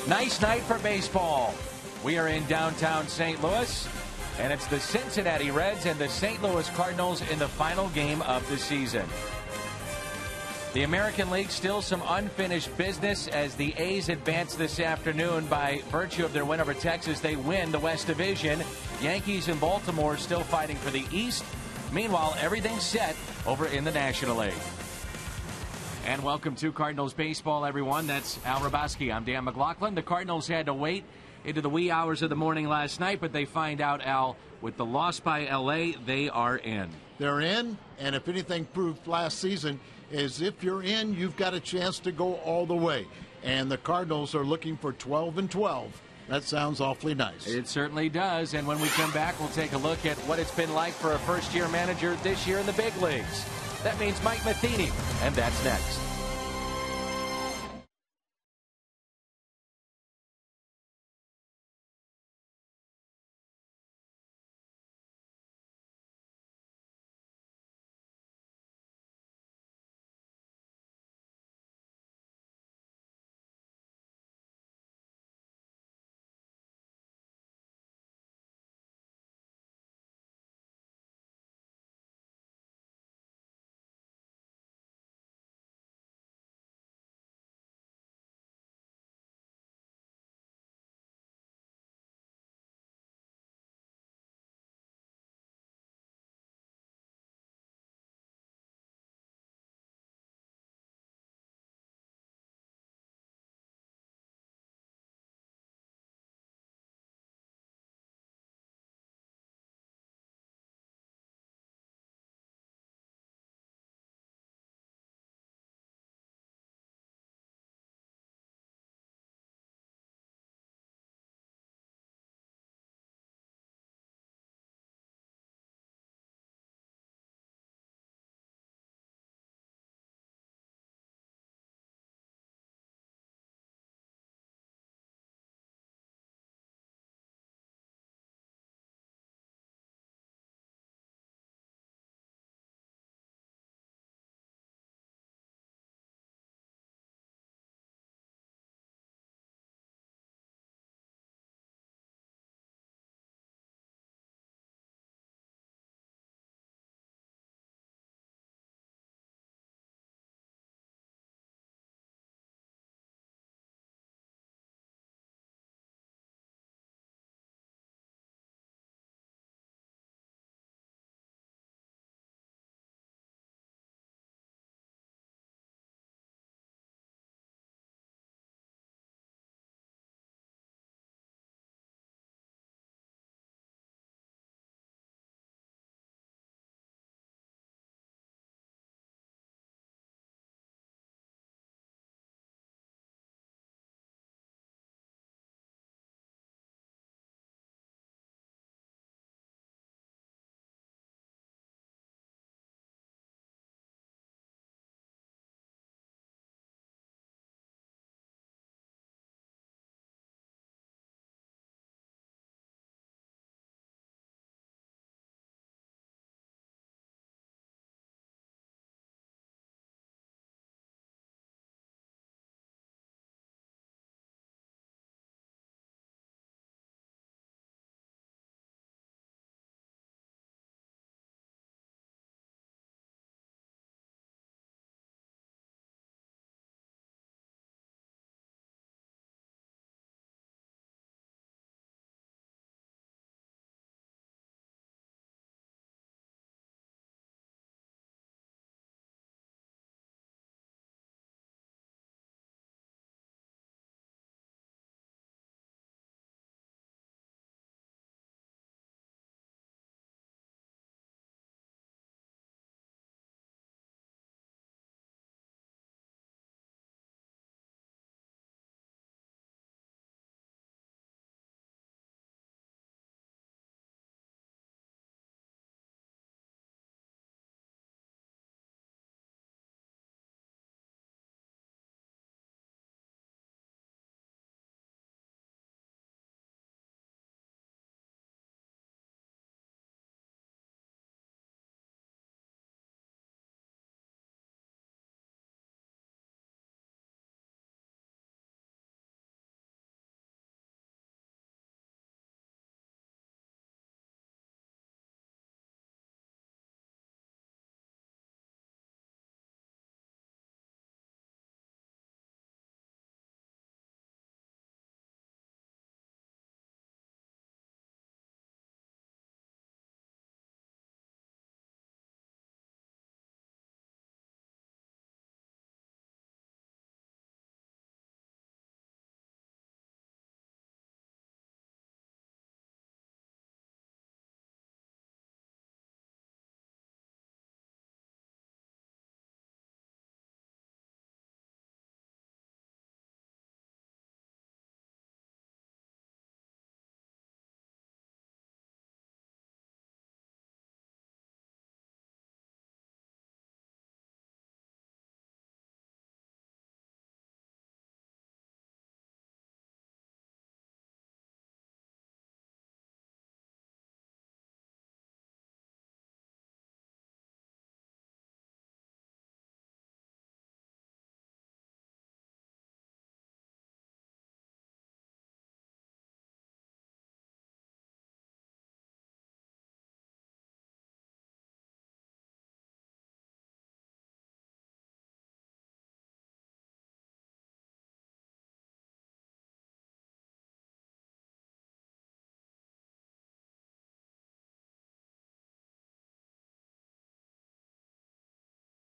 Nice night for baseball. We are in downtown St. Louis, and it's the Cincinnati Reds and the St. Louis Cardinals in the final game of the season. The American League still some unfinished business as the A's advance this afternoon by virtue of their win over Texas. They win the West Division. Yankees and Baltimore still fighting for the East. Meanwhile, everything's set over in the National League. And welcome to Cardinals baseball, everyone. That's Al Raboski. I'm Dan McLaughlin. The Cardinals had to wait into the wee hours of the morning last night, but they find out, Al, with the loss by L.A., they are in. They're in, and if anything proved last season, is if you're in, you've got a chance to go all the way. And the Cardinals are looking for 12-12. That sounds awfully nice. It certainly does. And when we come back, we'll take a look at what it's been like for a first-year manager this year in the big leagues. That means Mike Matheny, and that's next.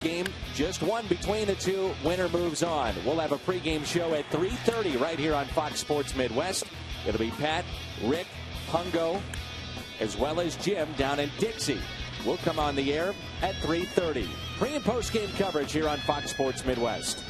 Game, just one between the two. Winner moves on. We'll have a pregame show at 3:30 right here on Fox Sports Midwest. It'll be Pat, Rick, Pungo, as well as Jim down in Dixie. We'll come on the air at 3:30. Pre- and post-game coverage here on Fox Sports Midwest.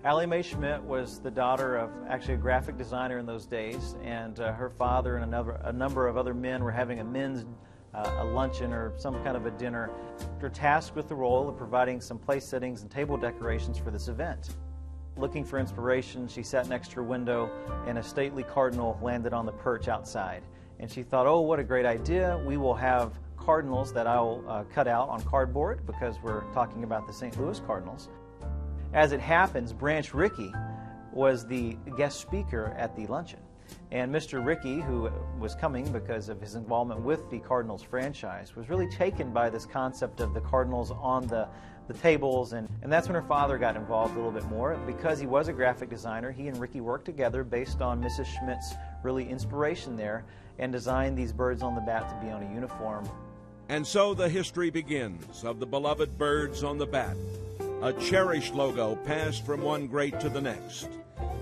Allie Mae Schmidt was the daughter of actually a graphic designer in those days, and her father and a number of other men were having a men's luncheon or some kind of a dinner. They're tasked with the role of providing some place settings and table decorations for this event. Looking for inspiration, she sat next to her window and a stately cardinal landed on the perch outside. And she thought, oh, what a great idea. We will have cardinals that I'll cut out on cardboard because we're talking about the St. Louis Cardinals. As it happens, Branch Rickey was the guest speaker at the luncheon. And Mr. Rickey, who was coming because of his involvement with the Cardinals franchise, was really taken by this concept of the Cardinals on the tables. And that's when her father got involved a little bit more. Because he was a graphic designer, he and Rickey worked together based on Mrs. Schmidt's really inspiration there and designed these birds on the bat to be on a uniform. And so the history begins of the beloved birds on the bat. A cherished logo passed from one great to the next.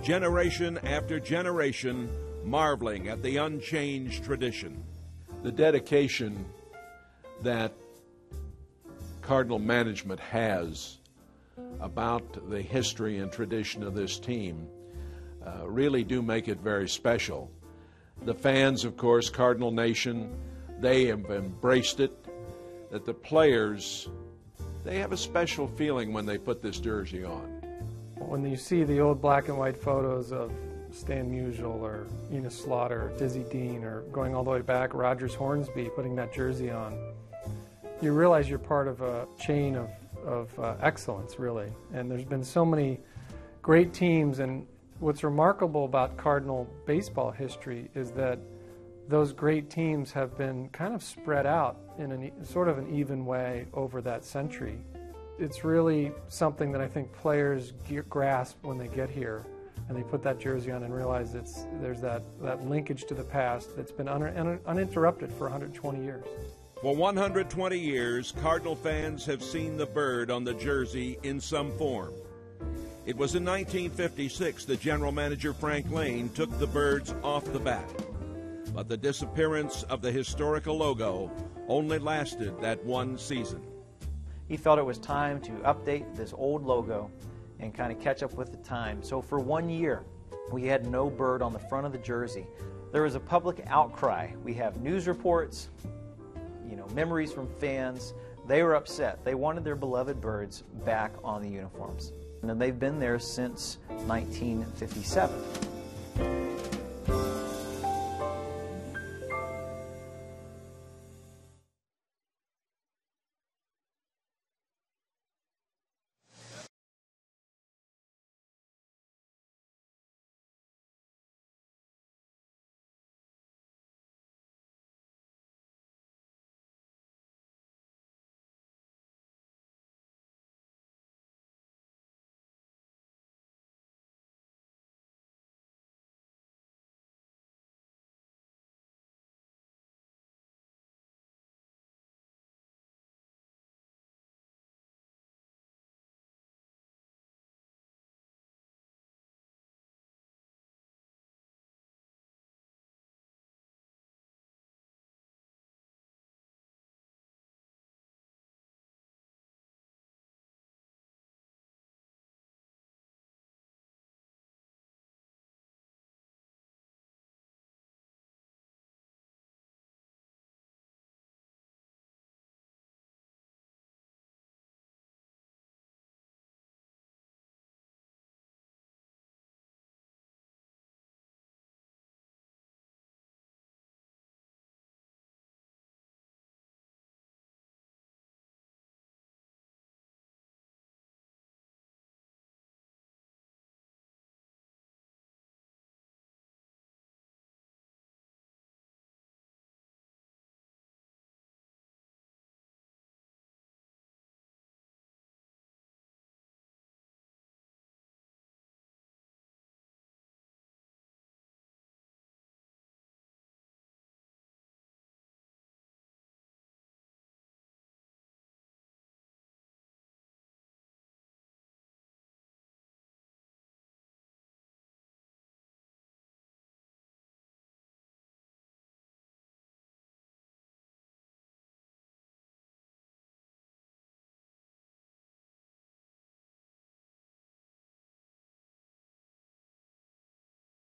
Generation after generation marveling at the unchanged tradition. The dedication that Cardinal management has about the history and tradition of this team really do make it very special. The fans, of course, Cardinal Nation, they have embraced it. That the players, they have a special feeling when they put this jersey on. When you see the old black and white photos of Stan Musial or Enos Slaughter, or Dizzy Dean, or going all the way back, Rogers Hornsby putting that jersey on, you realize you're part of a chain of excellence, really. And there's been so many great teams, and what's remarkable about Cardinal baseball history is that those great teams have been kind of spread out in a sort of an even way over that century. It's really something that I think players grasp when they get here and they put that jersey on and realize there's that linkage to the past that's been uninterrupted for 120 years. For 120 years, Cardinal fans have seen the bird on the jersey in some form. It was in 1956 that general manager Frank Lane took the birds off the bat. but the disappearance of the historical logo only lasted that one season. He thought it was time to update this old logo and kind of catch up with the time. So for 1 year, we had no bird on the front of the jersey. There was a public outcry. We have news reports, memories from fans. They were upset. They wanted their beloved birds back on the uniforms. And they've been there since 1957.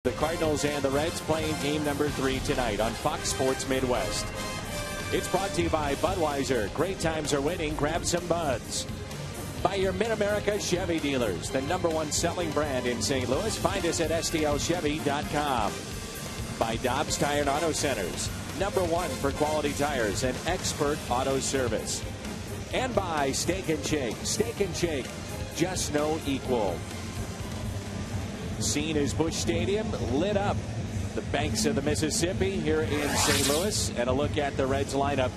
The Cardinals and the Reds playing game number 3 tonight on Fox Sports Midwest. It's brought to you by Budweiser. Great times are waiting. Grab some buds. By your Mid-America Chevy dealers, the #1 selling brand in St. Louis. Find us at stlchevy.com. By Dobbs Tire and Auto Centers, #1 for quality tires and expert auto service. And by Steak and Shake. Steak and Shake, just no equal. Seen as Busch Stadium lit up. The banks of the Mississippi here in St. Louis. And a look at the Reds lineup.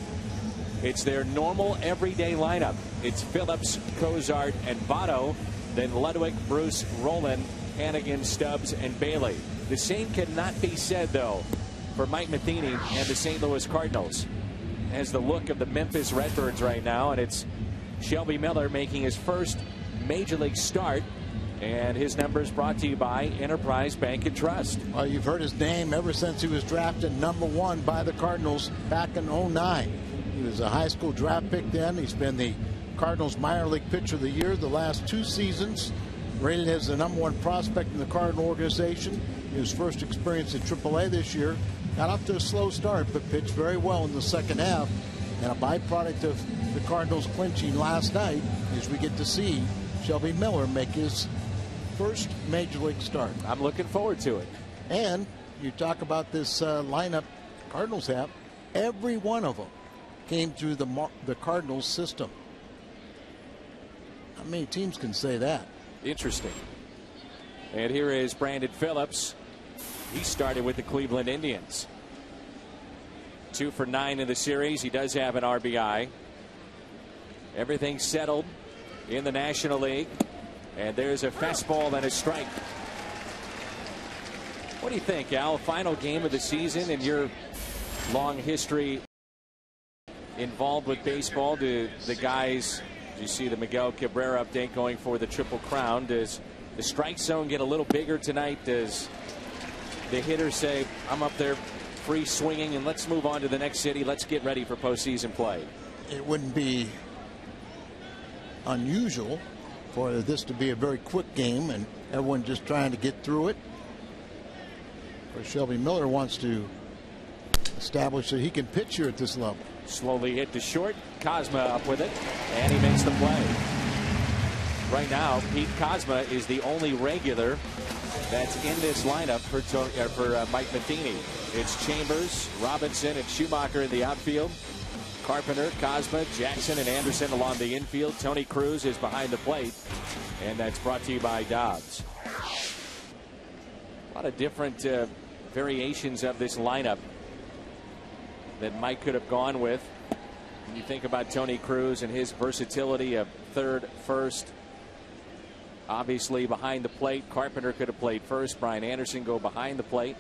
It's their normal everyday lineup. It's Phillips, Cozart, and Votto. Then Ludwig, Bruce, Rowland, Hannigan, Stubbs, and Bailey. The same cannot be said, though, for Mike Matheny and the St. Louis Cardinals. Has the look of the Memphis Redbirds right now, and it's Shelby Miller making his first Major League start. And his numbers brought to you by Enterprise Bank and Trust. Well, you've heard his name ever since he was drafted #1 by the Cardinals back in 2009. He was a high school draft pick then. He's been the Cardinals minor league pitcher of the year the last 2 seasons. Rated as the #1 prospect in the Cardinal organization. His first experience at AAA this year. Got off to a slow start, but pitched very well in the second half. And a byproduct of the Cardinals clinching last night is we get to see Shelby Miller make his first Major League start. I'm looking forward to it. And you talk about this lineup Cardinals have. Every one of them came through the Cardinals system. How many teams can say that? Interesting. And here is Brandon Phillips. He started with the Cleveland Indians. 2 for 9 in the series. He does have an RBI. Everything settled in the National League. And there's a fastball and a strike. What do you think, Al? Final game of the season in your long history involved with baseball. Do the guys, do you see the Miguel Cabrera update going for the Triple Crown? Does the strike zone get a little bigger tonight? Does the hitter say, I'm up there free swinging, and let's move on to the next city. Let's get ready for postseason play. It wouldn't be unusual for this to be a very quick game and everyone just trying to get through it. But Shelby Miller wants to establish that he can pitch here at this level. Slowly hit to short. Kozma up with it, and he makes the play. Right now, Pete Kozma is the only regular that's in this lineup for Mike Matheny. It's Chambers, Robinson, and Schumacher in the outfield. Carpenter, Kozma, Jackson, and Anderson along the infield. Tony Cruz is behind the plate, and that's brought to you by Dobbs. A lot of different variations of this lineup that Mike could have gone with. When you think about Tony Cruz and his versatility of third, first, obviously behind the plate. Carpenter could have played first. Brian Anderson go behind the plate.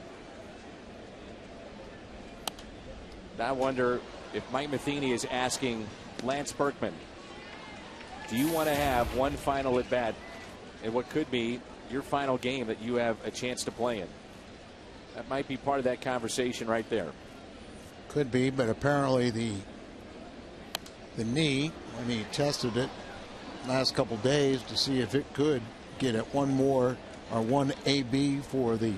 I wonder if Mike Matheny is asking Lance Berkman, do you want to have one final at bat in what could be your final game that you have a chance to play in? That might be part of that conversation right there. Could be, but apparently the knee, when he tested it last couple days to see if it could get it one more or one AB for the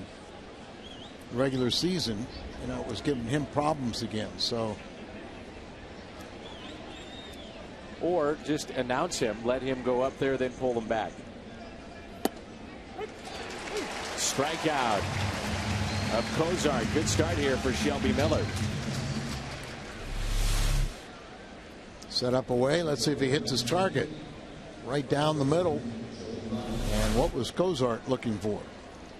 regular season, it was giving him problems again. So, or just announce him, let him go up there, then pull him back. Strikeout of Kozart. Good start here for Shelby Miller. Set up away. Let's see if he hits his target. Right down the middle. And what was Kozart looking for?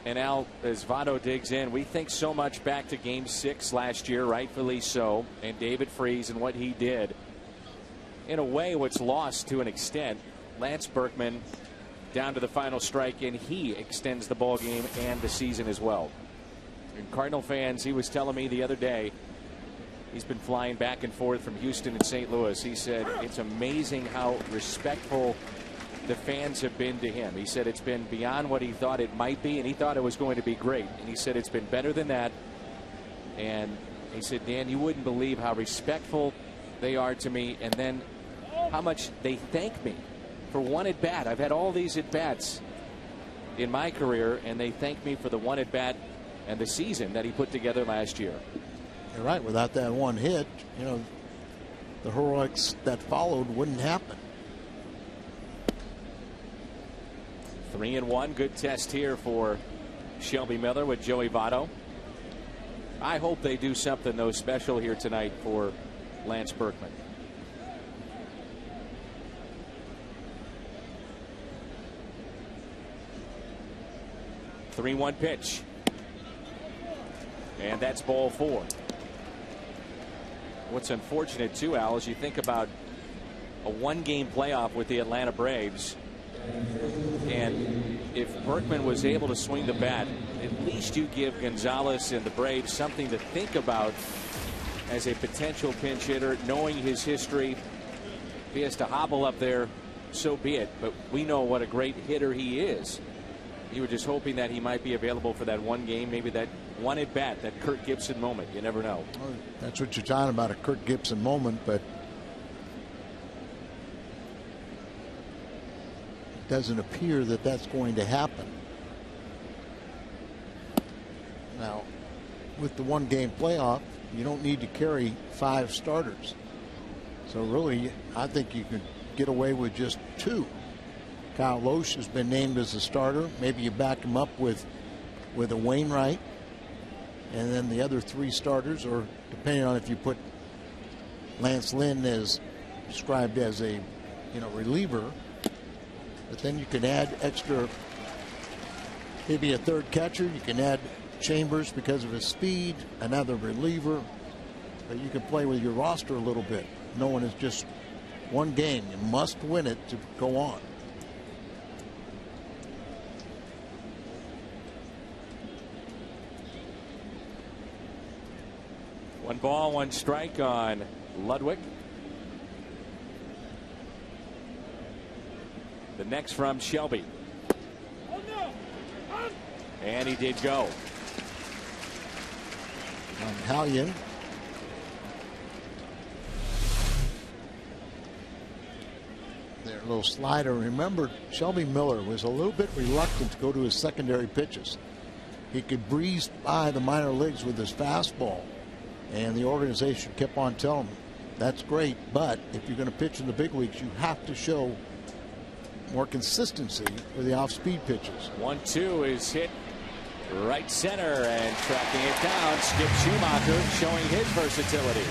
And Al, as Votto digs in, we think so much back to Game 6 last year, rightfully so, and David Freese and what he did. In a way, what's lost to an extent, Lance Berkman down to the final strike, and he extends the ball game and the season as well. And Cardinal fans, he was telling me the other day, he's been flying back and forth from Houston and St. Louis. He said it's amazing how respectful the fans have been to him. He said it's been beyond what he thought it might be, and he thought it was going to be great. And he said it's been better than that. And he said, Dan, you wouldn't believe how respectful they are to me, and then how much they thank me for one at bat. I've had all these at bats in my career, and they thank me for the one at bat and the season that he put together last year. You're right. Without that one hit, the heroics that followed wouldn't happen. 3-1. Good test here for Shelby Miller with Joey Votto. I hope they do something, though, special here tonight for Lance Berkman. The 3-1 pitch. And that's ball 4. What's unfortunate, too, Al, is you think about a one-game playoff with the Atlanta Braves. And if Berkman was able to swing the bat, at least you give Gonzalez and the Braves something to think about as a potential pinch hitter, knowing his history. If he has to hobble up there, so be it. But we know what a great hitter he is. You were just hoping that he might be available for that one game, maybe that one at bat, that Kurt Gibson moment. You never know. Well, that's what you're talking about, a Kurt Gibson moment, but it doesn't appear that that's going to happen. Now, with the one-game playoff, you don't need to carry 5 starters. So really, I think you could get away with just 2. Kyle Loesch has been named as a starter. Maybe you back him up with a Wainwright, and then the other 3 starters, or depending on if you put Lance Lynn as described as a reliever, but then you can add extra, maybe a 3rd catcher. You can add Chambers because of his speed, another reliever, but you can play with your roster a little bit. No one is just one game. You must win it to go on. One ball, 1 strike on Ludwig. The next from Shelby. And he did go. Hallion. Their little slider. Remember, Shelby Miller was a little bit reluctant to go to his secondary pitches. He could breeze by the minor leagues with his fastball, and the organization kept on telling him, that's great, but if you're going to pitch in the big leagues, you have to show more consistency with the off-speed pitches. 1-2 is hit right center, and tracking it down, Skip Schumacher showing his versatility.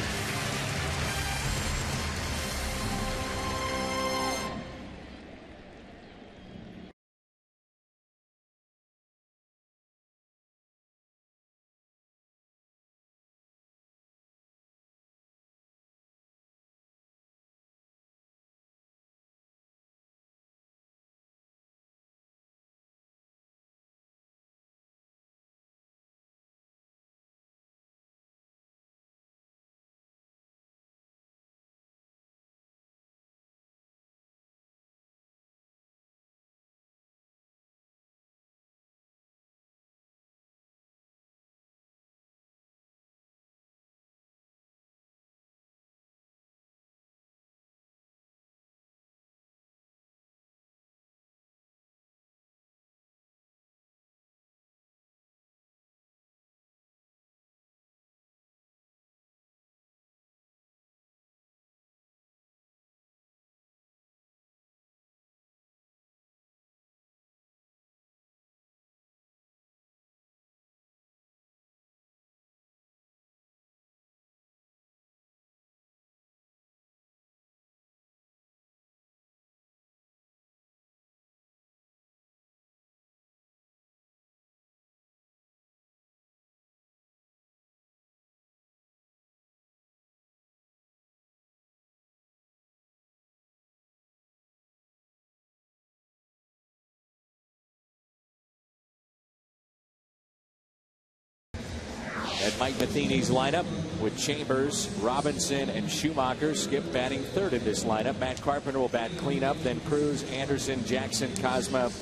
At Mike Matheny's lineup with Chambers, Robinson, and Schumacher. Skip batting third in this lineup. Matt Carpenter will bat cleanup. Then Cruz, Anderson, Jackson, Cosma,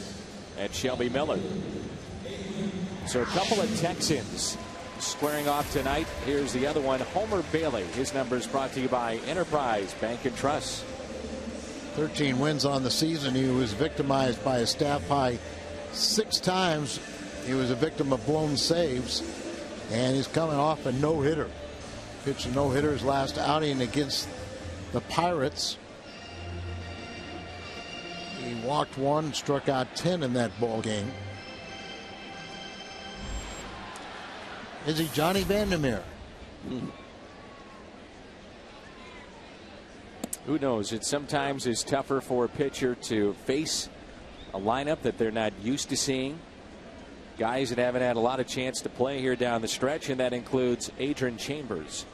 and Shelby Miller. So a couple of Texans squaring off tonight. Here's the other one, Homer Bailey. His number is brought to you by Enterprise Bank and Trust. 13 wins on the season. He was victimized by a staff high 6 times. He was a victim of blown saves. And he's coming off a no-hitter. Pitched a no-hitter his last outing against the Pirates. He walked 1, struck out 10 in that ball game. Is he Johnny Vandermeer? Who knows? It sometimes is tougher for a pitcher to face a lineup that they're not used to seeing. Guys that haven't had a lot of chance to play here down the stretch, and that includes Adrian Chambers.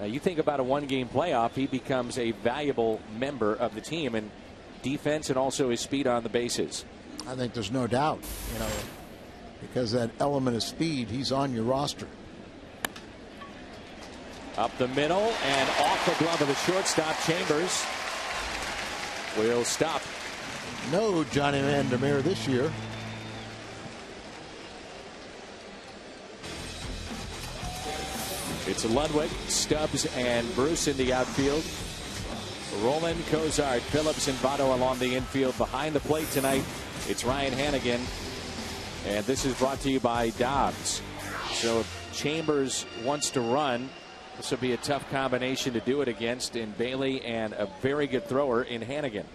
Now you think about a one-game playoff, he becomes a valuable member of the team in defense and also his speed on the bases. I think there's no doubt, you know, because that element of speed, he's on your roster. Up the middle and off the glove of the shortstop. Chambers will stop. No Johnny Vandermeer this year. It's Ludwig, Stubbs, and Bruce in the outfield. Roland, Cozart, Phillips, and Votto along the infield. Behind the plate tonight, it's Ryan Hannigan. And this is brought to you by Dobbs. So if Chambers wants to run, this will be a tough combination to do it against in Bailey and a very good thrower in Hannigan.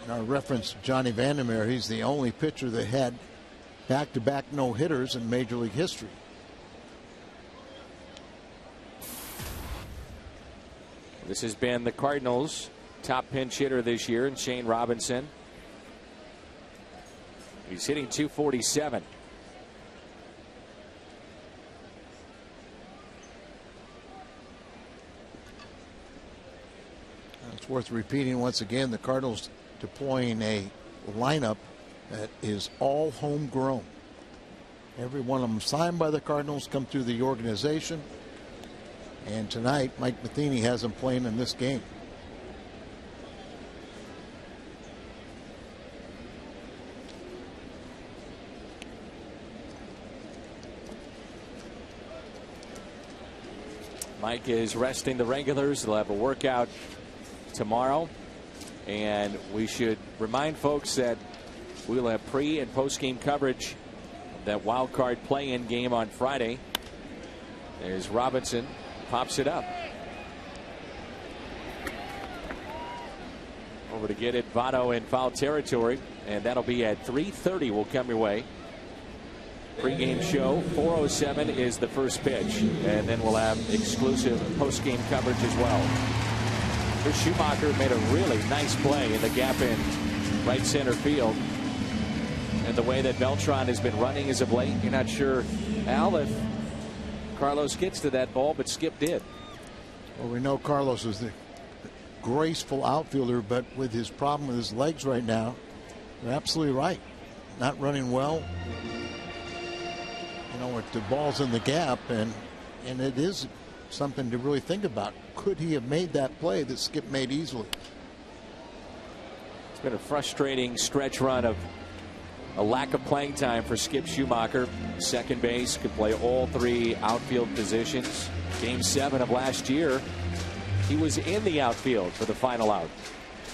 And I referenced Johnny Vandermeer. He's the only pitcher that had back-to-back no-hitters in Major League history. This has been the Cardinals' top pinch hitter this year, and Shane Robinson. He's hitting .247. It's worth repeating once again, the Cardinals deploying a lineup that is all homegrown. Every one of them signed by the Cardinals, come through the organization. And tonight, Mike Matheny has them playing in this game. Mike is resting the regulars. They'll have a workout tomorrow. And we should remind folks that we'll have pre and post game coverage of that wild card play-in game on Friday. As Robinson pops it up. Over to get it, Votto in foul territory, and that'll be at 3:30. Will come your way. Pre-game show, 4:07 is the first pitch, and then we'll have exclusive post-game coverage as well. Chris Schumacher made a really nice play in the gap in right center field, and the way that Beltran has been running as of late, you're not sure, Al, if Carlos gets to that ball, but Skip did. Well, we know Carlos is the graceful outfielder, but with his problem with his legs right now, you're absolutely right. Not running well. You know, with the ball's in the gap, and it is something to really think about. Could he have made that play that Skip made easily? It's been a frustrating stretch run of a lack of playing time for Skip Schumacher. Second base, could play all three outfield positions. Game 7 of last year, he was in the outfield for the final out.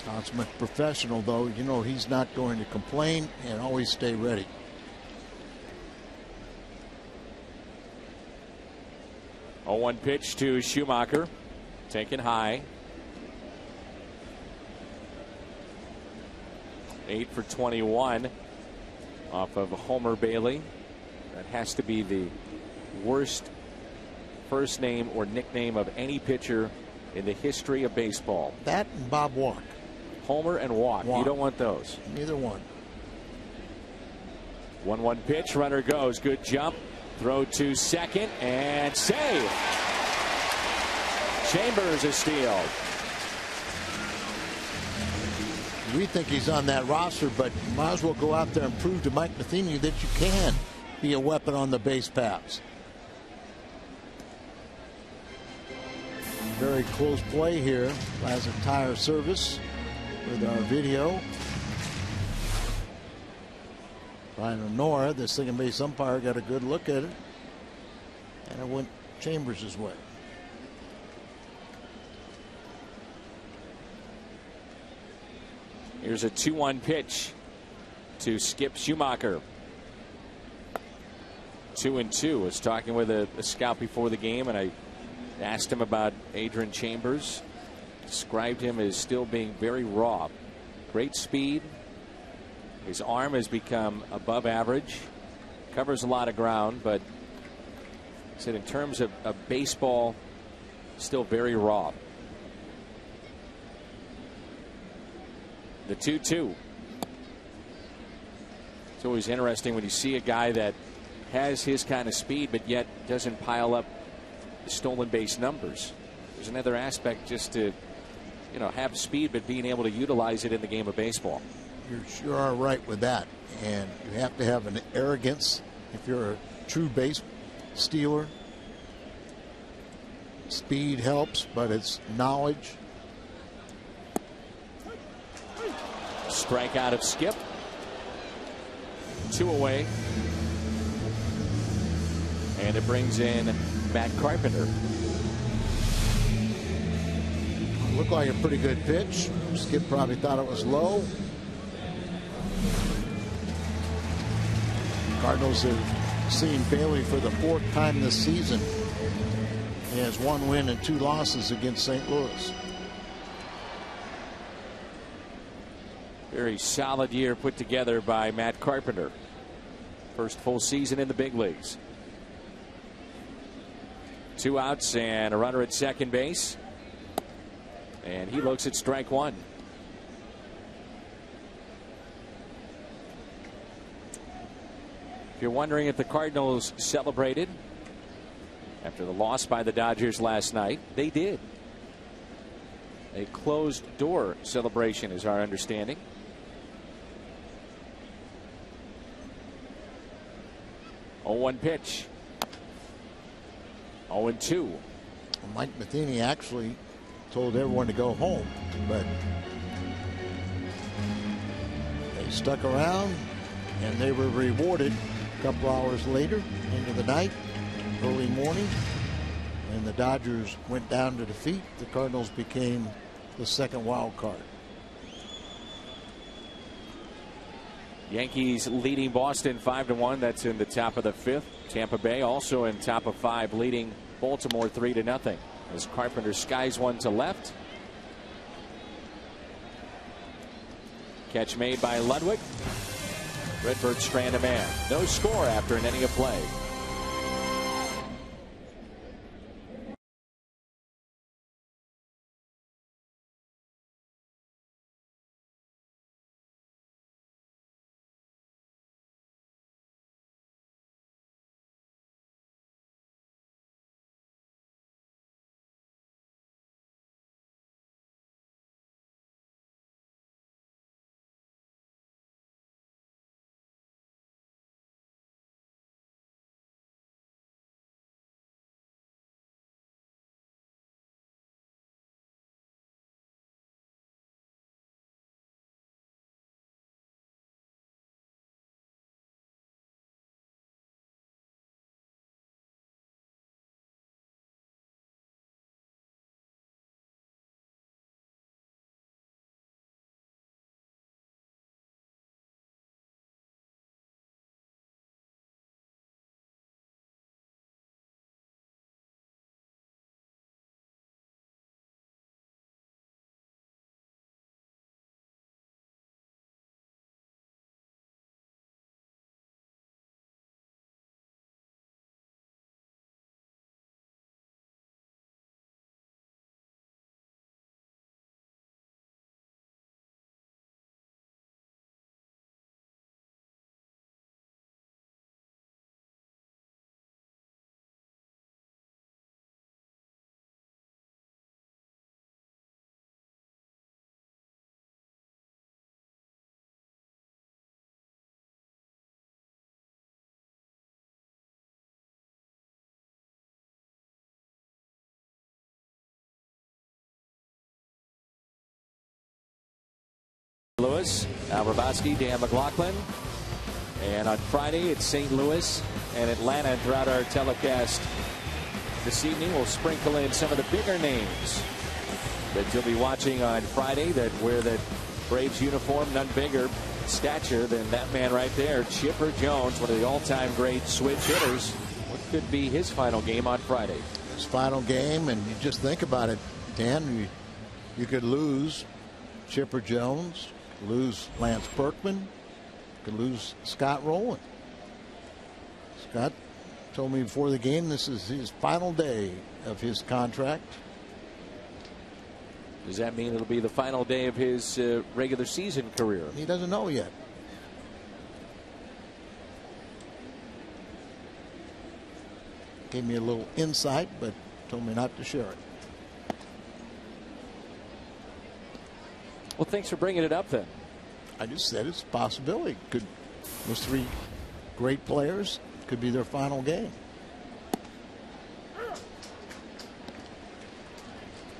Consummate professional, though. You know he's not going to complain and always stay ready. A 1 pitch to Schumacher, taken high. 8 for 21 off of Homer Bailey. That has to be the worst first name or nickname of any pitcher in the history of baseball. That and Bob Walk. Homer and Walk. You don't want those. Neither one. 1-1 pitch. Runner goes. Good jump. Throw to second and save. Chambers a steal. We think he's on that roster, but you might as well go out there and prove to Mike Matheny that you can be a weapon on the base paths. Very close play here as a tire service with our video. Brian Honora, the second base umpire, got a good look at it, and it went Chambers' way. Here's a 2-1 pitch to Skip Schumacher. 2-2. I was talking with a scout before the game, and I asked him about Adrian Chambers. Described him as still being very raw. Great speed. His arm has become above average. Covers a lot of ground, but said in terms of baseball, still very raw. The 2-2. It's always interesting when you see a guy that has his kind of speed, but yet doesn't pile up stolen base numbers. There's another aspect just to, you know, have speed, but being able to utilize it in the game of baseball. You sure are right with that, and you have to have an arrogance if you're a true base stealer. Speed helps, but it's knowledge. Strikeout of Skip. 2 away. And it brings in Matt Carpenter. Looked like a pretty good pitch. Skip probably thought it was low. Cardinals have seen Bailey for the 4th time this season. He has 1 win and 2 losses against St. Louis. Very solid year put together by Matt Carpenter. First full season in the big leagues. 2 outs and a runner at second base. And he looks at strike 1. If you're wondering if the Cardinals celebrated after the loss by the Dodgers last night, they did. A closed door celebration is our understanding. 0-1 pitch. 0-2. Mike Matheny actually told everyone to go home, but they stuck around and they were rewarded a couple hours later into the night, early morning, and the Dodgers went down to defeat, the Cardinals became the second wild card. Yankees leading Boston 5-1. That's in the top of the fifth. Tampa Bay also in top of five, leading Baltimore 3-0. As Carpenter skies one to left. Catch made by Ludwig. Redbird strand a man. No score after an inning of play. Louis, Al Hrabosky, Dan McLaughlin. And on Friday, it's St. Louis and Atlanta. And throughout our telecast this evening, we'll sprinkle in some of the bigger names that you'll be watching on Friday that wear the Braves uniform. None bigger stature than that man right there, Chipper Jones, one of the all-time great switch hitters. What could be his final game on Friday? His final game, and you just think about it, Dan, you could lose Chipper Jones, lose Lance Berkman, could lose Scott Rowland. Scott told me before the game this is his final day of his contract. Does that mean it'll be the final day of his regular season career? He doesn't know yet. Gave me a little insight, but told me not to share it. Well, thanks for bringing it up then. I just said it's a possibility. Could those three great players could be their final game.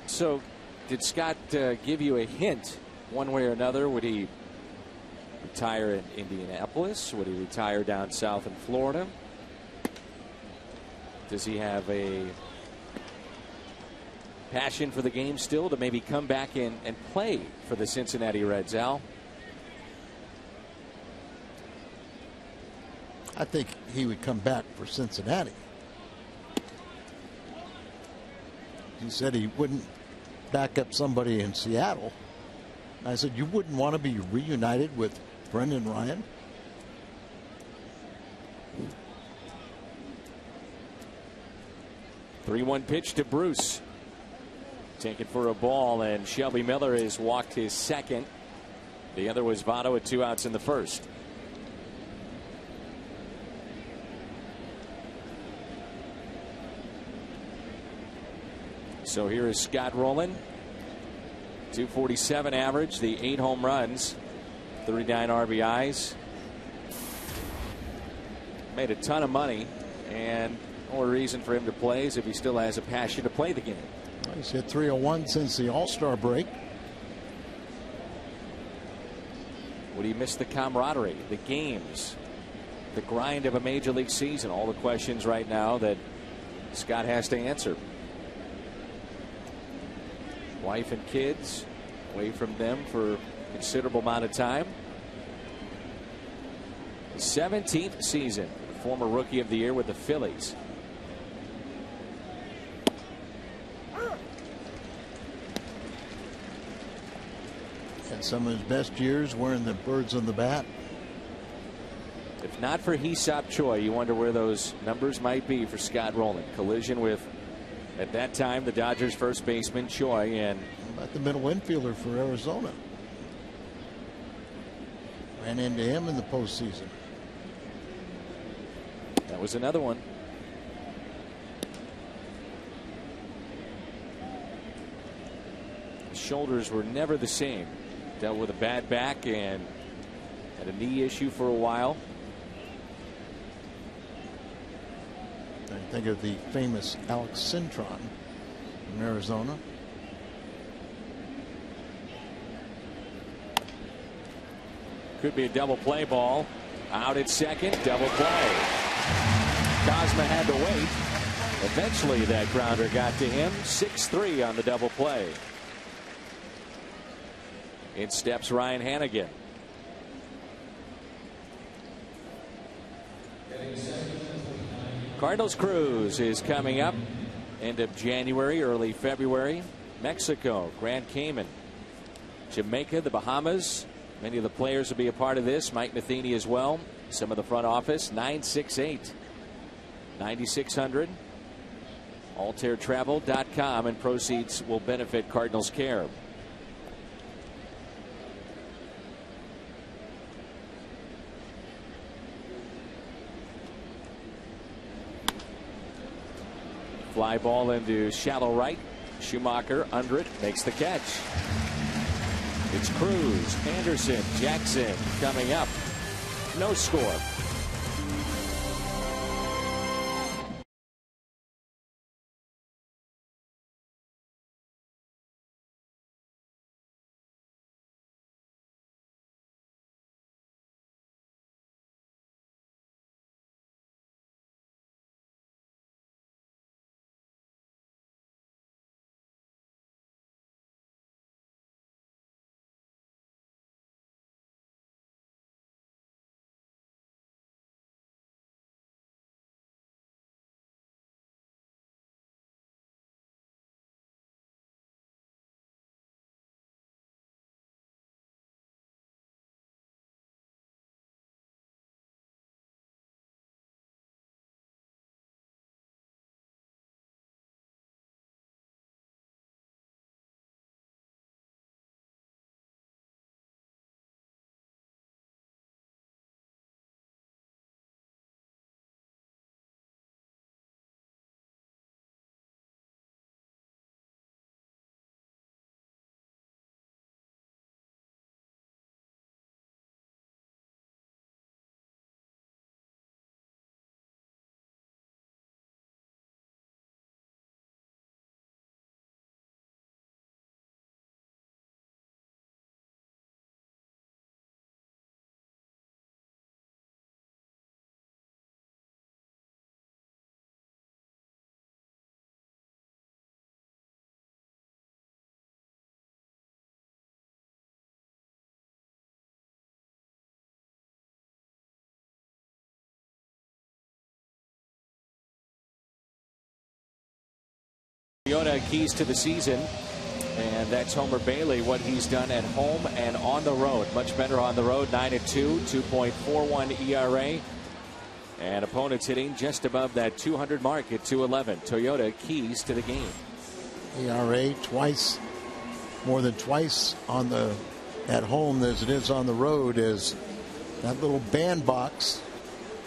So, did Scott give you a hint one way or another? Would he retire in Indianapolis? Would he retire down south in Florida? Does he have a passion for the game still to maybe come back in and play for the Cincinnati Reds, Al? I think he would come back for Cincinnati. He said he wouldn't back up somebody in Seattle. I said, you wouldn't want to be reunited with Brendan Ryan? Three-one pitch to Bruce. Taken for a ball, and Shelby Miller has walked his second. The other was Votto with 2 outs in the first. So here is Scott Rowland. 247 average, the 8 home runs, 39 RBIs. Made a ton of money, and the only reason for him to play is if he still has a passion to play the game. Well, he's hit 301 since the All-Star break. Would he miss the camaraderie, the games, the grind of a major league season? All the questions right now that Scott has to answer. Wife and kids away from them for a considerable amount of time. 17th season. Former Rookie of the Year with the Phillies. Had some of his best years wearing the birds on the bat. If not for Hee-Seop Choi, you wonder where those numbers might be for Scott Rowland. Collision with, at that time, the Dodgers first baseman Choi. And how about the middle infielder for Arizona? Ran into him in the postseason. That was another one. His shoulders were never the same. Dealt with a bad back and had a knee issue for a while. I think of the famous Alex Cintron from Arizona. Could be a double play ball. Out at second, double play. Cosma had to wait. Eventually that grounder got to him. 6-3 on the double play. In steps Ryan Hanigan. Cardinals cruise is coming up end of January, early February. Mexico, Grand Cayman, Jamaica, the Bahamas. Many of the players will be a part of this. Mike Matheny as well. Some of the front office. 968-9600. AltairTravel.com, and proceeds will benefit Cardinals Care. Fly ball into shallow right. Schumacher under it, makes the catch. It's Cruz, Anderson, Jackson coming up. No score. Toyota keys to the season, and that's Homer Bailey, what he's done at home and on the road. Much better on the road. 9-2, 2.41 ERA, and opponents hitting just above that 200 mark at 211. Toyota keys to the game. ERA twice, more than twice on the at home as it is on the road, as that little bandbox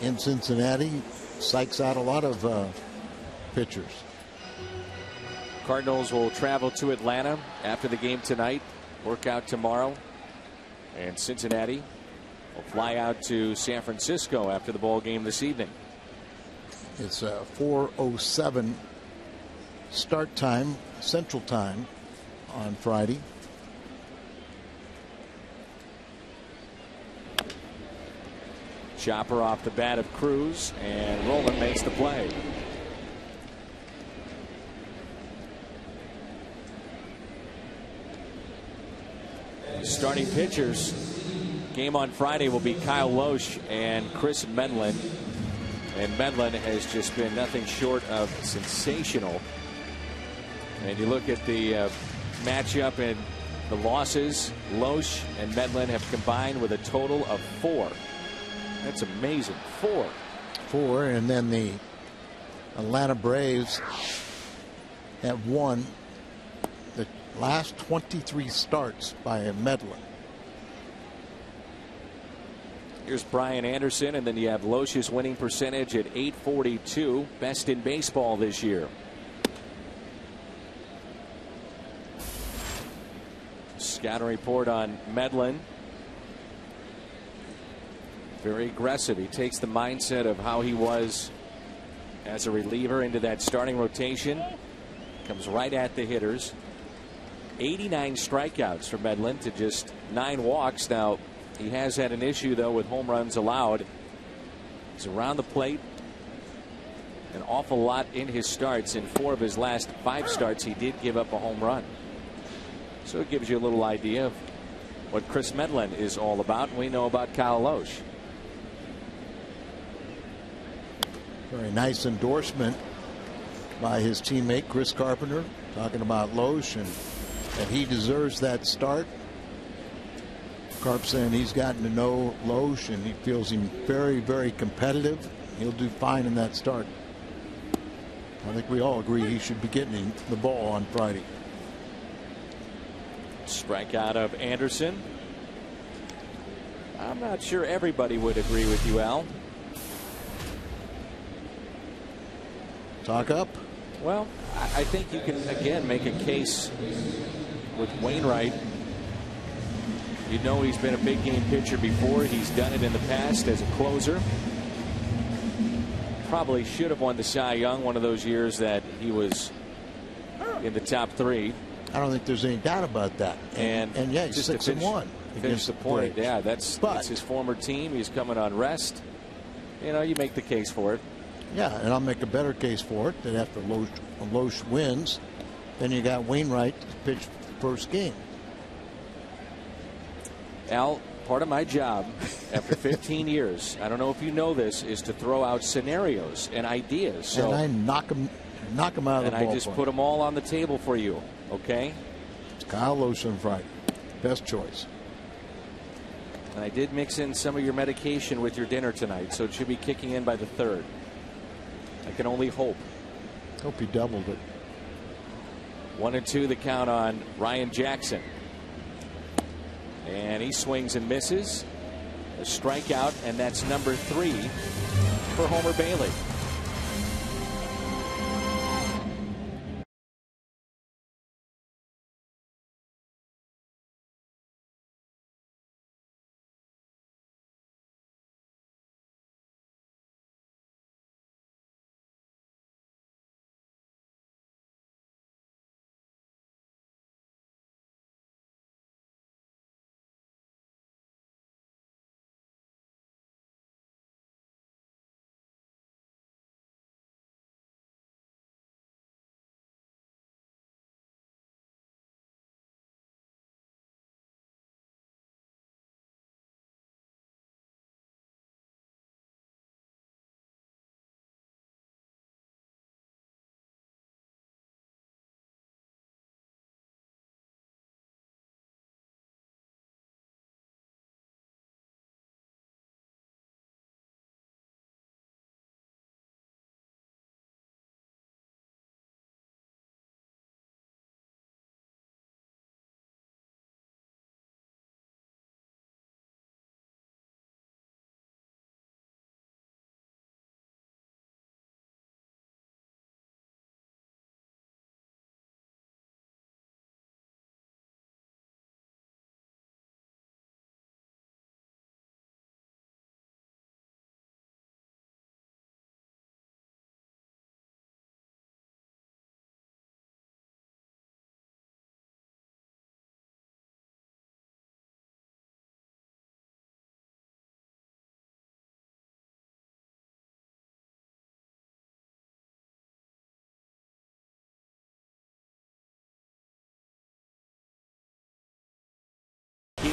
in Cincinnati psychs out a lot of pitchers. Cardinals will travel to Atlanta after the game tonight, work out tomorrow, and Cincinnati will fly out to San Francisco after the ball game this evening. It's a 4:07 start time, Central Time, on Friday. Chopper off the bat of Cruz, and Rowland makes the play. Starting pitchers. Game on Friday will be Kyle Loesch and Chris Medlin. And Medlin has just been nothing short of sensational. And you look at the matchup and the losses, Loesch and Medlin have combined with a total of 4. That's amazing. 4. And then the Atlanta Braves have won the last 23 starts by Medlin. Here's Brian Anderson, and then you have Loesch's winning percentage at .842, best in baseball this year. Scouting report on Medlin. Very aggressive. He takes the mindset of how he was as a reliever into that starting rotation. Comes right at the hitters. 89 strikeouts for Medlin to just 9 walks. Now, he has had an issue, though, with home runs allowed. He's around the plate an awful lot in his starts. In 4 of his last 5 starts, he did give up a home run. So it gives you a little idea of what Chris Medlin is all about. We know about Kyle Loesch. Very nice endorsement by his teammate Chris Carpenter, talking about Loesch and he deserves that start. Carp saying he's gotten to know Loesch and he feels him very, very competitive. He'll do fine in that start. I think we all agree he should be getting the ball on Friday. Strikeout of Anderson. I'm not sure everybody would agree with you, Al. Talk up. Well, I think you can again make a case with Wainwright. You know he's been a big game pitcher before. He's done it in the past as a closer. Probably should have won the Cy Young one of those years that he was in the top 3. I don't think there's any doubt about that. And yeah, he's 6-1. Finish the point. Yeah, that's his former team. He's coming on rest. You know, you make the case for it. Yeah, and I'll make a better case for it that after Loesch wins, then you got Wainwright to pitch the first game. Al, part of my job after 15 years, I don't know if you know this, is to throw out scenarios and ideas. So, and I knock them out of the ballpark. And I just put them all on the table for you. Okay. It's Kyle Loesch on Friday. Best choice. And I did mix in some of your medication with your dinner tonight, so it should be kicking in by the 3rd. I can only hope. Hope he doubled it. 1-2 the count on Ryan Jackson. And he swings and misses. A strikeout, and that's number 3 for Homer Bailey.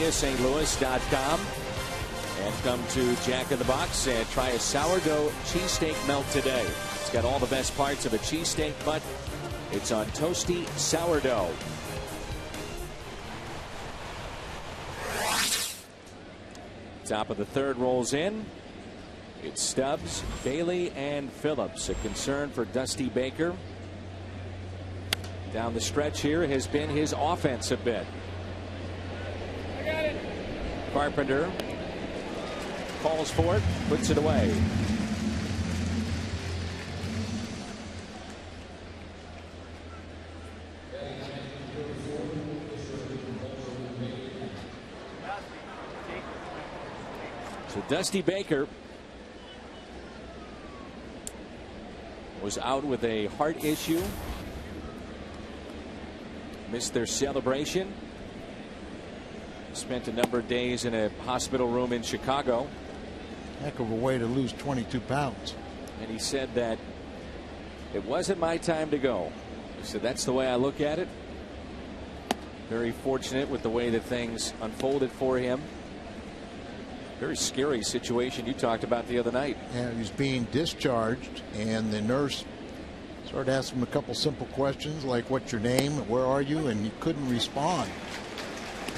Media, stlouis.com. And come to Jack in the Box and try a sourdough cheesesteak melt today. It's got all the best parts of a cheesesteak, but it's on toasty sourdough. Top of the third rolls in. It's Stubbs, Bailey, and Phillips. A concern for Dusty Baker. Down the stretch here has been his offense a bit. Carpenter calls for it, puts it away. So Dusty Baker was out with a heart issue. Missed their celebration. Spent a number of days in a hospital room in Chicago. Heck of a way to lose 22 pounds. And he said that it wasn't my time to go. He said that's the way I look at it. Very fortunate with the way that things unfolded for him. Very scary situation you talked about the other night. Yeah, he was being discharged, and the nurse started asking him a couple simple questions like, what's your name, where are you, and he couldn't respond.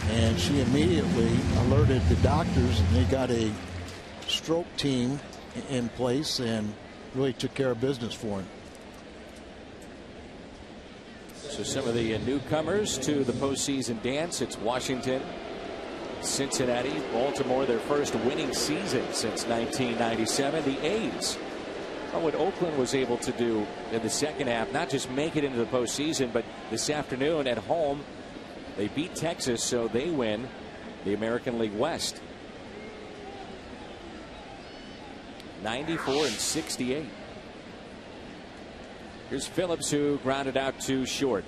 And she immediately alerted the doctors, and they got a stroke team in place and really took care of business for him. So some of the newcomers to the postseason dance. It's Washington, Cincinnati, Baltimore, their first winning season since 1997. The A's. What Oakland was able to do in the second half, not just make it into the postseason, but this afternoon at home, they beat Texas, so they win the American League West. 94-68. Here's Phillips, who grounded out to short.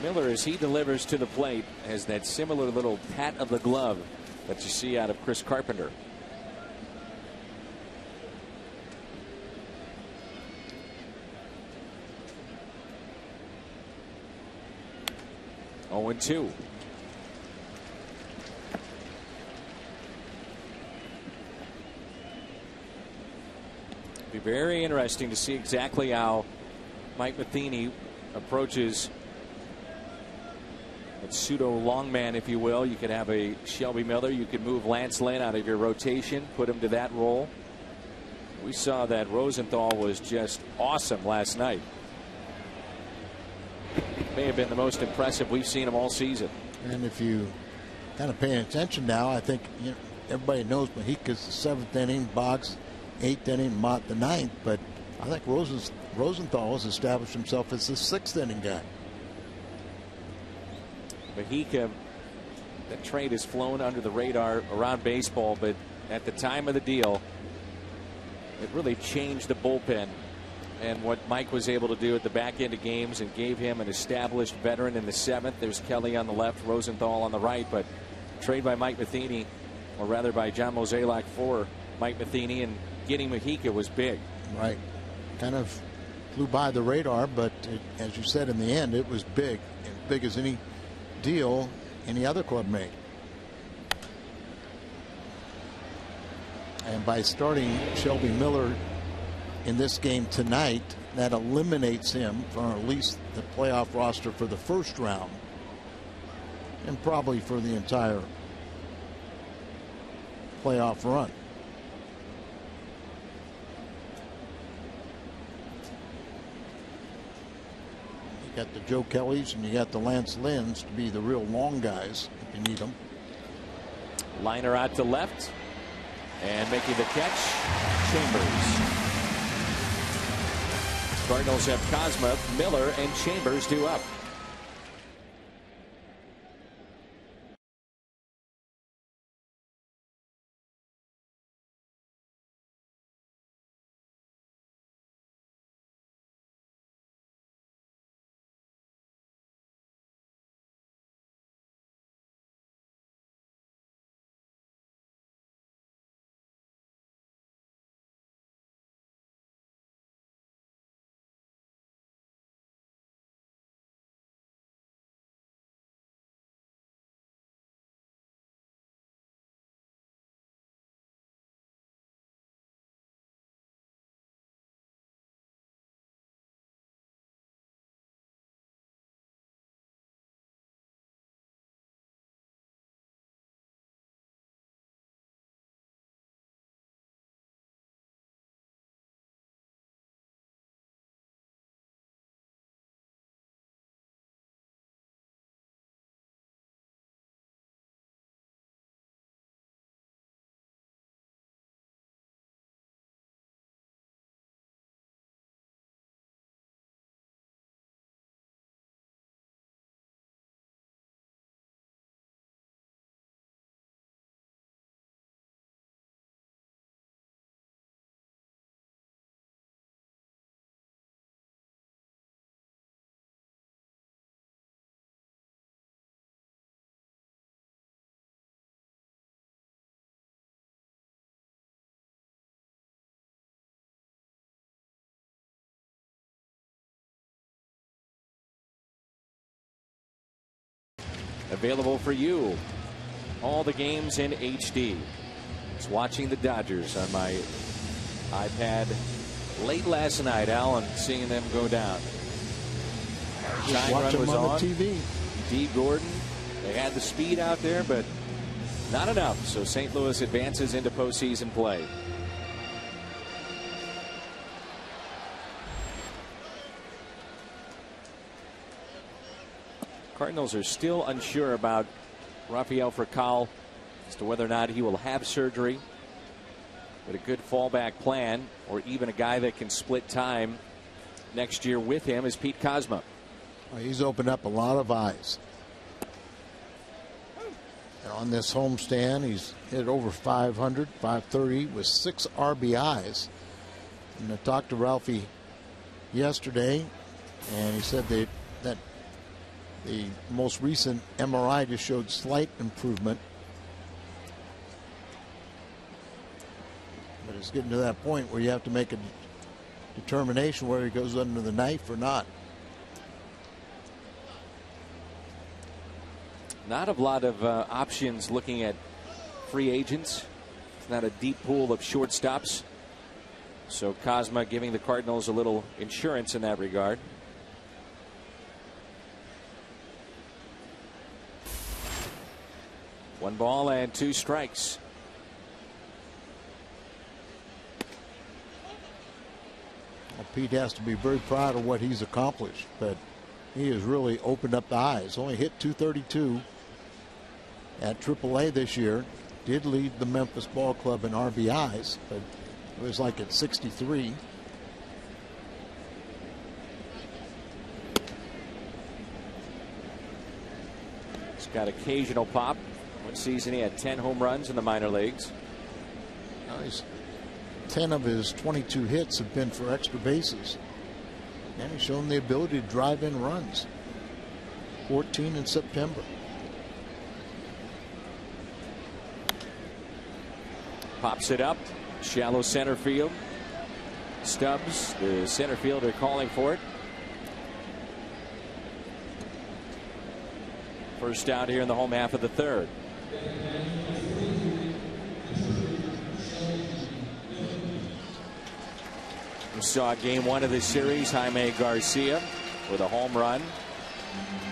Miller, as he delivers to the plate, has that similar little pat of the glove that you see out of Chris Carpenter. Oh, 0-2. Be very interesting to see exactly how Mike Matheny approaches a pseudo long man, if you will. You could have a Shelby Miller. You could move Lance Lynn out of your rotation, put him to that role. We saw that Rosenthal was just awesome last night. May have been the most impressive we've seen him all season. And if you kind of paying attention now, I think everybody knows Mahika's the 7th inning, Boggs 8th inning, Mott the 9th, but I think Rosenthal has established himself as the 6th inning guy. Mahika, that trade has flown under the radar around baseball, but at the time of the deal, it really changed the bullpen and what Mike was able to do at the back end of games, and gave him an established veteran in the 7th. There's Kelly on the left, Rosenthal on the right, but trade by Mike Matheny, or rather by John Mozeliak for Mike Matheny, and getting Mahika was big. Right. Kind of flew by the radar, but as you said, in the end, it was big. As big as any deal any other club made. And by starting Shelby Miller in this game tonight, that eliminates him from at least the playoff roster for the first round, and probably for the entire playoff run. You got the Joe Kellys and you got the Lance Lynn's to be the real long guys if you need them. Liner out to left, and making the catch, Chambers. Cardinals have Cosma, Miller, and Chambers due up. available for you. All the games in HD. It's watching the Dodgers on my iPad late last night, Al, and seeing them go down. Just watch them on the TV. D. Gordon, they had the speed out there, but not enough. So St. Louis advances into postseason play. Cardinals are still unsure about Rafael Furcal as to whether or not he will have surgery. But a good fallback plan, or even a guy that can split time next year with him, is Pete Kozma. Well, he's opened up a lot of eyes. And on this homestand, he's hit over 500, 530 with 6 RBIs. And I talked to Ralphie yesterday, and he said that the most recent MRI just showed slight improvement. But it's getting to that point where you have to make a determination whether he goes under the knife or not. Not a lot of options looking at free agents. It's not a deep pool of shortstops. So Kozma giving the Cardinals a little insurance in that regard. One ball and 2 strikes. Well, Pete has to be very proud of what he's accomplished, but he has really opened up the eyes. Only hit 232 at AAA this year. Did lead the Memphis Ball Club in RBIs, but it was like at 63. He's got occasional pop. One season he had 10 home runs in the minor leagues. Nice. 10 of his 22 hits have been for extra bases. And he's shown the ability to drive in runs. 14 in September. Pops it up. Shallow center field. Stubbs, the center fielder, calling for it. First out here in the home half of the third. We saw game 1 of this series. Jaime Garcia with a home run.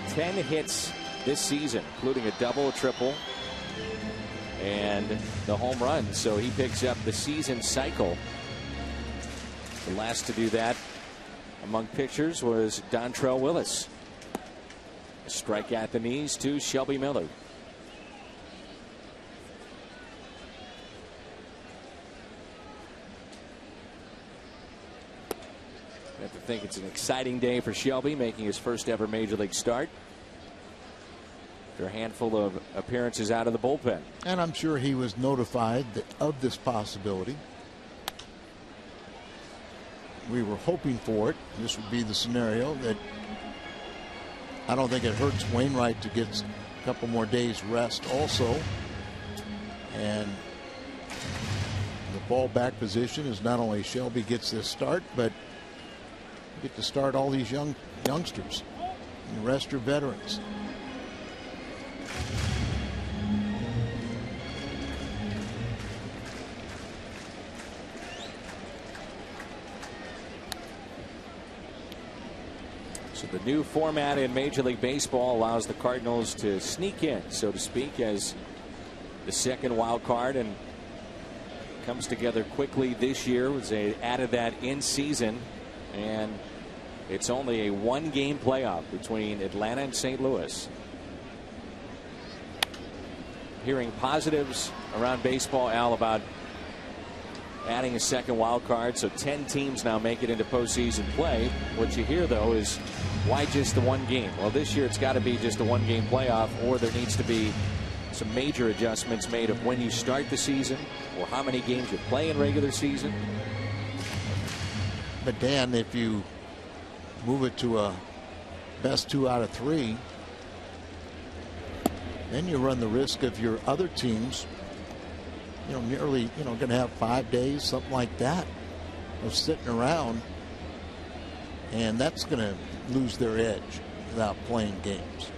10 hits this season, including a double, a triple, and the home run. So he picks up the season cycle. The last to do that among pitchers was Dontrell Willis. A strike at the knees to Shelby Miller. I have to think it's an exciting day for Shelby, making his first ever major league start. After a handful of appearances out of the bullpen. And I'm sure he was notified of this possibility. We were hoping for it. This would be the scenario that I don't think it hurts Wainwright to get a couple more days rest also. And the ball back position is not only Shelby gets this start, but get to start all these youngsters. And the rest are veterans. So the new format in Major League Baseball allows the Cardinals to sneak in, so to speak, as the second wild card, and comes together quickly this year. They added that in season, and it's only a 1-game playoff between Atlanta and St. Louis. Hearing positives around baseball, Al, about adding a second wild card, so 10 teams now make it into postseason play. What you hear, though, is why just the 1 game? Well, this year it's got to be just a 1-game playoff, or there needs to be some major adjustments made of when you start the season or how many games you play in regular season. But Dan, if you move it to a best 2 out of 3, then you run the risk of your other teams, nearly, going to have 5 days, something like that, of sitting around, and that's going to lose their edge without playing games.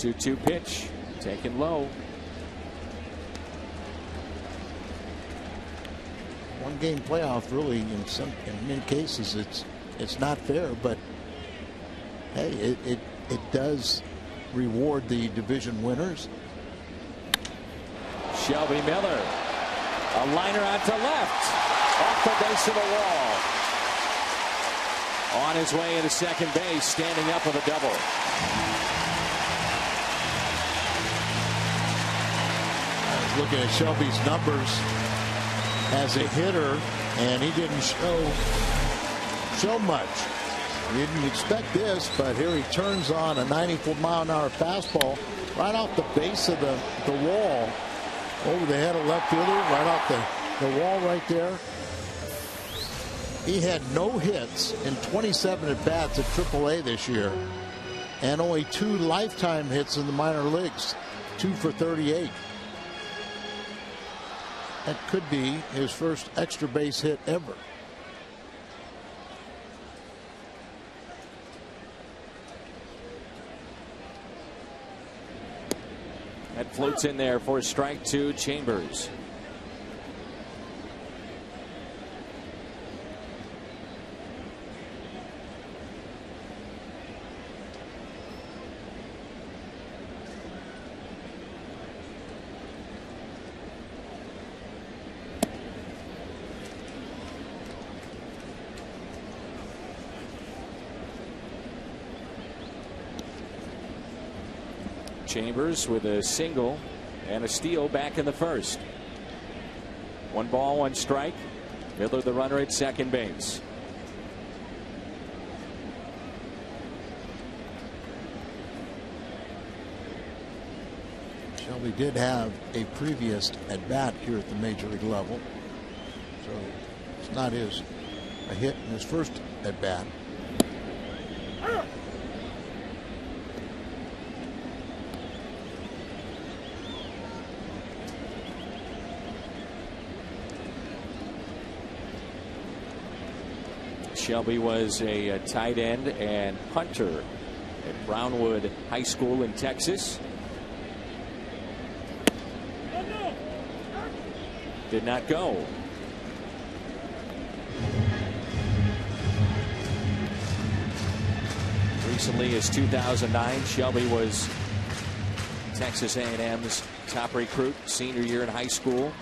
2-2 pitch, taken low. One game playoff, really, in many cases, it's not fair, but hey, it does reward the division winners. Shelby Miller, a liner out to left, off the base of the wall. On his way into second base, standing up with a double. I was looking at Shelby's numbers as a hitter, and he didn't show much. You didn't expect this, but here he turns on a 94-mile-an-hour fastball right off the base of the wall, over the head of left fielder, right off the wall right there. He had no hits in 27 at-bats at AAA this year, and only 2 lifetime hits in the minor leagues, 2 for 38. That could be his first extra base hit ever. That floats in there for strike 2, Chambers. Chambers with a single and a steal back in the first. 1 ball, 1 strike. Miller the runner at second base. Shelby did have a previous at bat here at the major league level, so it's not a hit in his first at bat. Shelby was a tight end and punter at Brownwood High School in Texas. Did not go. Recently as 2009, Shelby was Texas A&M's top recruit senior year in high school.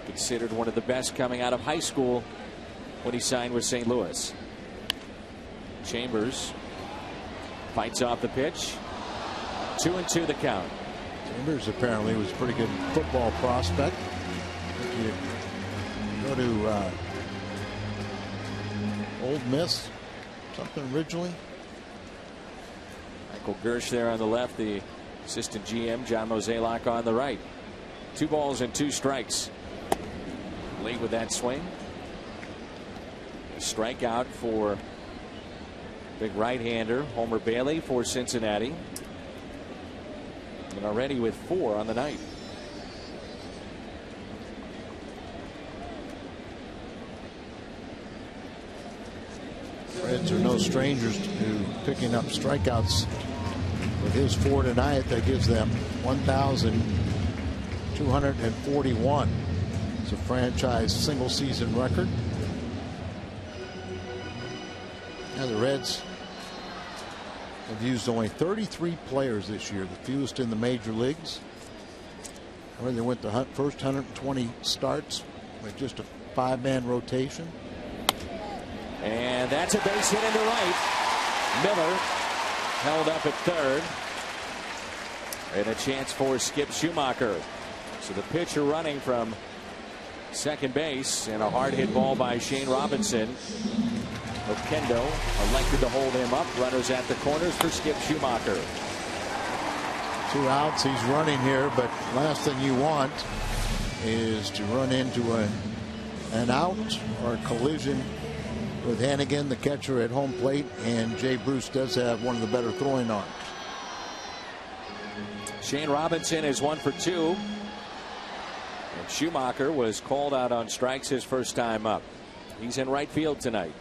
Considered one of the best coming out of high school when he signed with St. Louis. Chambers fights off the pitch. 2-2 the count. Chambers apparently was a pretty good football prospect. If you go to Old Miss, something originally. Michael Gersh there on the left, the assistant GM, John Mozeliak on the right. 2 balls and 2 strikes. Late with that swing. Strikeout for big right-hander Homer Bailey for Cincinnati, and already with 4 on the night. Reds are no strangers to picking up strikeouts. With his 4 tonight, that gives them 1,241. It's a franchise single season record. Now the Reds have used only 33 players this year, the fewest in the major leagues. Where they went the first 120 starts with just a 5-man rotation. And that's a base hit into right. Miller held up at third. And a chance for Skip Schumacher. So the pitcher running from second base, and a hard hit ball by Shane Robinson. Okendo elected to hold him up. Runners at the corners for Skip Schumacher. 2 outs. He's running here, but last thing you want is to run into an out or a collision with Hannigan, the catcher, at home plate, and Jay Bruce does have one of the better throwing arms. Shane Robinson is 1 for 2. And Schumacher was called out on strikes his first time up. He's in right field tonight.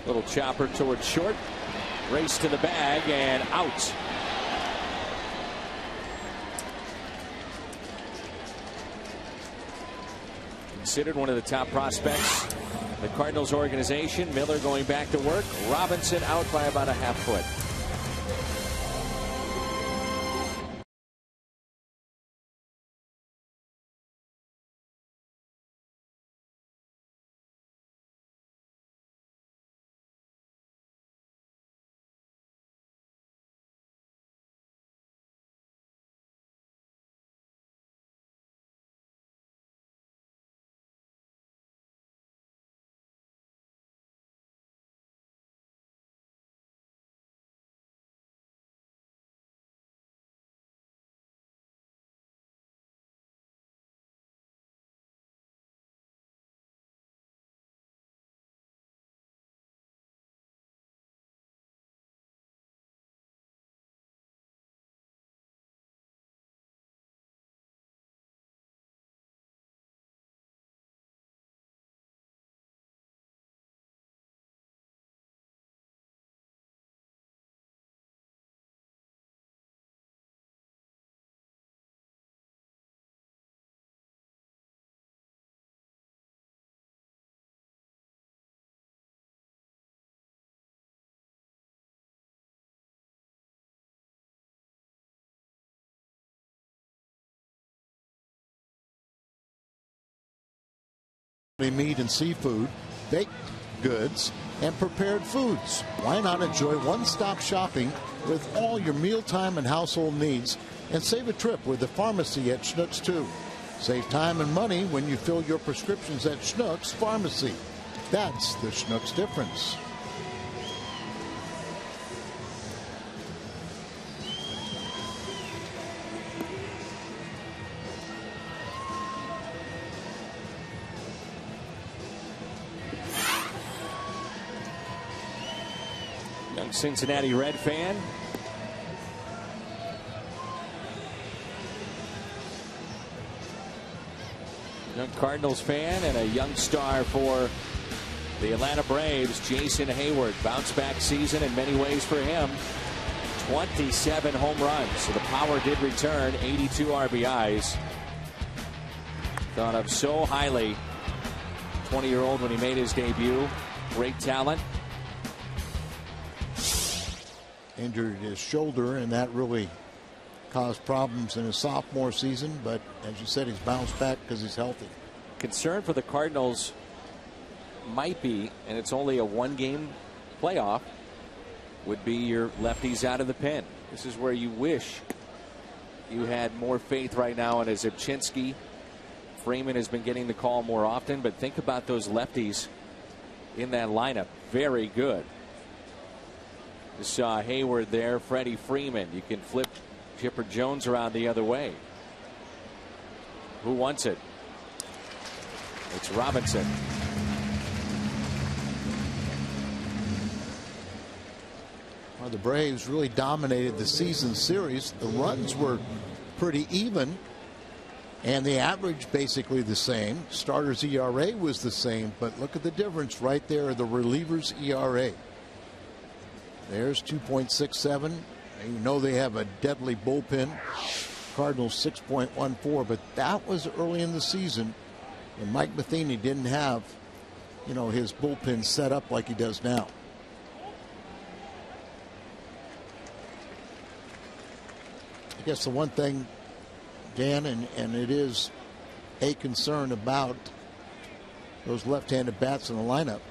Little chopper towards short. Race to the bag and out. Considered one of the top prospects in the Cardinals organization. Miller going back to work. Robinson out by about a half foot. Meat and seafood, baked goods, and prepared foods. Why not enjoy one-stop shopping with all your mealtime and household needs and save a trip with the pharmacy at Schnucks too. Save time and money when you fill your prescriptions at Schnucks Pharmacy. That's the Schnucks difference. Young Cincinnati Red fan. Young Cardinals fan and a young star for the Atlanta Braves, Jason Hayward. Bounce back season in many ways for him. 27 home runs. So the power did return. 82 RBIs. Thought of so highly. 20-year-old when he made his debut. Great talent. Injured his shoulder, and that really caused problems in his sophomore season. But as you said, he's bounced back because he's healthy. Concern for the Cardinals might be, and it's only a one-game playoff, would be your lefties out of the pen. This is where you wish you had more faith right now in Zipchinski. Freeman has been getting the call more often, but think about those lefties in that lineup. Very good. You saw Hayward there, Freddie Freeman. You can flip Chipper Jones around the other way. Who wants it? It's Robinson. Well, the Braves really dominated the season series. The runs were pretty even, and the average basically the same. Starters ERA was the same, but look at the difference right there, the relievers ERA. There's 2.67. You know they have a deadly bullpen. Cardinals 6.14, but that was early in the season when Mike Matheny didn't have, you know, his bullpen set up like he does now. I guess the one thing, Dan, and it is a concern about those left-handed bats in the lineup,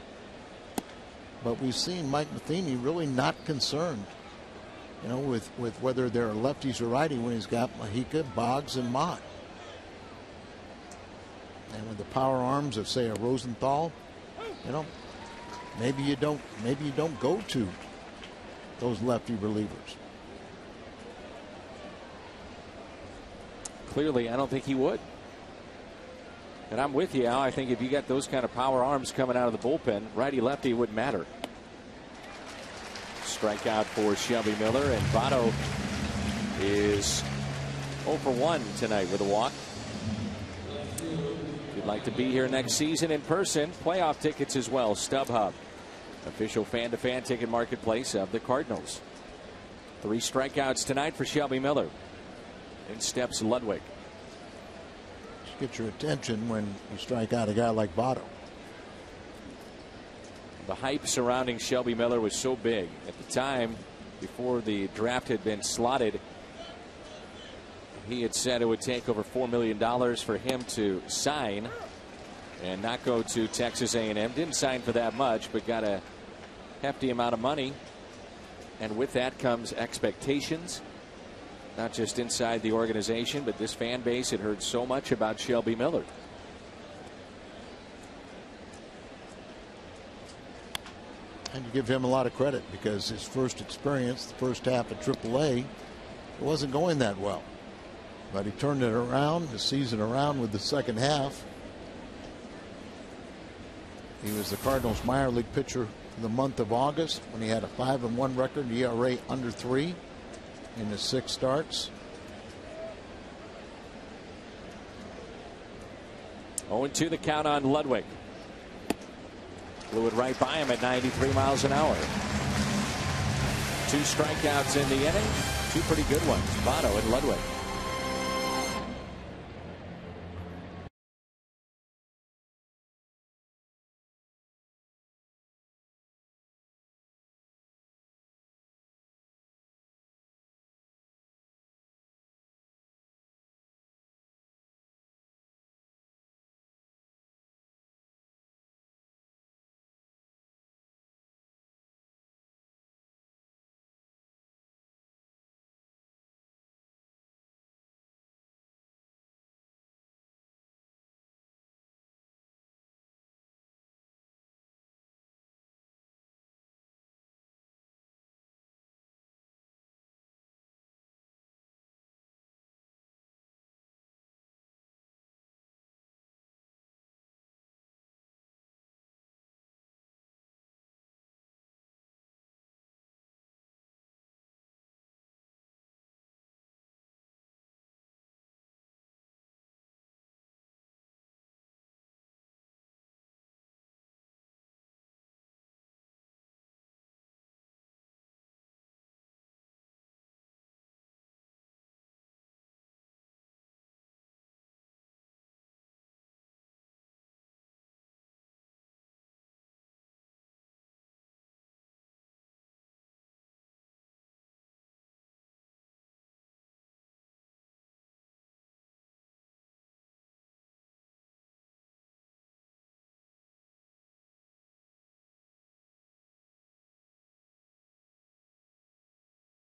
but we've seen Mike Matheny really not concerned, you know, with whether they're lefties or righty when he's got Mahika, Boggs, and Mott. And with the power arms of, say, a Rosenthal, you know, maybe you don't go to those lefty relievers. Clearly, I don't think he would. And I'm with you, Al. I think if you got those kind of power arms coming out of the bullpen, righty-lefty wouldn't matter. Strikeout for Shelby Miller, and Votto is 0 for 1 tonight with a walk. If you'd like to be here next season in person, playoff tickets as well, StubHub. official fan-to-fan ticket marketplace of the Cardinals. 3 strikeouts tonight for Shelby Miller. In steps Ludwig. Just get your attention when you strike out a guy like Votto. The hype surrounding Shelby Miller was so big at the time. Before the draft had been slotted, he had said it would take over $4 million for him to sign and not go to Texas A&M. Didn't sign for that much, but got a hefty amount of money. And with that comes expectations, not just inside the organization, but this fan base had heard so much about Shelby Miller. And you give him a lot of credit because his first experience, the first half of AAA, it wasn't going that well. But he turned it around, the season around with the second half. He was the Cardinals' minor league pitcher for the month of August when he had a 5-1 record, ERA under 3 in his 6 starts. 0-2 the count on Ludwig. Blew it right by him at 93 miles an hour. 2 strikeouts in the inning. 2 pretty good ones. Votto and Ludwig.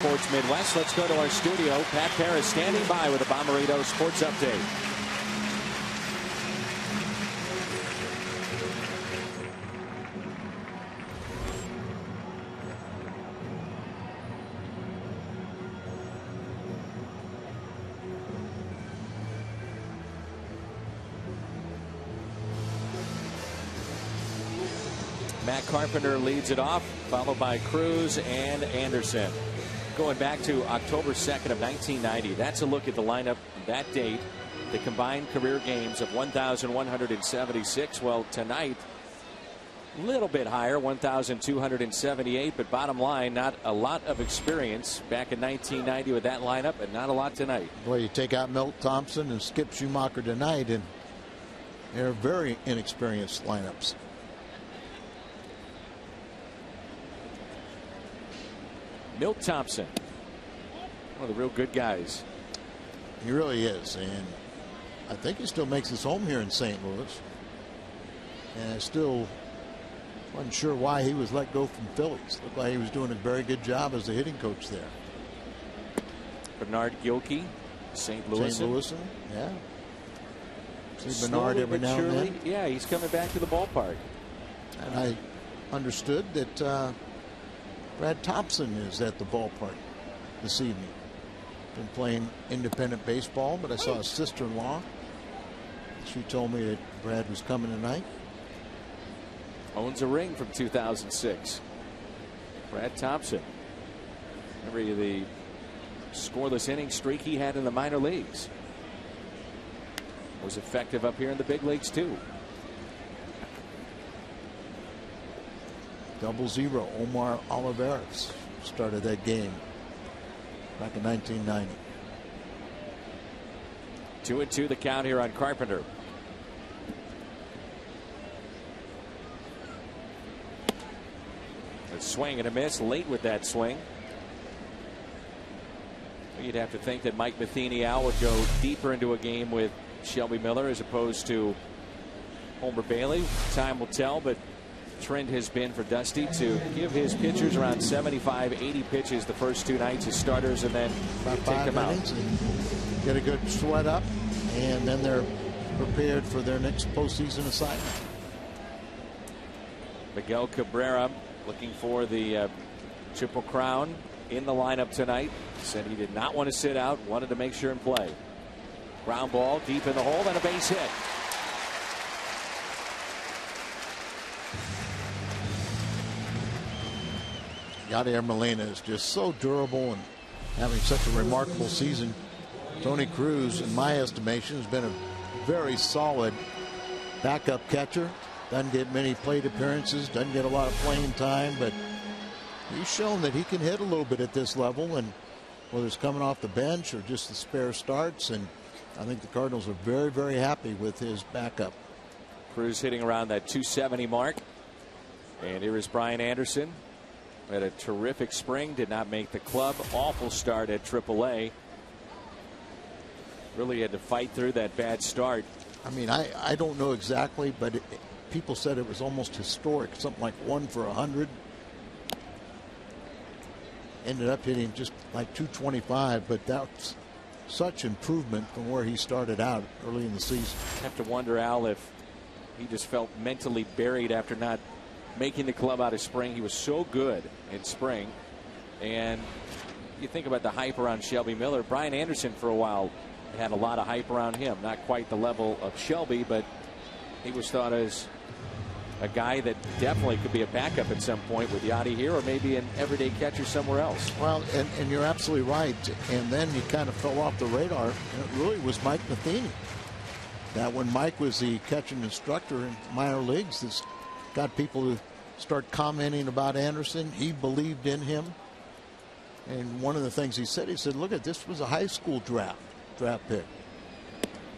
Sports Midwest. Let's go to our studio. Pat Paris standing by with a Bommarito Sports Update. Matt Carpenter leads it off, followed by Cruz and Anderson. Going back to October 2nd of 1990, that's a look at the lineup that date. The combined career games of 1,176. Well, tonight, a little bit higher, 1,278. But bottom line, not a lot of experience back in 1990 with that lineup, and not a lot tonight. Well, you take out Milt Thompson and Skip Schumacher tonight, and they're very inexperienced lineups. Milt Thompson, one of the real good guys. He really is, and I think he still makes his home here in St. Louis. And I still wasn't sure why he was let go from Phillies. Looked like he was doing a very good job as a hitting coach there. Bernard Gilkey, St. Louis. St. Louis, yeah. See Bernard every now and then. Yeah, he's coming back to the ballpark. And I understood that Brad Thompson is at the ballpark this evening. Been playing independent baseball, but I saw his sister-in-law. She told me that Brad was coming tonight. Owns a ring from 2006. Brad Thompson. Remember the scoreless inning streak he had in the minor leagues. Was effective up here in the big leagues too. 0-0. Omar Olivares started that game back in 1990. 2-2 the count here on Carpenter. A swing and a miss late with that swing. You'd have to think that Mike Matheny out would go deeper into a game with Shelby Miller as opposed to Homer Bailey. Time will tell, but the trend has been for Dusty to give his pitchers around 75, 80 pitches the first 2 nights as starters and then take them out. Get a good sweat up, and then they're prepared for their next postseason assignment. Miguel Cabrera looking for the Triple Crown in the lineup tonight. Said he did not want to sit out, wanted to make sure and play. Ground ball deep in the hole and a base hit. Yadier Molina is just so durable and having such a remarkable season. Tony Cruz, in my estimation, has been a very solid backup catcher. Doesn't get many plate appearances, doesn't get a lot of playing time, but he's shown that he can hit a little bit at this level, and whether it's coming off the bench or just the spare starts, and I think the Cardinals are very, very happy with his backup. Cruz hitting around that 270 mark. And here is Brian Anderson. Had a terrific spring, did not make the club. Awful start at AAA. Really had to fight through that bad start. I mean, I don't know exactly, but people said it was almost historic, something like 1 for 100. Ended up hitting just like 225, but that's such improvement from where he started out early in the season. I have to wonder, Al, if he just felt mentally buried after not making the club out of spring. He was so good in spring, and you think about the hype around Shelby Miller. Brian Anderson for a while had a lot of hype around him, not quite the level of Shelby, but he was thought as a guy that definitely could be a backup at some point with Yachty here, or maybe an everyday catcher somewhere else. Well, and you're absolutely right. And then he kind of fell off the radar. And it really was Mike Matheny. That when Mike was the catching instructor in minor leagues, this got people to start commenting about Anderson. He believed in him. And one of the things he said, look at this was a high school draft pick.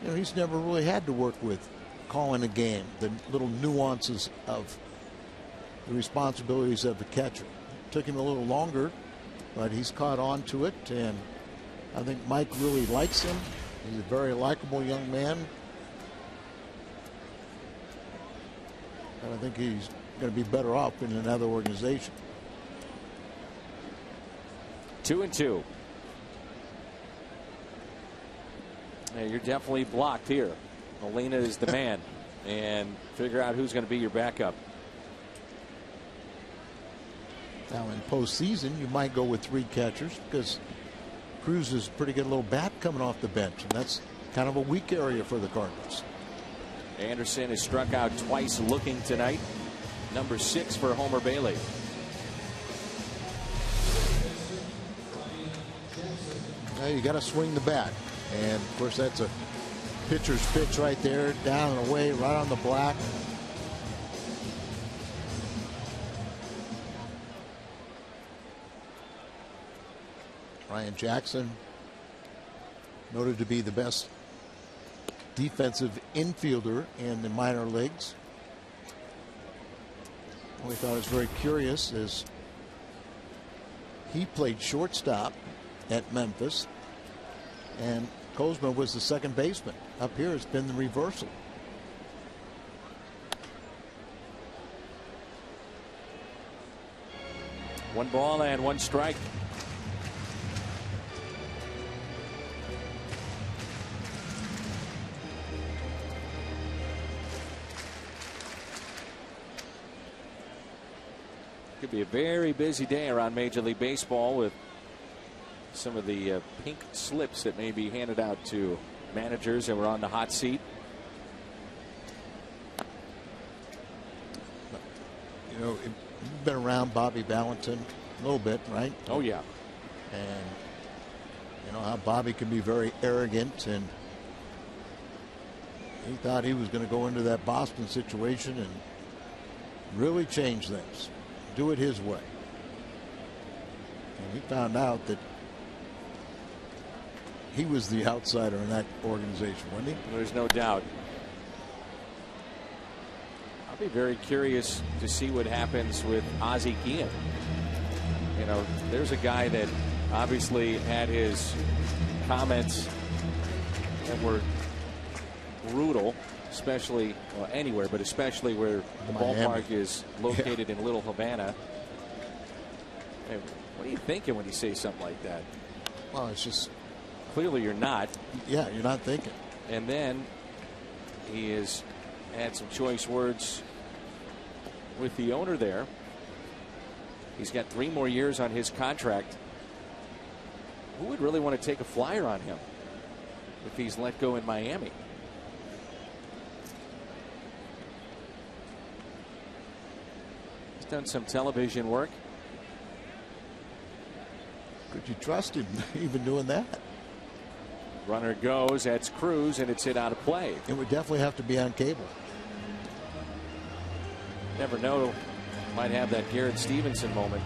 You know, he's never really had to work with calling a game, the little nuances of the responsibilities of the catcher. It took him a little longer, but he's caught on to it, and I think Mike really likes him. He's a very likable young man, and I think he's going to be better off in another organization. 2-2. Yeah, you're definitely blocked here. Molina is the man, and figure out who's going to be your backup. Now in postseason, you might go with 3 catchers because Cruz is pretty good little bat coming off the bench, and that's kind of a weak area for the Cardinals. Anderson has struck out twice looking tonight. Number 6 for Homer Bailey. Well, you got to swing the bat, and of course that's a pitcher's pitch right there, down and away, right on the black. Ryan Jackson, noted to be the best defensive infielder in the minor leagues. We thought it was very curious as he played shortstop at Memphis, and Kozma was the second baseman. Up here it's been the reversal. One ball and 1 strike. Could be a very busy day around Major League Baseball with some of the pink slips that may be handed out to managers that were on the hot seat. You know, you've been around Bobby Valentin a little bit, right? Oh, yeah. And you know how Bobby can be very arrogant, and he thought he was going to go into that Boston situation and really change things. do it his way. And he found out that he was the outsider in that organization, wasn't he? There's no doubt. I'll be very curious to see what happens with Ozzie Guillen. You know, there's a guy that obviously had his comments that were brutal, especially anywhere, but especially where the ballpark is located in Little Havana. Hey, what are you thinking when you say something like that? Well, it's just clearly you're not. Yeah, you're not thinking. And then he has had some choice words with the owner there. He's got 3 more years on his contract. Who would really want to take a flyer on him if he's let go in Miami? He's done some television work. Could you trust him even doing that? Runner goes, that's Cruz, and it's hit out of play. It would definitely have to be on cable. Never know. Might have that Garrett Stevenson moment.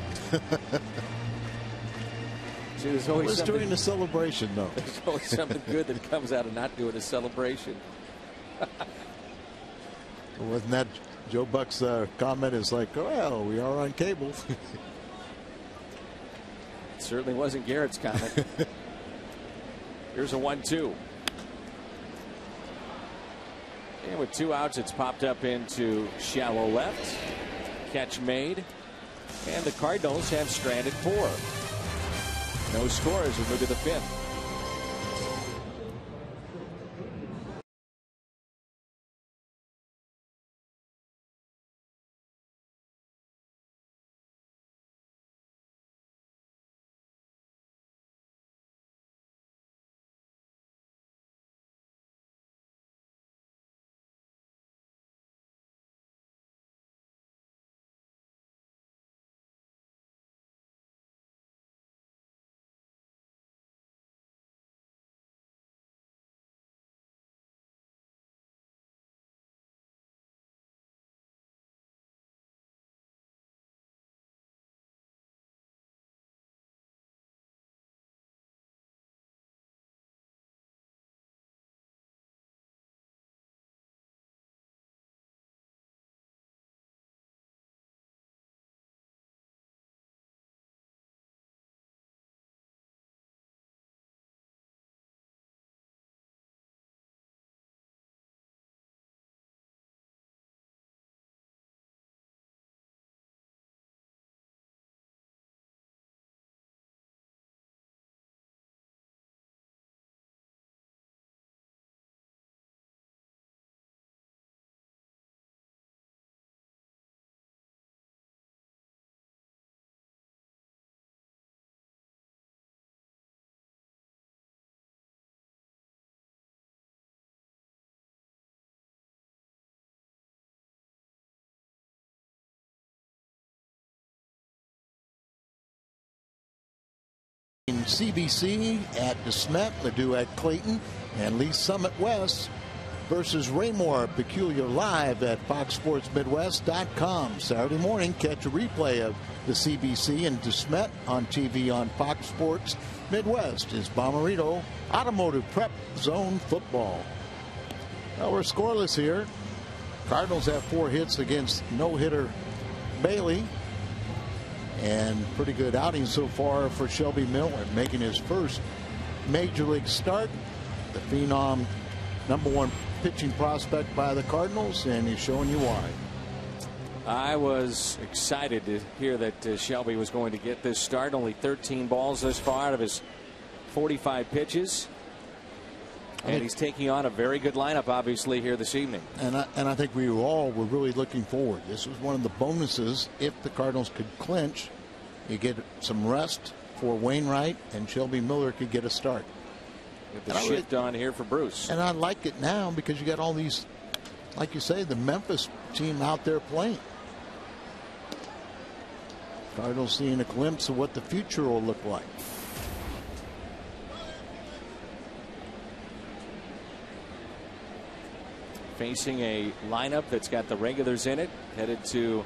See, there's always doing the celebration, though. There's always something good that comes out of not doing a celebration. Wasn't that Joe Buck's comment? Is like, oh, well, we are on cable. It certainly wasn't Garrett's comment. Here's a 1-2. And with 2 outs, it's popped up into shallow left. Catch made. And the Cardinals have stranded 4. No score as we move to the 5th. CBC at DeSmet, Ladue at Clayton, and Lee Summit West versus Raymore Peculiar live at FoxSportsMidwest.com. Saturday morning, catch a replay of the CBC and DeSmet on TV on Fox Sports Midwest. Is Bommarito Automotive Prep Zone Football. Well, we're scoreless here. Cardinals have 4 hits against no-hitter Bailey. And pretty good outing so far for Shelby Miller, making his first major league start. The phenom #1 pitching prospect by the Cardinals, and he's showing you why. I was excited to hear that Shelby was going to get this start. Only 13 balls thus far out of his 45 pitches. And he's taking on a very good lineup, obviously, here this evening. And I think we all were really looking forward. This was one of the bonuses if the Cardinals could clinch. You get some rest for Wainwright, and Shelby Miller could get a start. Get the shift on here for Bruce. And I like it now because you got all these, like you say, the Memphis team out there playing. Cardinals seeing a glimpse of what the future will look like. Facing a lineup that's got the regulars in it, headed to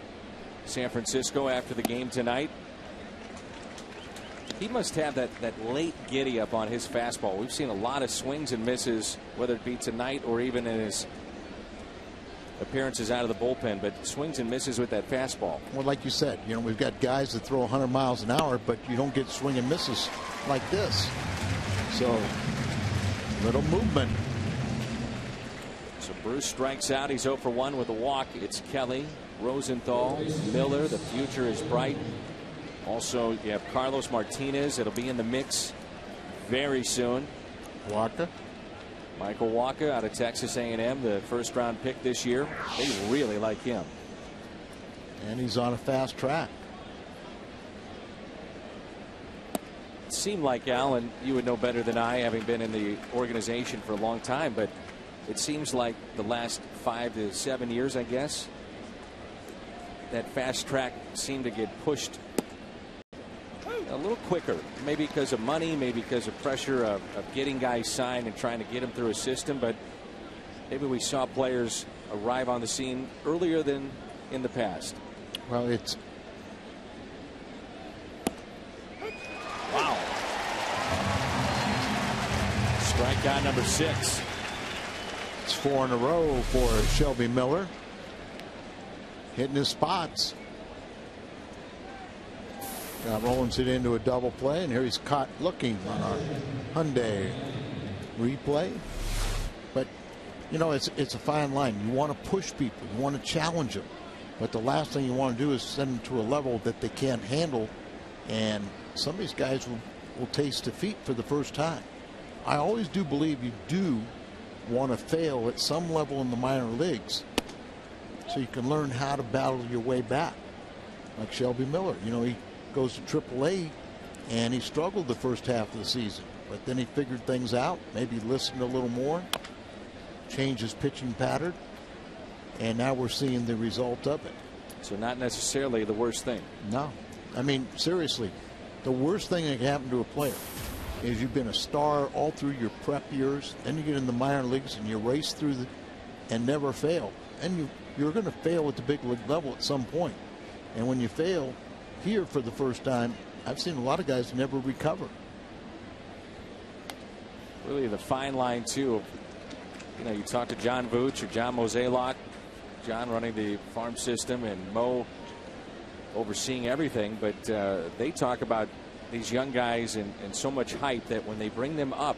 San Francisco after the game tonight. He must have that late giddy up on his fastball. We've seen a lot of swings and misses, whether it be tonight or even in his appearances out of the bullpen, but swings and misses with that fastball. Well, like you said, we've got guys that throw 100 miles an hour, but you don't get swing and misses like this. So, little movement. So Bruce strikes out. He's 0 for 1 with a walk. It's Kelly, Rosenthal, Miller. The future is bright. Also, you have Carlos Martinez. It'll be in the mix very soon. Walker. Michael Walker out of Texas A&M, the first-round pick this year. They really like him. And he's on a fast track. It seemed like, Alan, you would know better than I, having been in the organization for a long time, but it seems like the last 5 to 7 years, I guess, that fast track seemed to get pushed a little quicker, maybe because of money, maybe because of pressure of getting guys signed and trying to get them through a system, but maybe we saw players arrive on the scene earlier than in the past. Well, it's wow. Strikeout number 6. It's 4 in a row for Shelby Miller. Hitting his spots. Rollins it into a double play, and here he's caught looking on our Hyundai replay. But it's a fine line. You want to push people, you want to challenge them, but the last thing you want to do is send them to a level that they can't handle. And some of these guys will taste defeat for the first time. I always do believe you do want to fail at some level in the minor leagues, so you can learn how to battle your way back. Like Shelby Miller, he goes to AAA, and he struggled the first half of the season, but then he figured things out, maybe listened a little more, changed his pitching pattern, and now we're seeing the result of it. So not necessarily the worst thing. No. I mean, seriously, the worst thing that can happen to a player is you've been a star all through your prep years, then you get in the minor leagues and you race through and never fail. And you're going to fail at the big league level at some point. And when you fail here for the first time, I've seen a lot of guys never recover. Really the fine line too. You talk to John Vooch or John Mozeliak, John running the farm system and Mo overseeing everything, but they talk about these young guys and so much hype that when they bring them up,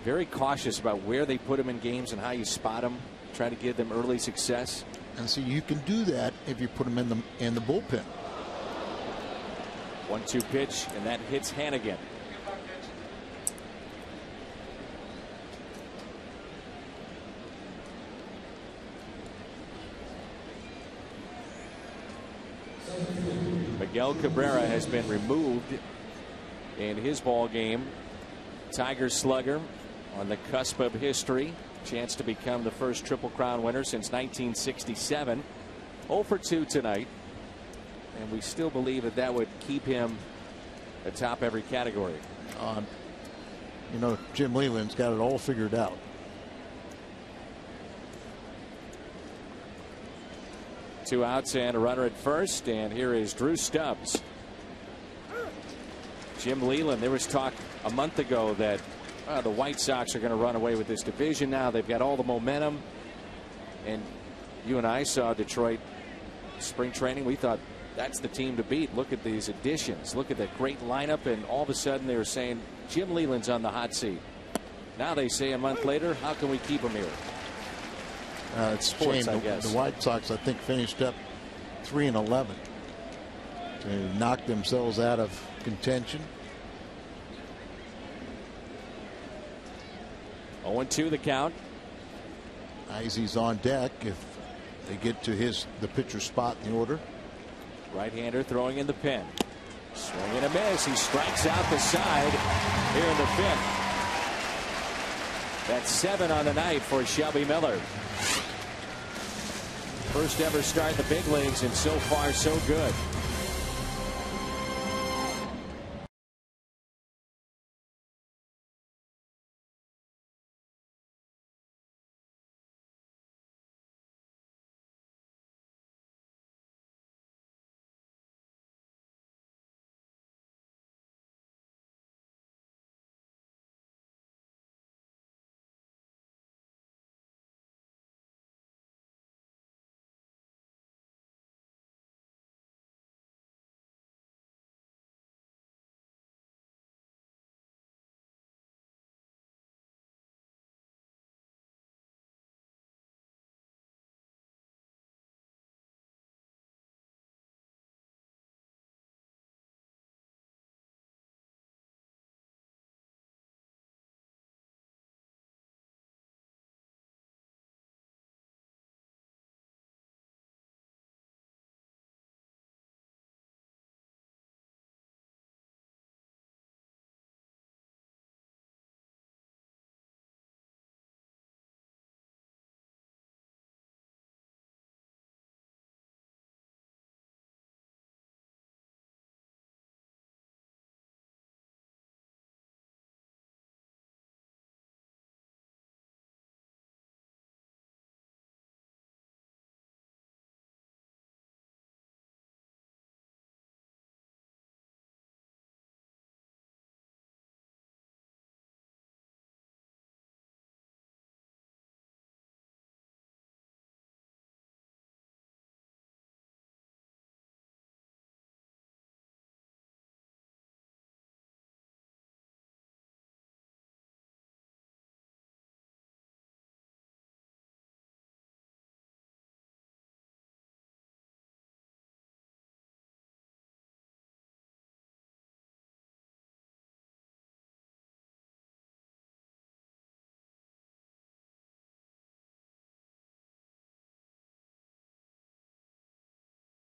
very cautious about where they put them in games and how you spot them, try to give them early success. And so you can do that if you put them in the bullpen. 1-2 pitch, and that hits Hannigan. Miguel Cabrera has been removed in his ball game. Tiger slugger on the cusp of history. Chance to become the first Triple Crown winner since 1967. 0 for 2 tonight. And we still believe that would keep him atop every category. Jim Leyland's got it all figured out. Two outs and a runner at first, and here is Drew Stubbs. Jim Leyland, there was talk a month ago that the White Sox are going to run away with this division now. They've got all the momentum. And you and I saw Detroit spring training. We thought that's the team to beat. Look at these additions. Look at that great lineup. And all of a sudden they were saying Jim Leyland's on the hot seat. Now they say a month later, how can we keep him here? It's sports, I guess. The White Sox, I think, finished up 3-11 to knock themselves out of contention. 0-2 the count. Izzy's on deck if they get to the pitcher spot in the order. Right-hander throwing in the pen. Swing and a miss. He strikes out the side here in the 5th. That's 7 on the night for Shelby Miller. First ever start in the big leagues, and so far so good.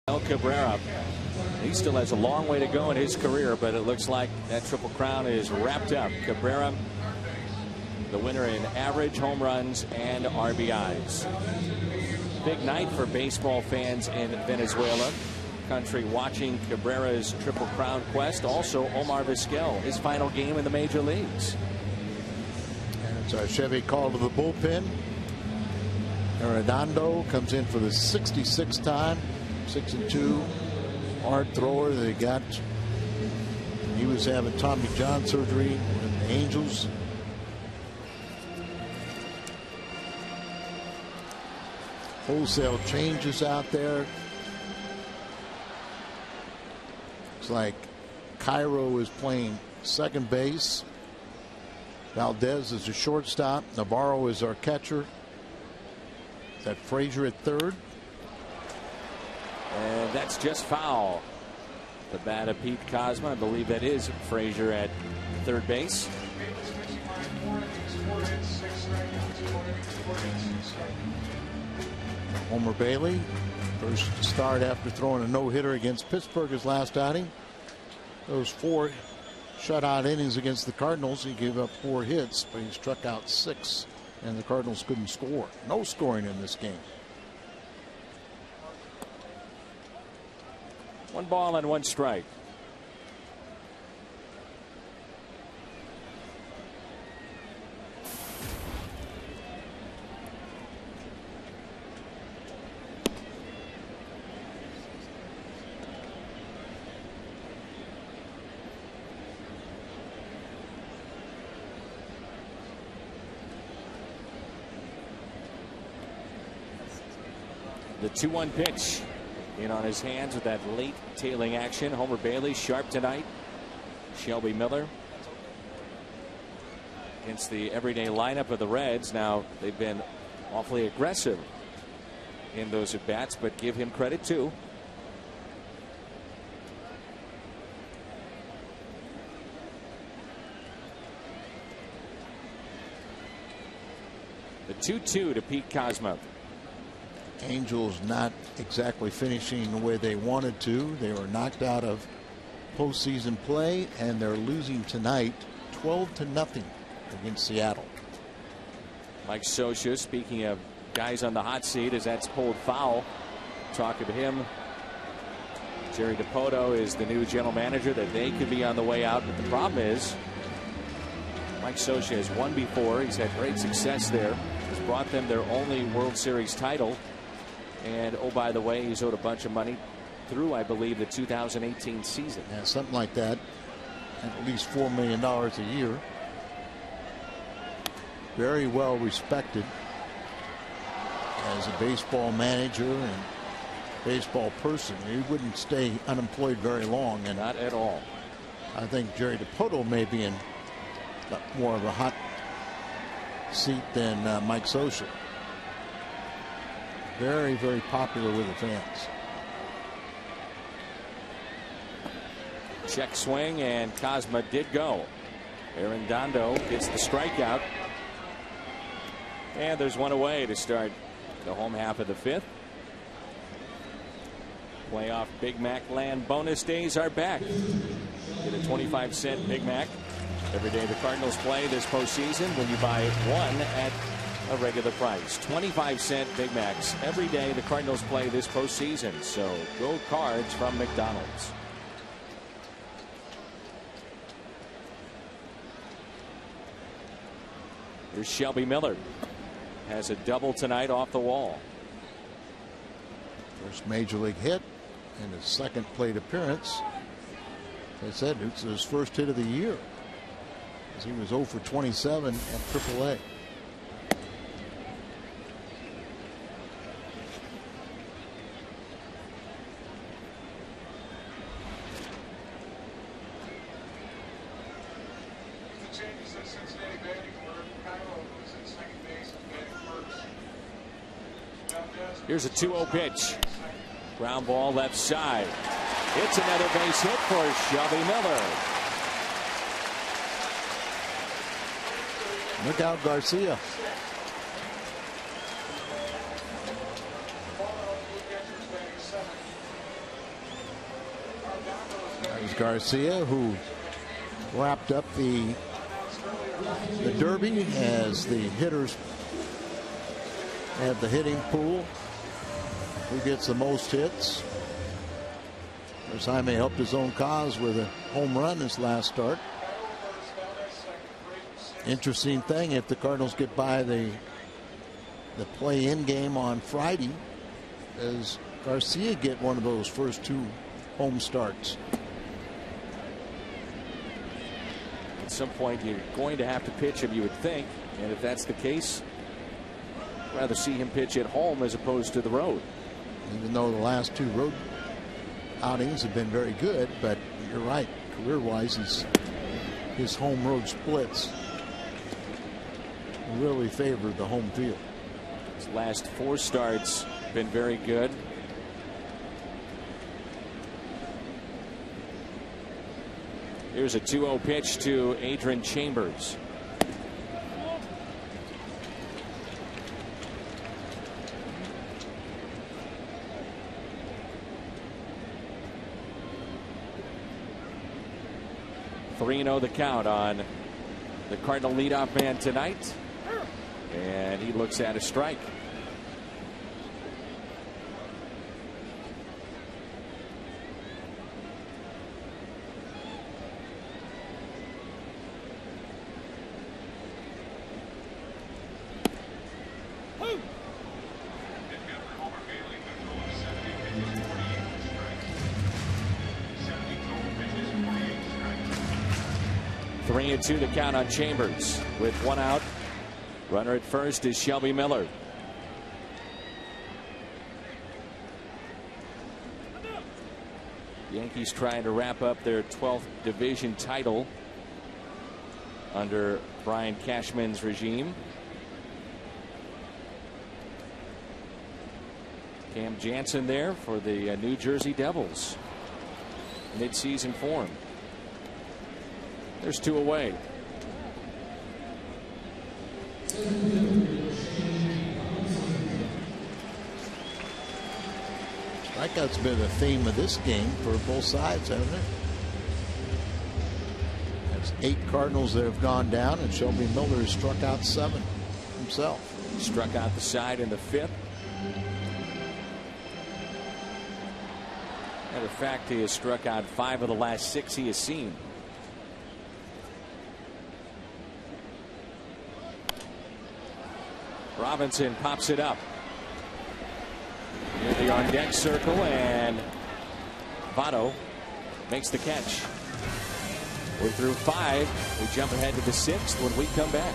Cabrera. He still has a long way to go in his career, but it looks like that Triple Crown is wrapped up. Cabrera, the winner in average, home runs, and RBIs. Big night for baseball fans in Venezuela. Country watching Cabrera's Triple Crown quest. Also, Omar Vizquel, his final game in the major leagues. And it's our Chevy call to the bullpen. Arredondo comes in for the 66th time. 6-2. Hard thrower they got. He was having Tommy John surgery with the Angels. Wholesale changes out there. Looks like Cairo is playing second base. Valdez is a shortstop. Navarro is our catcher. Is that Frazier at third? And that's just foul. The bat of Pete Kozma. I believe that is Frazier at third base. Homer Bailey, first start after throwing a no-hitter against Pittsburgh his last outing. Those 4 shutout innings against the Cardinals, he gave up 4 hits, but he struck out 6, and the Cardinals couldn't score. No scoring in this game. 1 ball and 1 strike. The 2-1 pitch. In on his hands with that late tailing action. Homer Bailey sharp tonight. Shelby Miller against the everyday lineup of the Reds. Now they've been awfully aggressive in those at bats, but give him credit too. The 2-2 to Pete Kozma. Angels not exactly finishing the way they wanted to. They were knocked out of postseason play, and they're losing tonight 12-0 against Seattle. Mike Scioscia, speaking of guys on the hot seat, as that's pulled foul. Talking to him. Jerry DiPoto is the new general manager, that they could be on the way out. But the problem is Mike Scioscia has won before. He's had great success there. Has brought them their only World Series title. And oh, by the way, he's owed a bunch of money through, I believe, the 2018 season. Yeah, something like that. At least $4 million a year. Very well respected as a baseball manager and baseball person. He wouldn't stay unemployed very long. And not at all. I think Jerry DiPoto may be in more of a hot seat than Mike Scioscia. Very, very popular with the fans. Check swing, and Kozma did go. Arredondo gets the strikeout. And there's one away to start the home half of the 5th. Playoff Big Mac land bonus days are back. Get a 25-cent Big Mac every day the Cardinals play this postseason when you buy 1 at a regular price. 25-cent Big Macs every day the Cardinals play this postseason. So go Cards from McDonald's. Here's Shelby Miller. Has a double tonight off the wall. First major league hit and his second plate appearance. As I said, it's his first hit of the year, as he was 0 for 27 at AAA. Here's a 2-0 pitch. Ground ball left side. It's another base hit for Shelby Miller. Look out, Garcia. Garcia, who wrapped up the Derby as the hitters have the hitting pool. Who gets the most hits? Jaime helped his own cause with a home run his last start. Interesting thing, if the Cardinals get by the play-in game on Friday, does Garcia get one of those first 2 home starts? At some point you're going to have to pitch him, you would think, and if that's the case, I'd rather see him pitch at home as opposed to the road. Even though the last 2 road outings have been very good, but you're right, career-wise, his home road splits really favored the home field. His last 4 starts been very good. Here's a 2-0 pitch to Adrian Chambers. (3-0) the count on the Cardinal leadoff man tonight, and he looks at a strike. Three and 2 to count on Chambers. With 1 out, runner at first is Shelby Miller. Yankees trying to wrap up their 12th division title under Brian Cashman's regime. Cam Jansen there for the New Jersey Devils. Mid-season form. There's 2 away. Strikeout's been a theme of this game for both sides, hasn't it? There's 8 Cardinals that have gone down, and Shelby Miller has struck out 7 himself. Struck out the side in the 5th. Matter of fact, he has struck out 5 of the last 6 he has seen. Robinson pops it up near the on deck circle, and Votto makes the catch. We're through 5. We jump ahead to the 6th when we come back.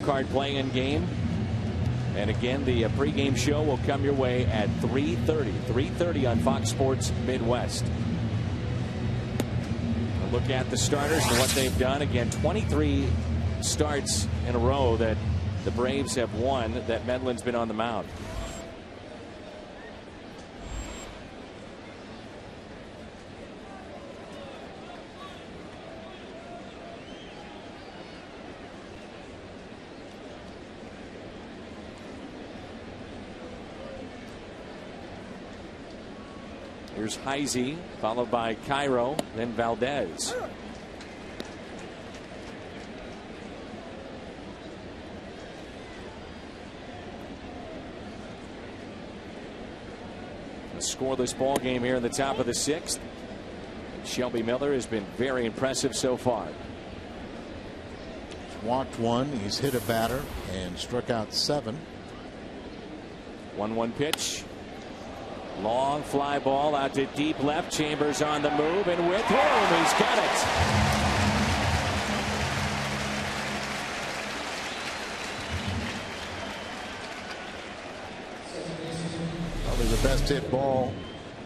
Card playing game, and again the pregame show will come your way at 3:30 on Fox Sports Midwest. Look at the starters and what they've done. Again, 23 starts in a row that the Braves have won that Medlin's been on the mound. Here's Heisey, followed by Cairo, then Valdez. A scoreless ball game here in the top of the 6th. Shelby Miller has been very impressive so far. He's walked 1, he's hit a batter and struck out 7. 1-1 pitch. Long fly ball out to deep left. Chambers on the move, and with room, he's got it. Probably the best hit ball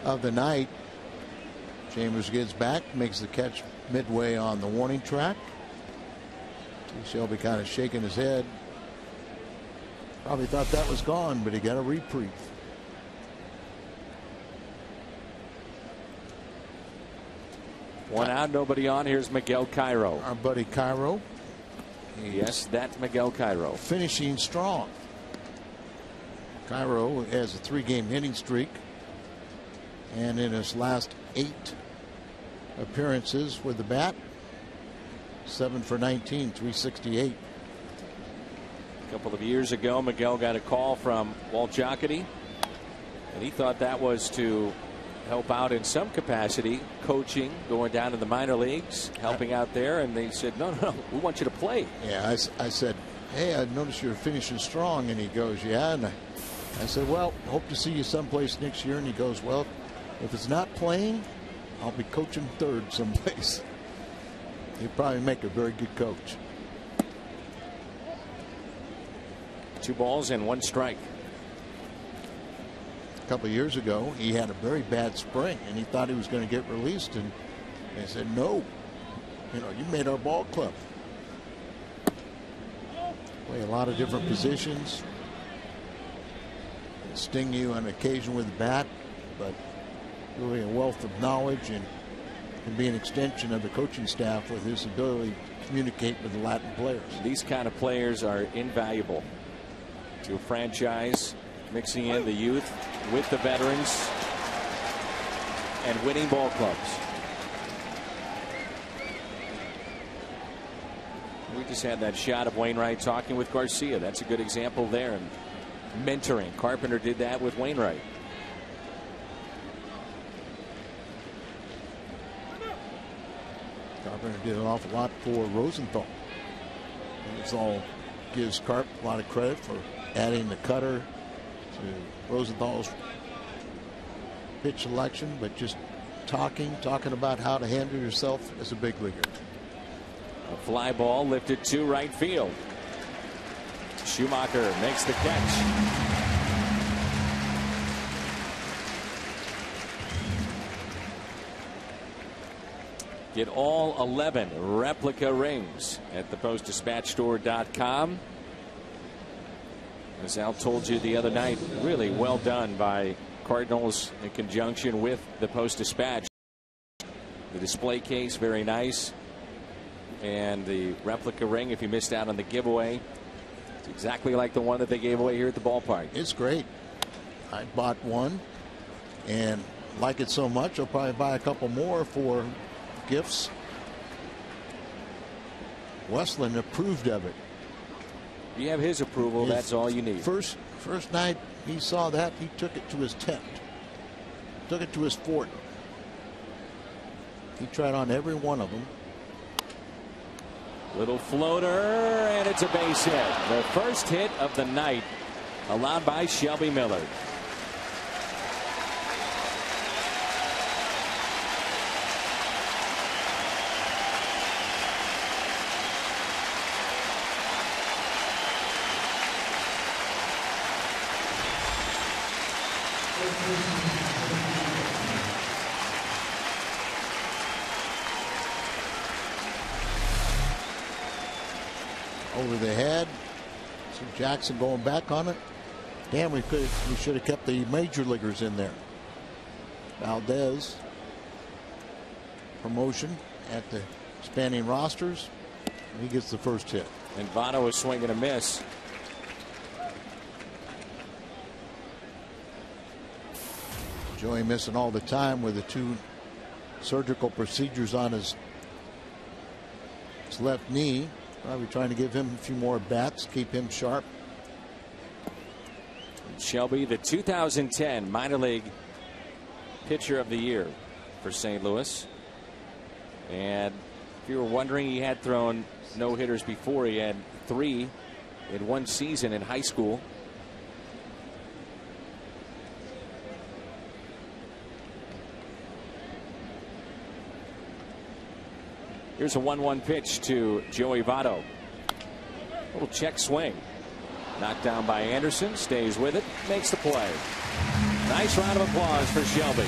of the night. Chambers gets back, makes the catch midway on the warning track. See Shelby kind of shaking his head. Probably thought that was gone, but he got a reprieve. One out, nobody on. Here's Miguel Cairo. Our buddy Cairo. Yes, that's Miguel Cairo. Finishing strong. Cairo has a 3-game hitting streak. And in his last 8 appearances with the bat, 7 for 19, 368. A couple of years ago, Miguel got a call from Walt Jocketty, and he thought that was to help out in some capacity, coaching, going down to the minor leagues, helping out there, and they said, no, we want you to play. Yeah, I said, hey, I noticed you're finishing strong, and he goes, yeah, and I said, well, hope to see you someplace next year, and he goes, well, if it's not playing, I'll be coaching third someplace. He'd probably make a very good coach. 2 balls and 1 strike. A couple of years ago, he had a very bad spring, and he thought he was going to get released, and they said, no, you made our ball club. Play a lot of different positions. Sting you on occasion with the bat, but really a wealth of knowledge, and can be an extension of the coaching staff with his ability to communicate with the Latin players. These kind of players are invaluable to a franchise, mixing in the youth with the veterans and winning ball clubs. We just had that shot of Wainwright talking with Garcia. That's a good example there. And mentoring. Carpenter did that with Wainwright. Carpenter did an awful lot for Rosenthal. Rosenthal gives Carp a lot of credit for adding the cutter to Rosenthal's pitch selection, but just talking about how to handle yourself as a big leaguer. A fly ball lifted to right field. Schumacher makes the catch. Get all 11 replica rings at thepostdispatchstore.com. As Al told you the other night, really well done by Cardinals in conjunction with the Post-Dispatch. The display case, very nice. And the replica ring, if you missed out on the giveaway, it's exactly like the one that they gave away here at the ballpark. It's great. I bought one and like it so much, I'll probably buy a couple more for gifts. Westland approved of it. You have his approval. That's all you need. First night he saw that, he took it to his tent, took it to his fort. He tried on every one of them. Little floater, and it's a base hit. The first hit of the night allowed by Shelby Miller. over the head. So Jackson going back on it. Damn, we should have kept the major leaguers in there. Valdez, promotion at the spanning rosters. He gets the first hit. And Votto is swinging a miss. Joey missing all the time with the 2 surgical procedures on his left knee. Probably trying to give him a few more bats, keep him sharp. Shelby, the 2010 minor league pitcher of the year for St. Louis. And if you were wondering, he had thrown no hitters before. He had 3 in one season in high school. Here's a 1-1 pitch to Joey Votto. Little check swing. Knocked down by Anderson. Stays with it. Makes the play. Nice round of applause for Shelby.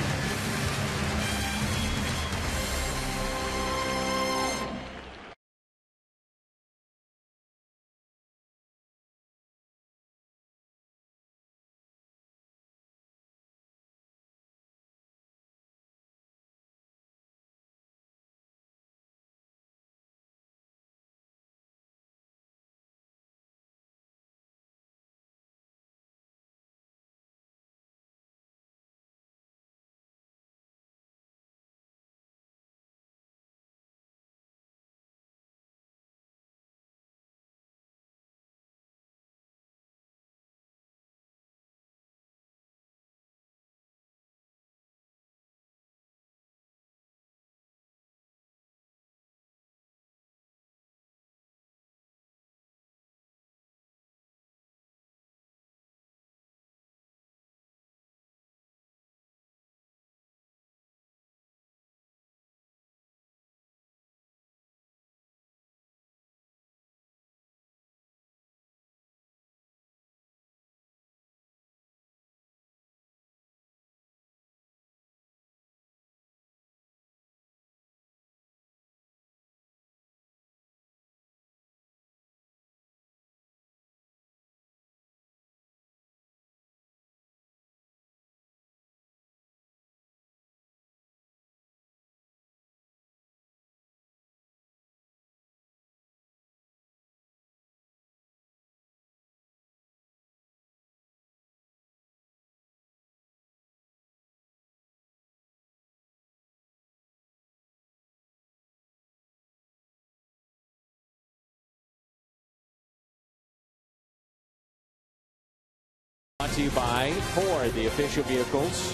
Brought to you by Ford, the official vehicles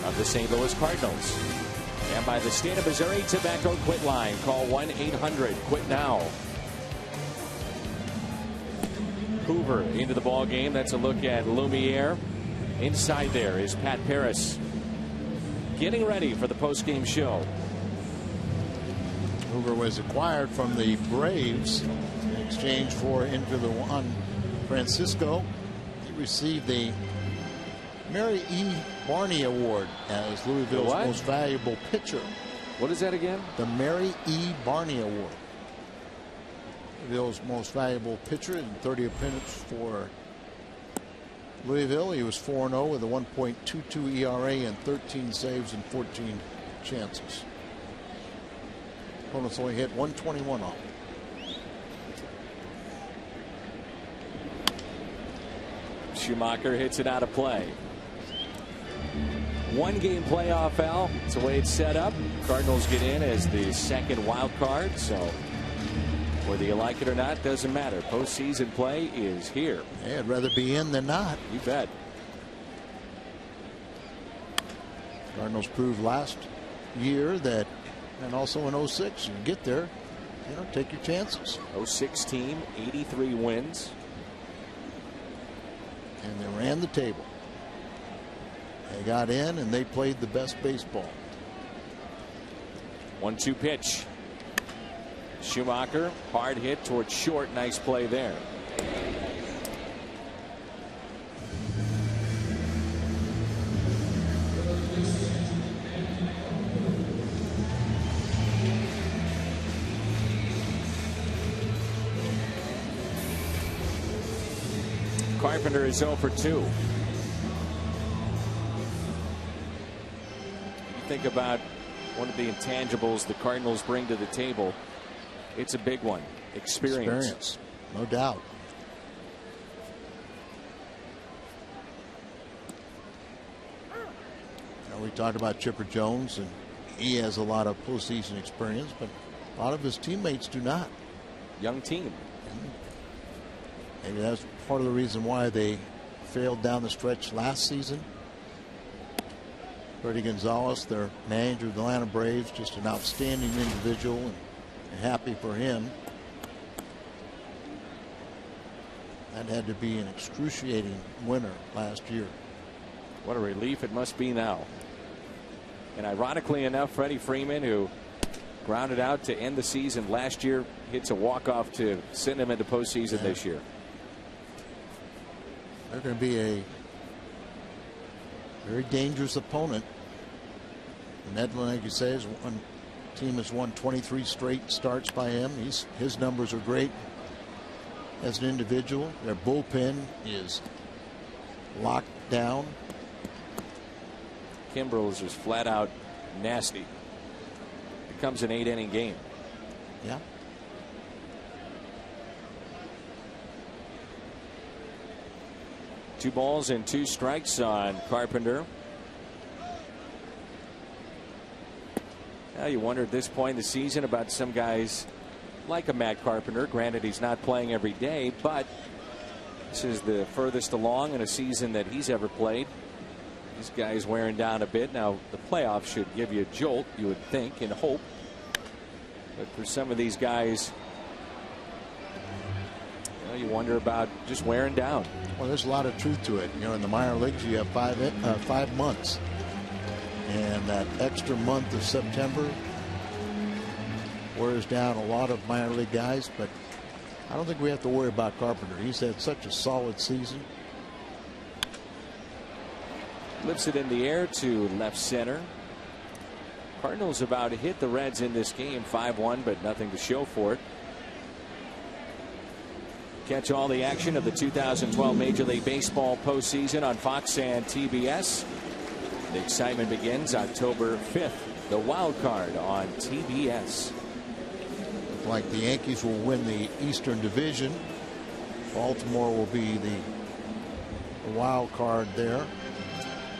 of the St. Louis Cardinals. And by the State of Missouri Tobacco Quit Line. Call 1-800-QUIT NOW. Hoover into the ball game. That's a look at Lumiere. Inside there is Pat Paris. Getting ready for the postgame show. Hoover was acquired from the Braves in exchange for into the Juan Francisco. He received the Mary E. Barney Award as Louisville's most valuable pitcher. What is that again? The Mary E. Barney Award. Louisville's most valuable pitcher in 30 appearances for Louisville. He was 4-0 with a 1.22 ERA and 13 saves and 14 chances. Opponents only hit 121 off. Schumacher hits it out of play. 1-game playoff, Al. It's the way it's set up. Cardinals get in as the second wild card, so whether you like it or not, doesn't matter. Postseason play is here. Yeah, I'd rather be in than not. You bet. Cardinals proved last year that, and also in 06, you get there, you know, take your chances. 06 team, 83 wins. And they ran the table. They got in and they played the best baseball. 1-2 pitch. Schumacher, hard hit towards short. Nice play there. Carpenter is 0 for 2. You think about one of the intangibles the Cardinals bring to the table. It's a big one. Experience. No doubt. Now, we talked about Chipper Jones, and he has a lot of postseason experience, but a lot of his teammates do not. Young team. Maybe that's part of the reason why they failed down the stretch last season. Freddie Gonzalez, their manager of the Atlanta Braves, just an outstanding individual, and happy for him. That had to be an excruciating winter last year. What a relief it must be now. And ironically enough, Freddie Freeman, who grounded out to end the season last year, hits a walk-off to send him into postseason this year. They're going to be a very dangerous opponent. Nedlin, like you say, is one team has won 23 straight starts by him. His numbers are great as an individual. Their bullpen is locked down. Kimbrel is just flat out nasty. Becomes an 8-inning game. Yeah. Two balls and 2 strikes on Carpenter. Now you wonder at this point in the season about some guys like a Matt Carpenter. Granted, he's not playing every day, but this is the furthest along in a season that he's ever played. This guy's wearing down a bit. Now the playoffs should give you a jolt, you would think and hope. But for some of these guys, you wonder about just wearing down. Well, there's a lot of truth to it. You know, in the minor leagues, you have 5 months, and that extra month of September wears down a lot of minor league guys. But I don't think we have to worry about Carpenter. He's had such a solid season. Lifts it in the air to left center. Cardinals about to hit the Reds in this game 5-1, but nothing to show for it. Catch all the action of the 2012 Major League Baseball postseason on Fox and TBS. The excitement begins October 5th. The wild card on TBS. Looks like the Yankees will win the Eastern Division. Baltimore will be the wild card there.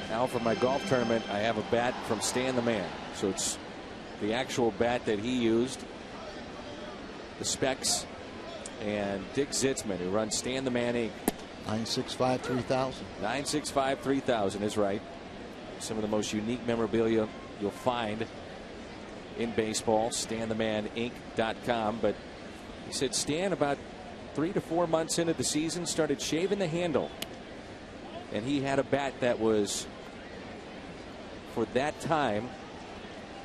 Now for my golf tournament, I have a bat from Stan the Man. So it's the actual bat that he used. The specs. And Dick Zitzman, who runs Stan the Man Inc. 965-3000. 965-3000 is right. Some of the most unique memorabilia you'll find in baseball. StanTheManInc.com. But he said Stan, about 3 to 4 months into the season, started shaving the handle. And he had a bat that was, for that time,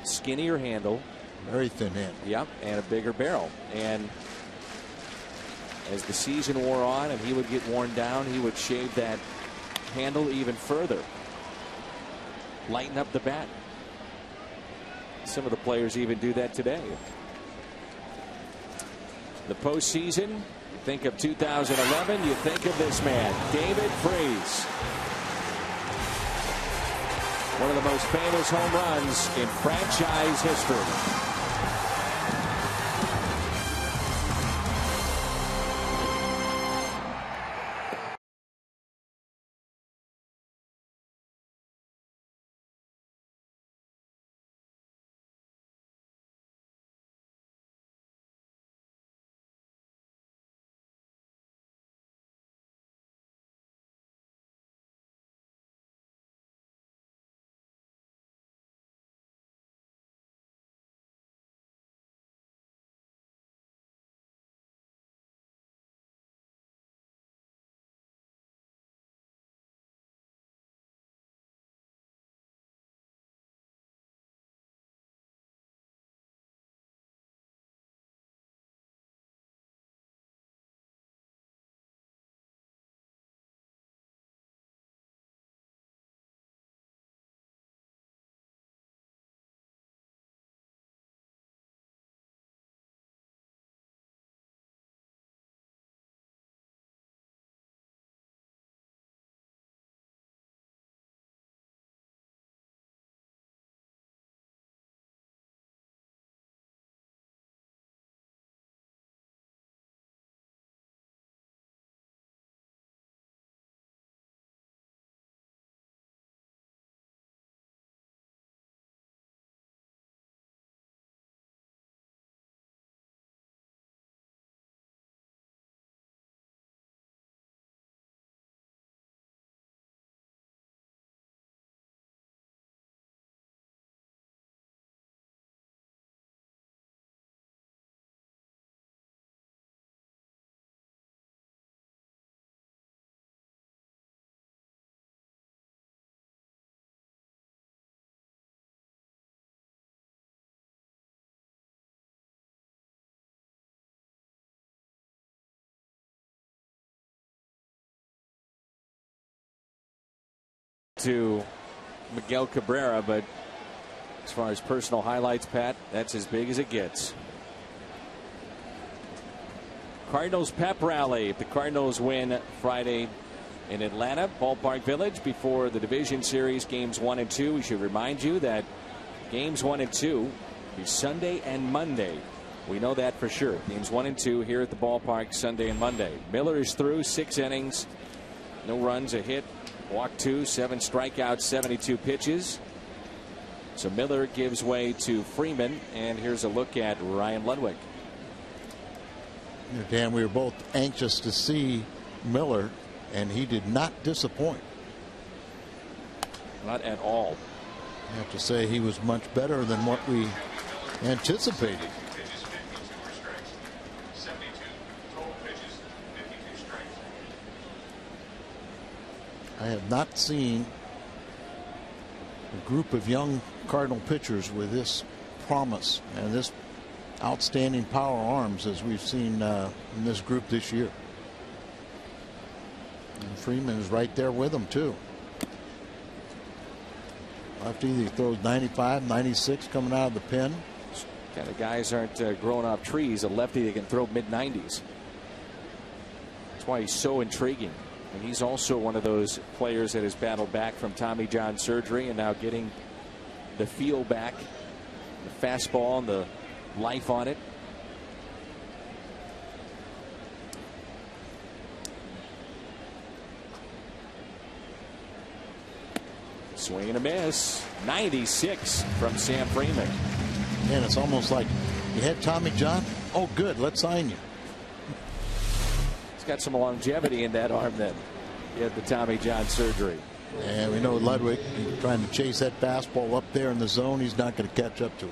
skinnier handle. Very thin end. Yep, and a bigger barrel. And as the season wore on and he would get worn down, he would shave that handle even further. Lighten up the bat. Some of the players even do that today. The postseason, you think of 2011, you think of this man, David Freese. One of the most famous home runs in franchise history. to Miguel Cabrera, but as far as personal highlights, Pat, that's as big as it gets. Cardinals pep rally. If the Cardinals win Friday in Atlanta, Ballpark Village, before the division series games 1 and 2, we should remind you that games 1 and 2 will be Sunday and Monday. We know that for sure. Games 1 and 2 here at the ballpark Sunday and Monday. Miller is through 6 innings, no runs, a hit, walk 2, 7 strikeouts, 72 pitches. So Miller gives way to Freeman, and here's a look at Ryan Ludwig. Dan, we were both anxious to see Miller, and he did not disappoint. Not at all. I have to say he was much better than what we anticipated. I have not seen a group of young Cardinal pitchers with this promise and this outstanding power arms as we've seen in this group this year. And Freeman is right there with them too. Lefty, he throws 95, 96 coming out of the pen. Kind of guys aren't growing off trees. A lefty that can throw mid-90s. That's why he's so intriguing. And he's also one of those players that has battled back from Tommy John surgery and now getting the feel back, the fastball and the life on it. Swing and a miss. 96 from Sam Freeman. And it's almost like you had Tommy John. Oh, good. Let's sign you. He's got some longevity in that arm then. He had the Tommy John surgery. And we know Ludwig trying to chase that fastball up there in the zone. He's not going to catch up to it.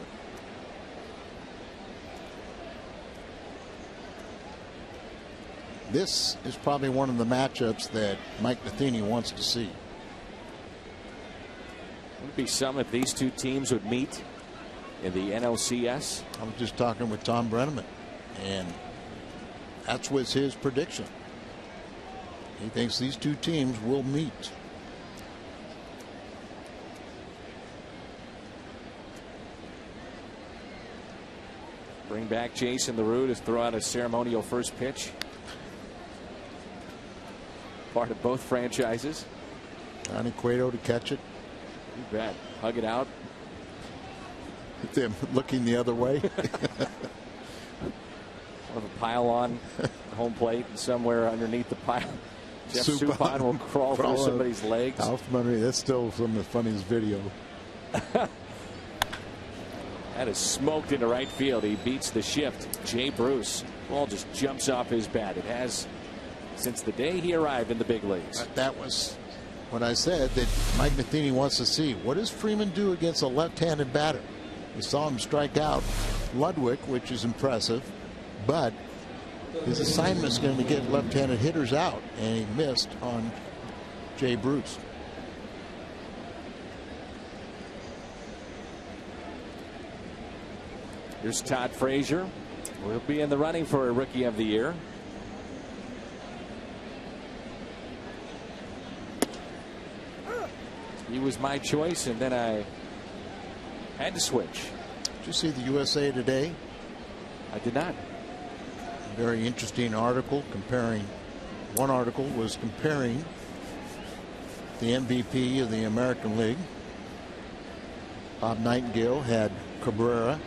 This is probably one of the matchups that Mike Matheny wants to see. Would be some if these two teams would meet in the NLCS. I was just talking with Tom Brenneman, and that was his prediction. He thinks these two teams will meet. Bring back Jason LaRue to throw out a ceremonial first pitch. Part of both franchises. Johnny Cueto to catch it. You bet. Hug it out. With them looking the other way. Of a pile on home plate, and somewhere underneath the pile, Jeff Suppan will crawl through somebody's legs. Out from underneath. That's still some of the funniest video. That is smoked into right field. He beats the shift. Jay Bruce. Ball just jumps off his bat. It has since the day he arrived in the big leagues. That was what I said that Mike Matheny wants to see. What does Freeman do against a left-handed batter? We saw him strike out Ludwig, which is impressive, but his assignment is going to get left-handed hitters out, and he missed on Jay Bruce. Here's Todd Frazier. Will be in the running for a Rookie of the Year. He was my choice, and then I had to switch. Did you see the USA Today? I did not. A very interesting article comparing. One article was comparing the MVP of the American League. Bob Nightingale had Cabrera.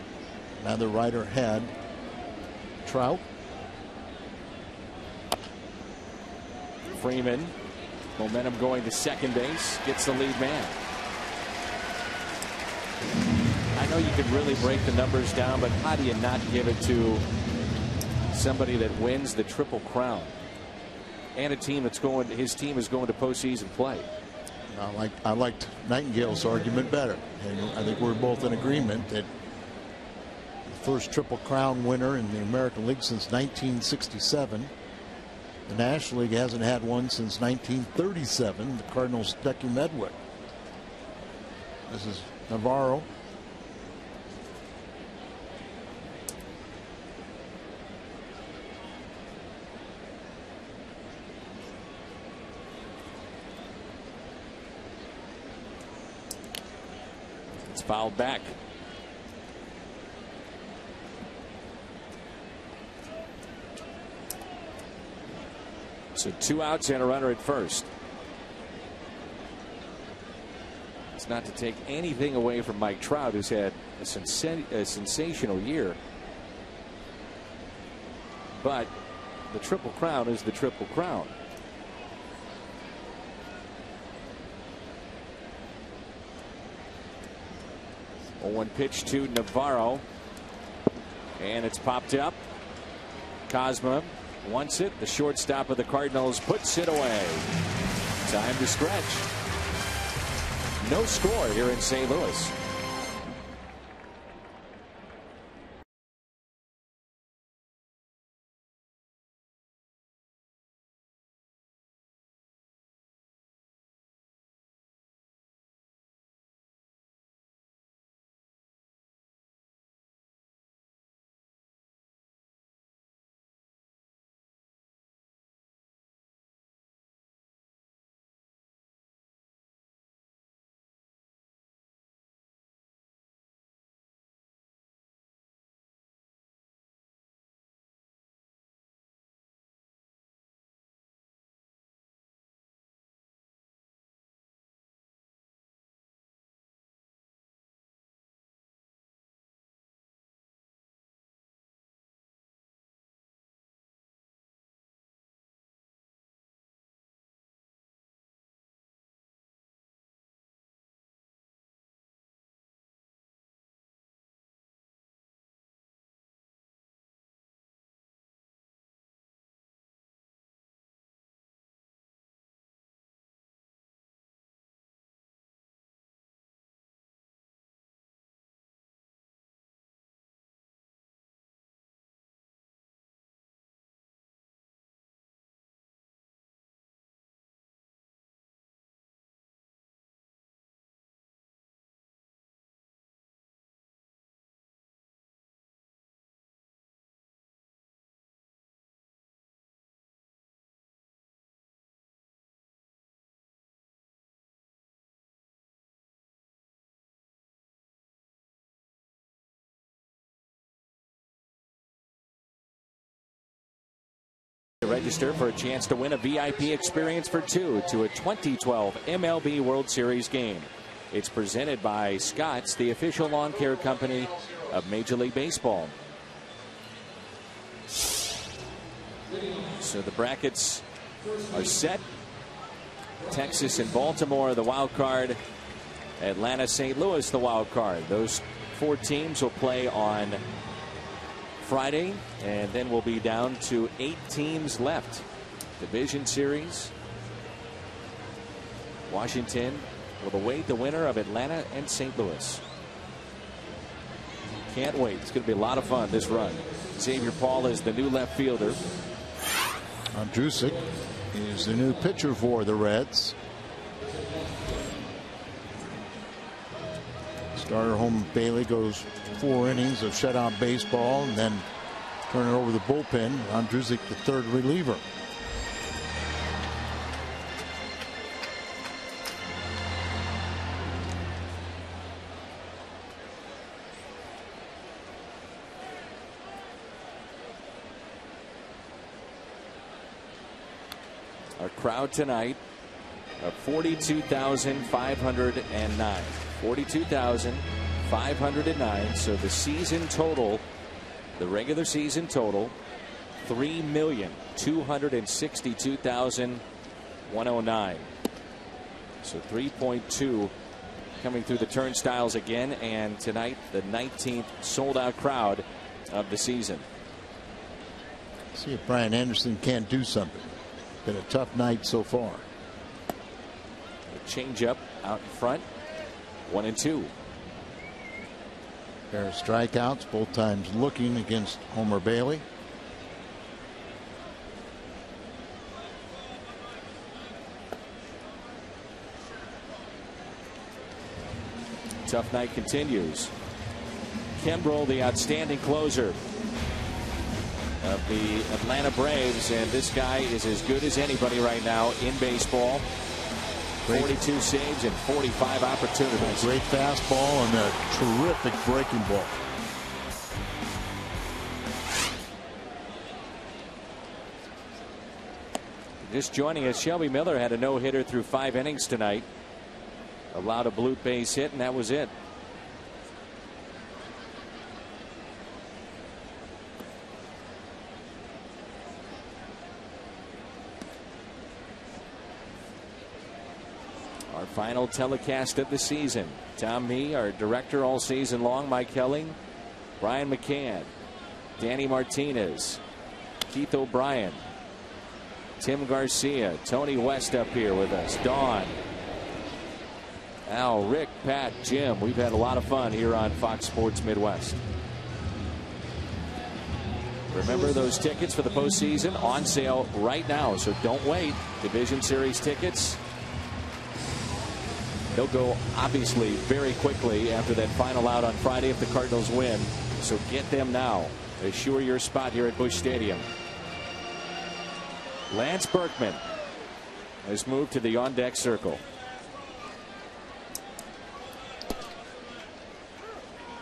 Another writer had Trout. Freeman. Momentum going to second base. Gets the lead man. I know you could really break the numbers down, but how do you not give it to somebody that wins the Triple Crown and a team that's going, his team is going to postseason play? I liked Nightingale's argument better, and I think we're both in agreement that the first Triple Crown winner in the American League since 1967. The National League hasn't had one since 1937. The Cardinals' Ducky Medwick. This is Navarro. fouled back. So 2 outs and a runner at first. It's not to take anything away from Mike Trout, who's had a sensational year. But the Triple Crown is the Triple Crown. One pitch to Navarro, and it's popped up. Cosma wants it. The shortstop of the Cardinals puts it away. Time to stretch. No score here in St. Louis. Register for a chance to win a VIP experience for 2 to a 2012 MLB World Series game. It's presented by Scott's, the official lawn care company of Major League Baseball. So the brackets are set. Texas and Baltimore the wild card. Atlanta, St. Louis the wild card. Those 4 teams will play on Friday, and then we'll be down to 8 teams left. Division series. Washington will await the winner of Atlanta and St. Louis. Can't wait. It's going to be a lot of fun this run. Xavier Paul is the new left fielder. Andrusic is the new pitcher for the Reds. Starter Homer Bailey goes 4 innings of shutout baseball and then turn it over the bullpen. Andrusic, the third reliever. Our crowd tonight of 42,509. 42,509. So the season total, the regular season total, 3,262,109. So 3.2 coming through the turnstiles again, and tonight the 19th sold out crowd of the season. See if Brian Anderson can't do something. Been a tough night so far. A changeup out in front. 1-2. Pair of strikeouts, both times looking against Homer Bailey. Tough night continues. Kimbrel, the outstanding closer of the Atlanta Braves, and this guy is as good as anybody right now in baseball. 42 saves and 45 opportunities. Great fastball and a terrific breaking ball. Just joining us, Shelby Miller had a no-hitter through 5 innings tonight. Allowed a blue base hit, and that was it. Our final telecast of the season. Tom Mee, our director all season long, Mike Helling, Brian McCann, Danny Martinez, Keith O'Brien, Tim Garcia, Tony West up here with us, Dawn, Al, Rick, Pat, Jim. We've had a lot of fun here on Fox Sports Midwest. Remember, those tickets for the postseason on sale right now, so don't wait. Division Series tickets, they'll go obviously very quickly after that final out on Friday if the Cardinals win. So get them now. Assure your spot here at Busch Stadium. Lance Berkman has moved to the on-deck circle.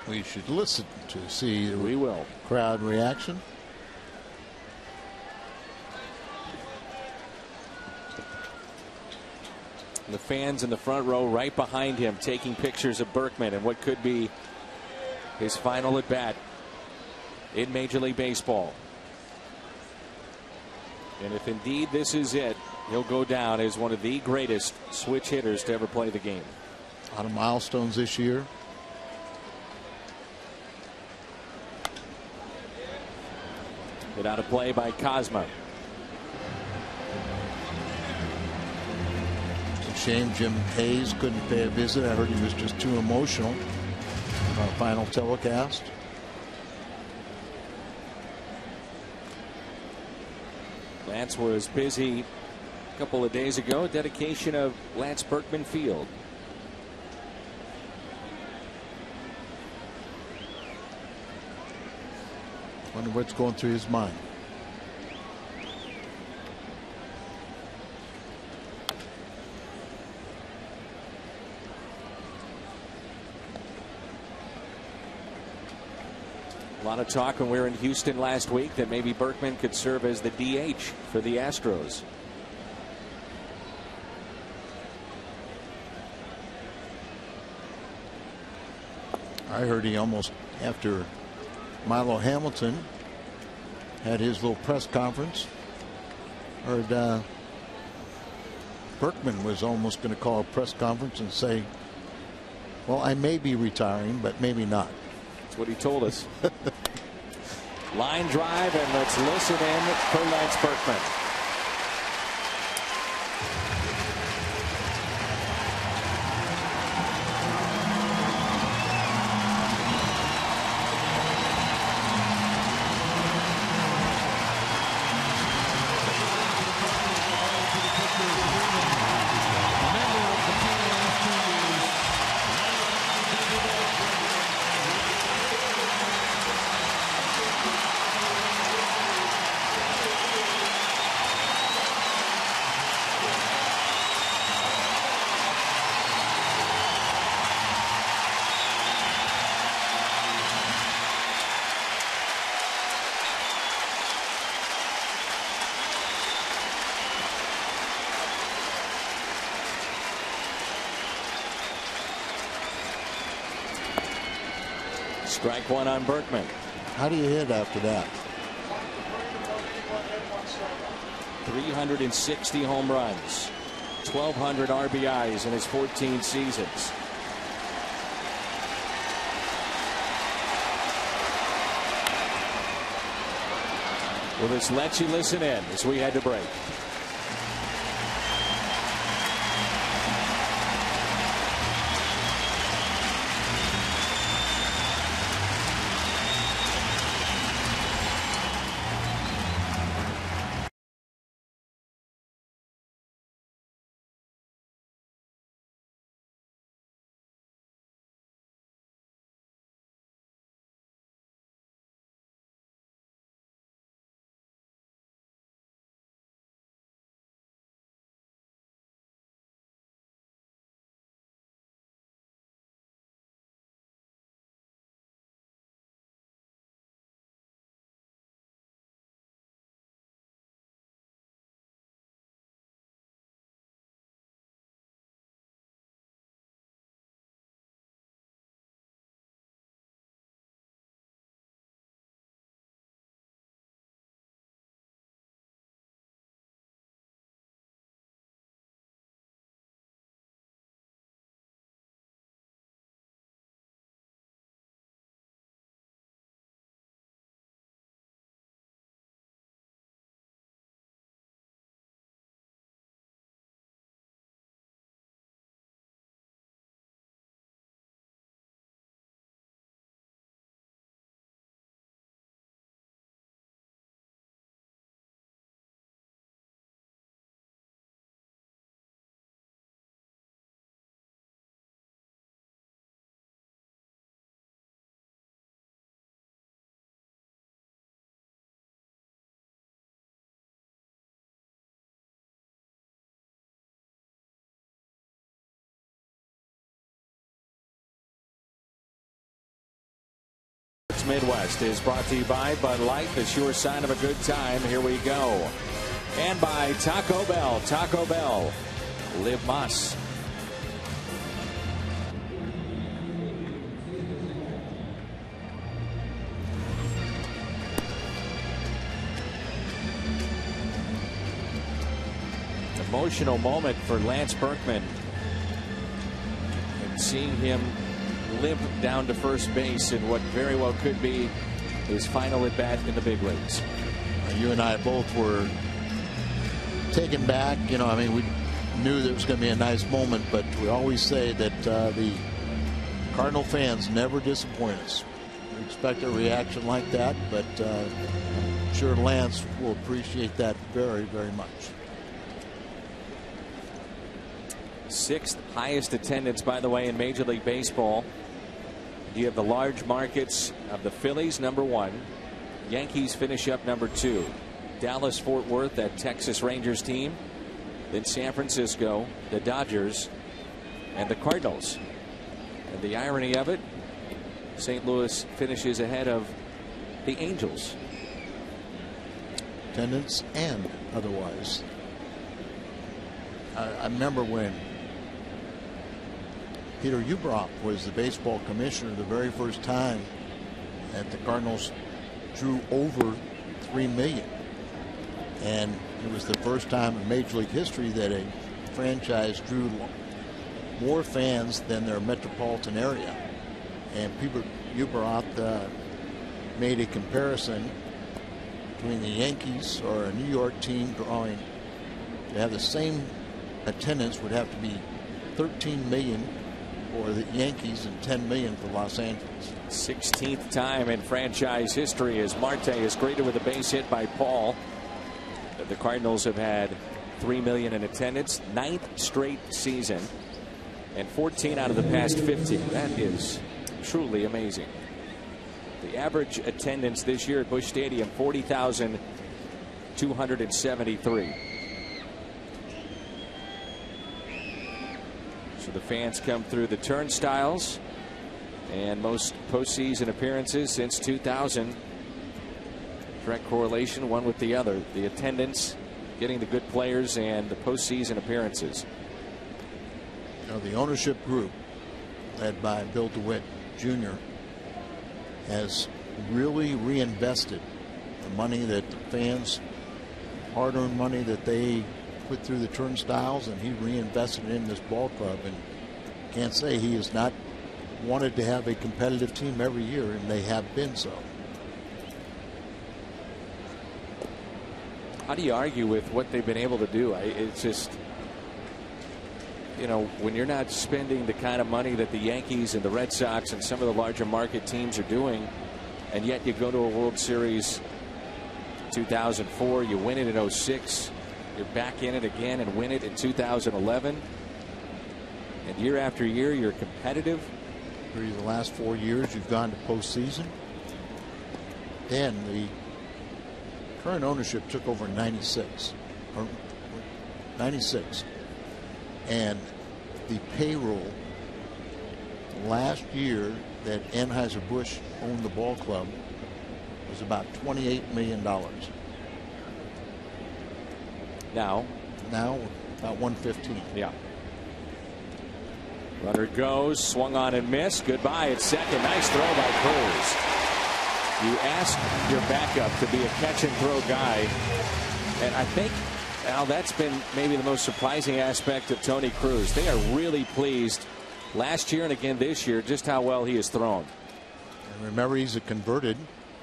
We should listen to see the crowd reaction. The fans in the front row right behind him taking pictures of Berkman and what could be his final at bat in Major League Baseball. And if indeed this is it, he'll go down as one of the greatest switch hitters to ever play the game. A lot of milestones this year. Hit out of play by Cosma. It's a shame Jim Hayes couldn't pay a visit. I heard he was just too emotional on our final telecast. Lance was busy a couple of days ago. Dedication of Lance Berkman Field. Wonder what's going through his mind. A lot of talk when we were in Houston last week that maybe Berkman could serve as the DH for the Astros. I heard he almost, after Milo Hamilton had his little press conference, heard Berkman was almost going to call a press conference and say, well, I may be retiring, but maybe not. That's what he told us. Line drive, and let's listen in for Lance Berkman. Strike one on Berkman. How do you hit after that? 360 home runs, 1,200 RBIs in his 14 seasons. Well, this lets you listen in as we had to break. Midwest is brought to you by Bud Light, the sure sign of a good time. Here we go. And by Taco Bell. Taco Bell. Live Mas. Emotional moment for Lance Berkman. And seeing him limp down to first base in what very well could be his final at bat in the big leagues. You and I both were taken back. You know, I mean, we knew there was going to be a nice moment, but we always say that the Cardinal fans never disappoint us. We expect a reaction like that, but I'm sure Lance will appreciate that very, very much. 6th highest attendance, by the way, in Major League Baseball. You have the large markets of the Phillies, #1. Yankees finish up #2. Dallas, Fort Worth, that Texas Rangers team. Then San Francisco, the Dodgers, and the Cardinals. And the irony of it, St. Louis finishes ahead of the Angels. Attendance and otherwise. I remember when Peter Ueberroth was the baseball commissioner the very first time that the Cardinals drew over 3 million. And it was the first time in Major League history that a franchise drew more fans than their metropolitan area. And Peter Ueberroth made a comparison between the Yankees or a New York team drawing to have the same attendance would have to be 13 million for the Yankees and 10 million for Los Angeles. 16th time in franchise history as Marte is greeted with a base hit by Paul. The Cardinals have had 3 million in attendance, 9th straight season, and 14 out of the past 15. That is truly amazing. The average attendance this year at Busch Stadium, 40,273. So the fans come through the turnstiles, and most postseason appearances since 2000. Direct correlation one with the other. The attendance, getting the good players, and the postseason appearances. You know, the ownership group led by Bill DeWitt Jr. has really reinvested the money that the fans, hard-earned money that they put through the turnstiles, and he reinvested it in this ball club. And can't say he has not wanted to have a competitive team every year, and they have been so. How do you argue with what they've been able to do? It's just, you know, when you're not spending the kind of money that the Yankees and the Red Sox and some of the larger market teams are doing, and yet you go to a World Series 2004, you win it in 06, you're back in it again and win it in 2011, and year after year you're competitive. For the last 4 years you've gone to postseason, and the current ownership took over 96, and the payroll last year that Anheuser-Busch owned the ball club was about $28 million. Now about 115. Yeah. Runner goes, swung on and missed. Goodbye at second. Nice throw by Cruz. You ask your backup to be a catch and throw guy, and I think, Al, that's been maybe the most surprising aspect of Tony Cruz. They are really pleased last year and again this year just how well he has thrown. And remember, he's a converted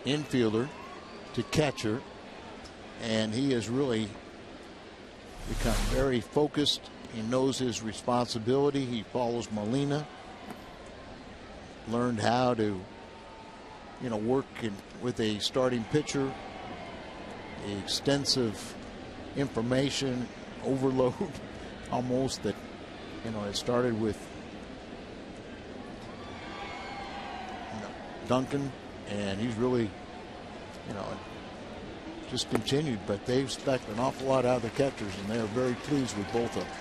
infielder to catcher, and he has really become very focused. He knows his responsibility. He follows Molina. Learned how to, you know, work with a starting pitcher. The extensive information overload almost that, you know, it started with Duncan, and he's really, you know, just continued, but they expect an awful lot out of the catchers, and they are very pleased with both of them.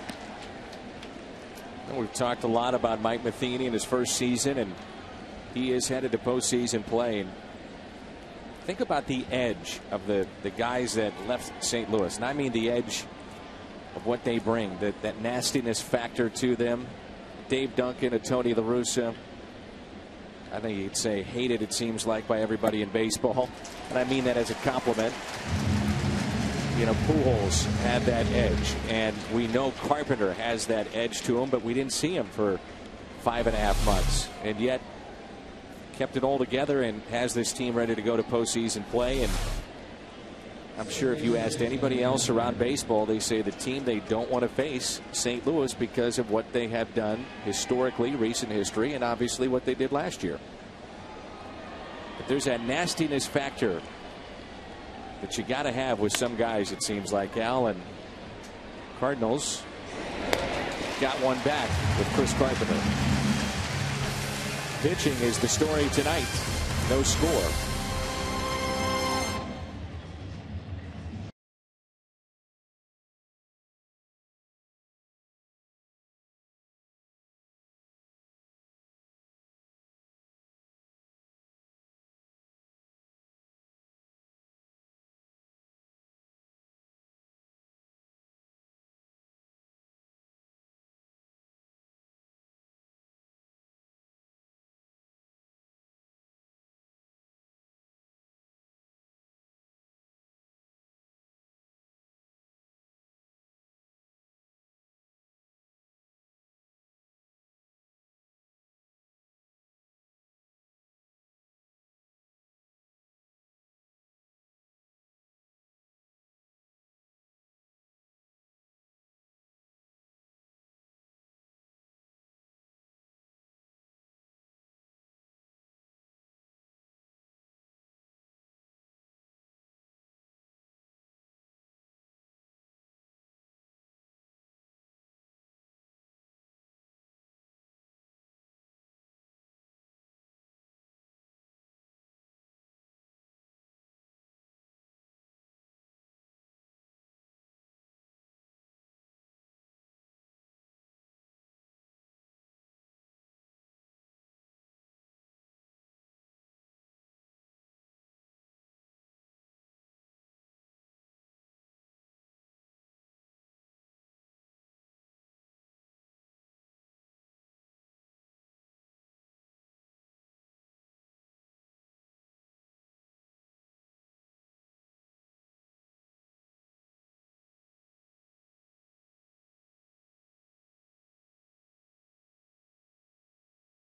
Well, we've talked a lot about Mike Matheny in his first season, and he is headed to postseason play. And Think about the edge of the guys that left St. Louis. And I mean the edge of what they bring, that nastiness factor to them. Dave Duncan, Tony La Russa. I think you'd say hated, it seems like, by everybody in baseball. And I mean that as a compliment. You know, Pujols had that edge. And we know Carpenter has that edge to him, but we didn't see him for 5.5 months. And yet kept it all together and has this team ready to go to postseason play. And I'm sure if you asked anybody else around baseball, they say the team they don't want to face, St. Louis, because of what they have done historically, recent history, and obviously what they did last year. But there's that nastiness factor that you got to have with some guys, it seems like, Al. And Cardinals got one back with Chris Carpenter. Pitching is the story tonight. No score.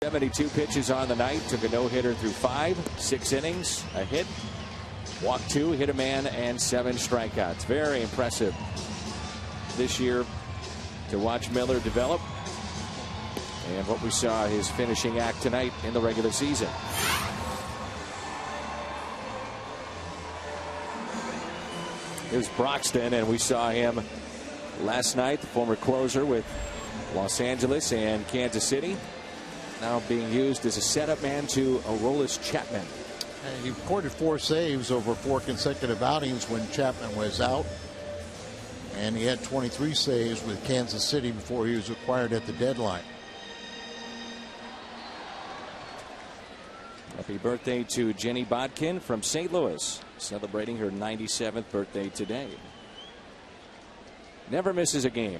.72 pitches on the night. Took a no-hitter through 6 innings, a hit, walked 2, hit a man, and 7 strikeouts. Very impressive this year to watch Miller develop, and what we saw his finishing act tonight in the regular season. Here's Broxton, and we saw him last night, the former closer with Los Angeles and Kansas City. Now being used as a setup man to Aroldis Chapman. And he recorded 4 saves over 4 consecutive outings when Chapman was out. And he had 23 saves with Kansas City before he was acquired at the deadline. Happy birthday to Jenny Bodkin from St. Louis, celebrating her 97th birthday today. Never misses a game.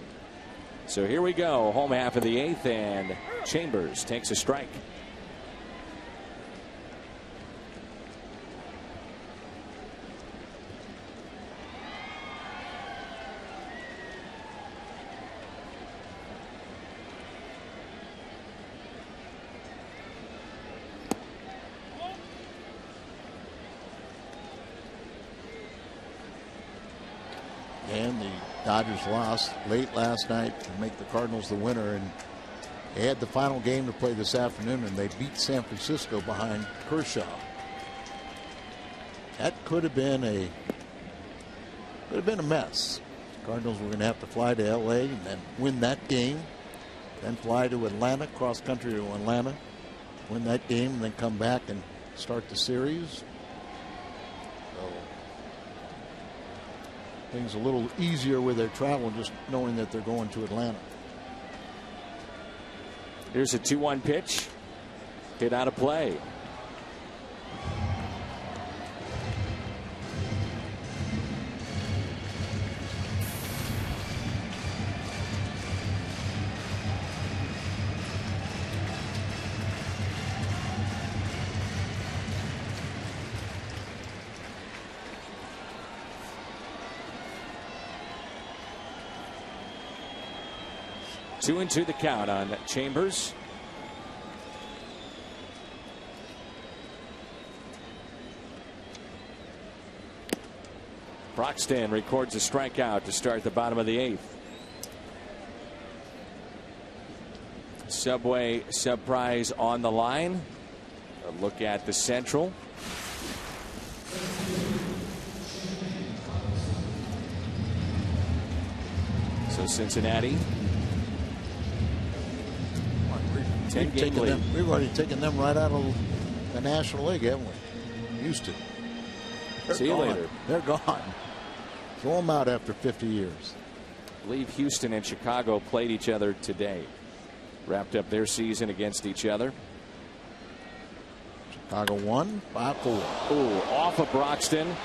So here we go, home half of the 8th, and Chambers takes a strike. And the Dodgers lost late last night to make the Cardinals the winner, and they had the final game to play this afternoon, and they beat San Francisco behind Kershaw. That could have been a mess. The Cardinals were going to have to fly to LA and then win that game, then fly to Atlanta, cross country to Atlanta, win that game, and then come back and start the series. Things a little easier with their travel, just knowing that they're going to Atlanta. Here's a 2-1 pitch. Hit out of play. 2-2 the count on Chambers. Broxton records a strikeout to start the bottom of the 8th. Subway surprise on the line. A look at the Central. So Cincinnati. 10-game lead. We've already taken them right out of the National League, haven't we? Houston. See you later. They're gone. Throw them out after 50 years. I believe Houston and Chicago played each other today. Wrapped up their season against each other. Chicago won 5-4. Ooh, off of Broxton.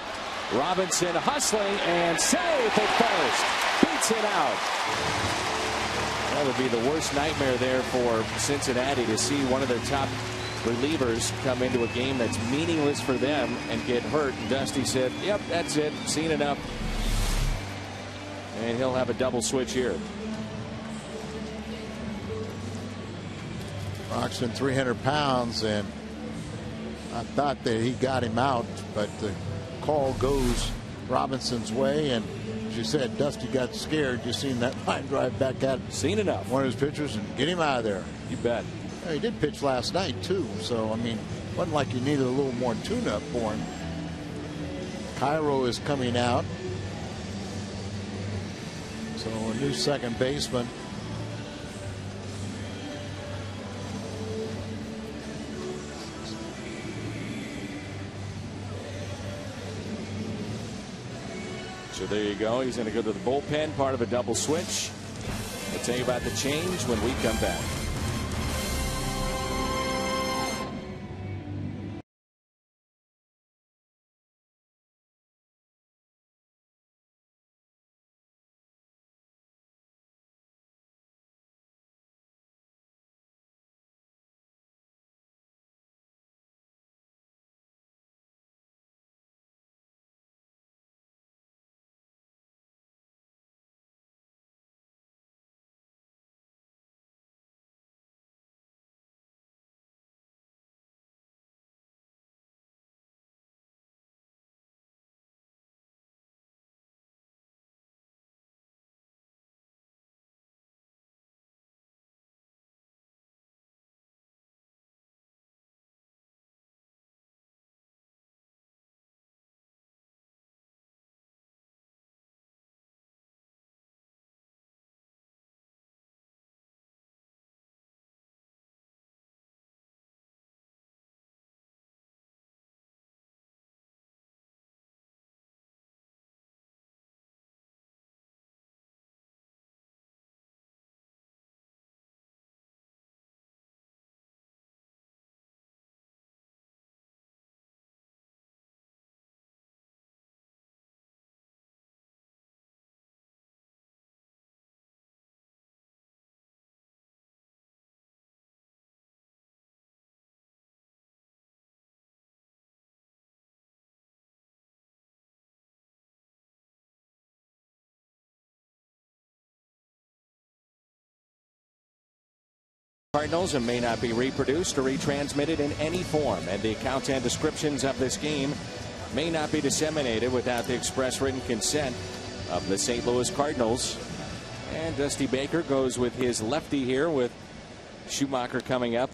Robinson hustling and safe at first. Beats it out. That would be the worst nightmare there for Cincinnati, to see one of their top relievers come into a game that's meaningless for them and get hurt. And Dusty said, yep, that's it. Seen enough. And he'll have a double switch here. Broxton 300 pounds, and I thought that he got him out, but the call goes Robinson's way, and as you said, Dusty got scared. You seen that line drive back at Seen enough. one of his pitchers and get him out of there. You bet. Yeah, he did pitch last night too, so I mean, it wasn't like you needed a little more tune-up for him. Cairo is coming out, so a new second baseman. So there you go. He's going to go to the bullpen, part of a double switch. We'll tell you about the change when we come back. Cardinals and may not be reproduced or retransmitted in any form, and the accounts and descriptions of this game may not be disseminated without the express written consent of the St. Louis Cardinals. And Dusty Baker goes with his lefty here, with Schumacher coming up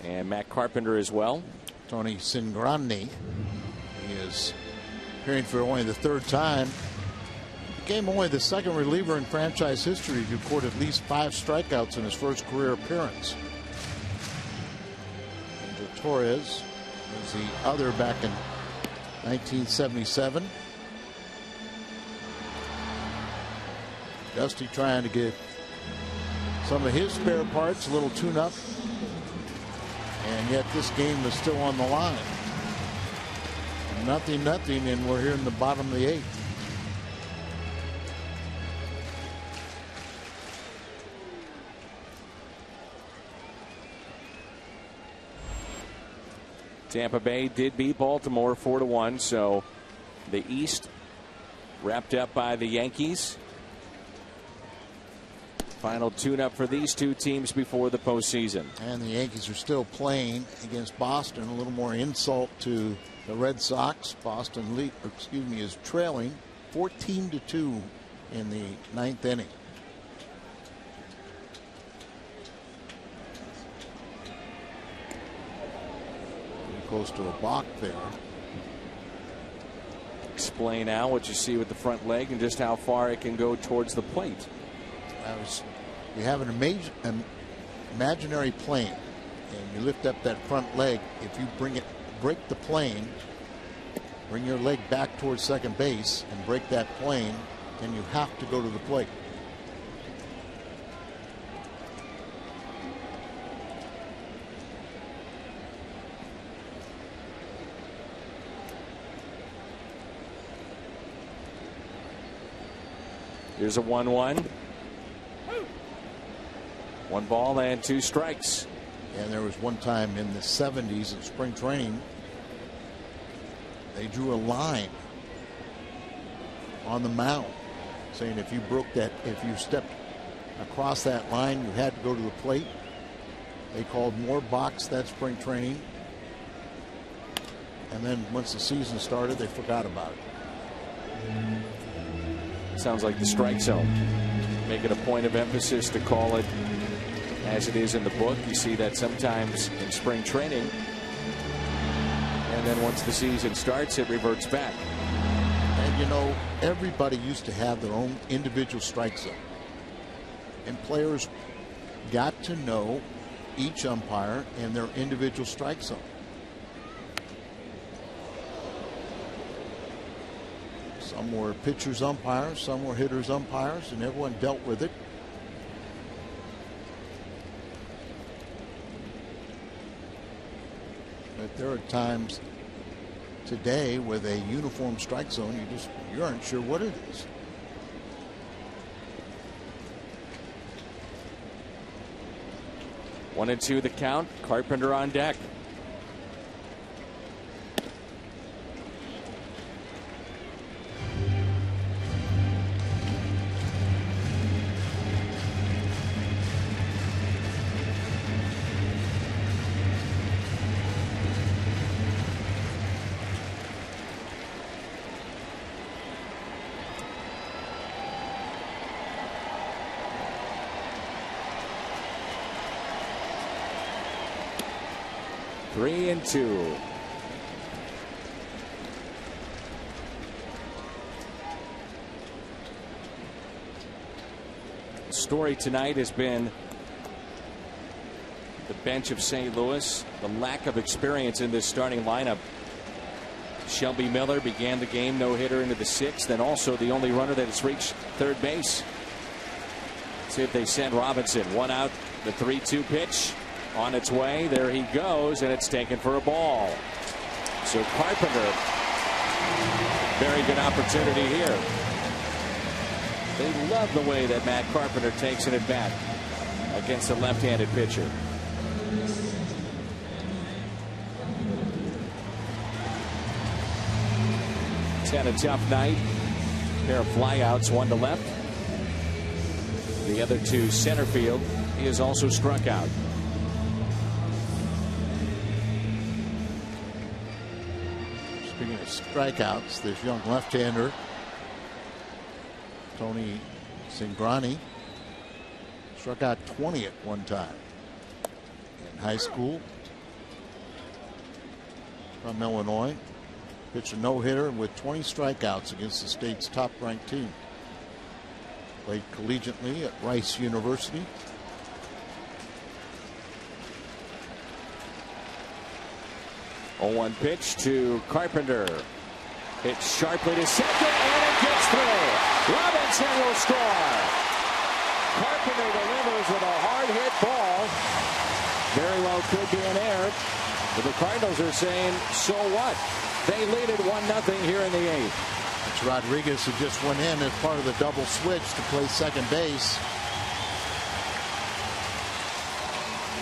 and Matt Carpenter as well. Tony Cingrani is appearing for only the third time. Became only the second reliever in franchise history to record at least 5 strikeouts in his first career appearance. Torres was the other back in 1977. Dusty trying to get some of his spare parts, a little tune-up, and yet this game is still on the line. 0-0, and we're here in the bottom of the 8th. Tampa Bay did beat Baltimore 4-1, so the East wrapped up by the Yankees. Final tune-up for these two teams before the postseason. And the Yankees are still playing against Boston. A little more insult to the Red Sox. Boston is trailing 14-2 in the 9th inning. Close to a balk there. Explain now what you see with the front leg and just how far it can go towards the plate. You have an imaginary plane, and you lift up that front leg. If you break the plane, bring your leg back towards second base and break that plane, then you have to go to the plate. Here's a 1-1. 1 ball and 2 strikes. And there was one time in the 70s in spring training, they drew a line on the mound saying if you stepped across that line, you had to go to the plate. They called more balks that spring training. And then once the season started, they forgot about it. Sounds like the strike zone. Make it a point of emphasis to call it as it is in the book. You see that sometimes in spring training. And then once the season starts, it reverts back. And you know, everybody used to have their own individual strike zone. And players got to know each umpire and their individual strike zone. Some were pitchers umpires, some were hitters umpires, and everyone dealt with it. But there are times today with a uniform strike zone, you aren't sure what it is. One and two the count. Carpenter on deck. Three and two. The story tonight has been the bench of St. Louis, the lack of experience in this starting lineup. Shelby Miller began the game no-hitter into the 6th, and also the only runner that has reached third base. See if they send Robinson. One out, the 3-2 pitch. On its way, there he goes, and it's taken for a ball. So Carpenter, very good opportunity here. They love the way that Matt Carpenter takes an at-bat against a left-handed pitcher. He's had a tough night. Pair of flyouts, one to left. The other to center field. He has also struck out. Speaking of strikeouts, this young left-hander, Tony Cingrani, struck out 20 at one time in high school from Illinois. Pitched a no-hitter with 20 strikeouts against the state's top-ranked team. Played collegiately at Rice University. Oh, 1 pitch to Carpenter. It's sharply to second, and it gets through. Robinson will score. Carpenter delivers with a hard hit ball. Very well could be an error. But the Cardinals are saying, so what? They lead it 1-0 here in the 8th. It's Rodriguez who just went in as part of the double switch to play second base.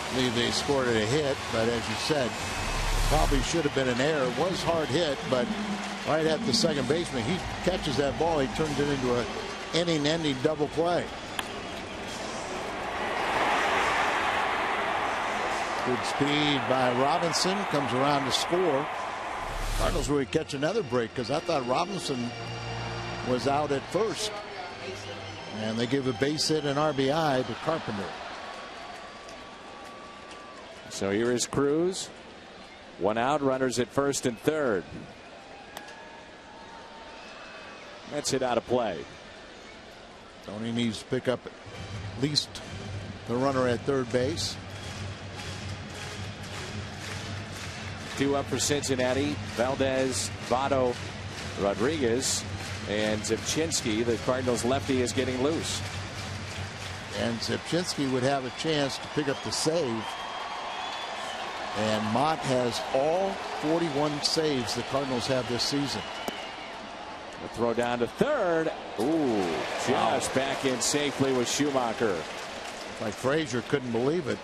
I believe they scored a hit, but as you said, probably should have been an error. It was hard hit, but right at the second baseman, he catches that ball, he turns it into an inning-ending double play. Good speed by Robinson. Comes around to score. Cardinals really catch another break because I thought Robinson was out at first. And they give a base hit and RBI to Carpenter. So here is Cruz. One out, runners at first and third. That's hit out of play. Tony needs to pick up at least the runner at third base. 2 up for Cincinnati. Valdez, Votto, Rodriguez, and Zipchinski. The Cardinals lefty is getting loose. And Zipchinski would have a chance to pick up the save. And Mott has all 41 saves the Cardinals have this season. The throw down to third. Ooh, just back in safely with Schumacher. Like Frazier couldn't believe it.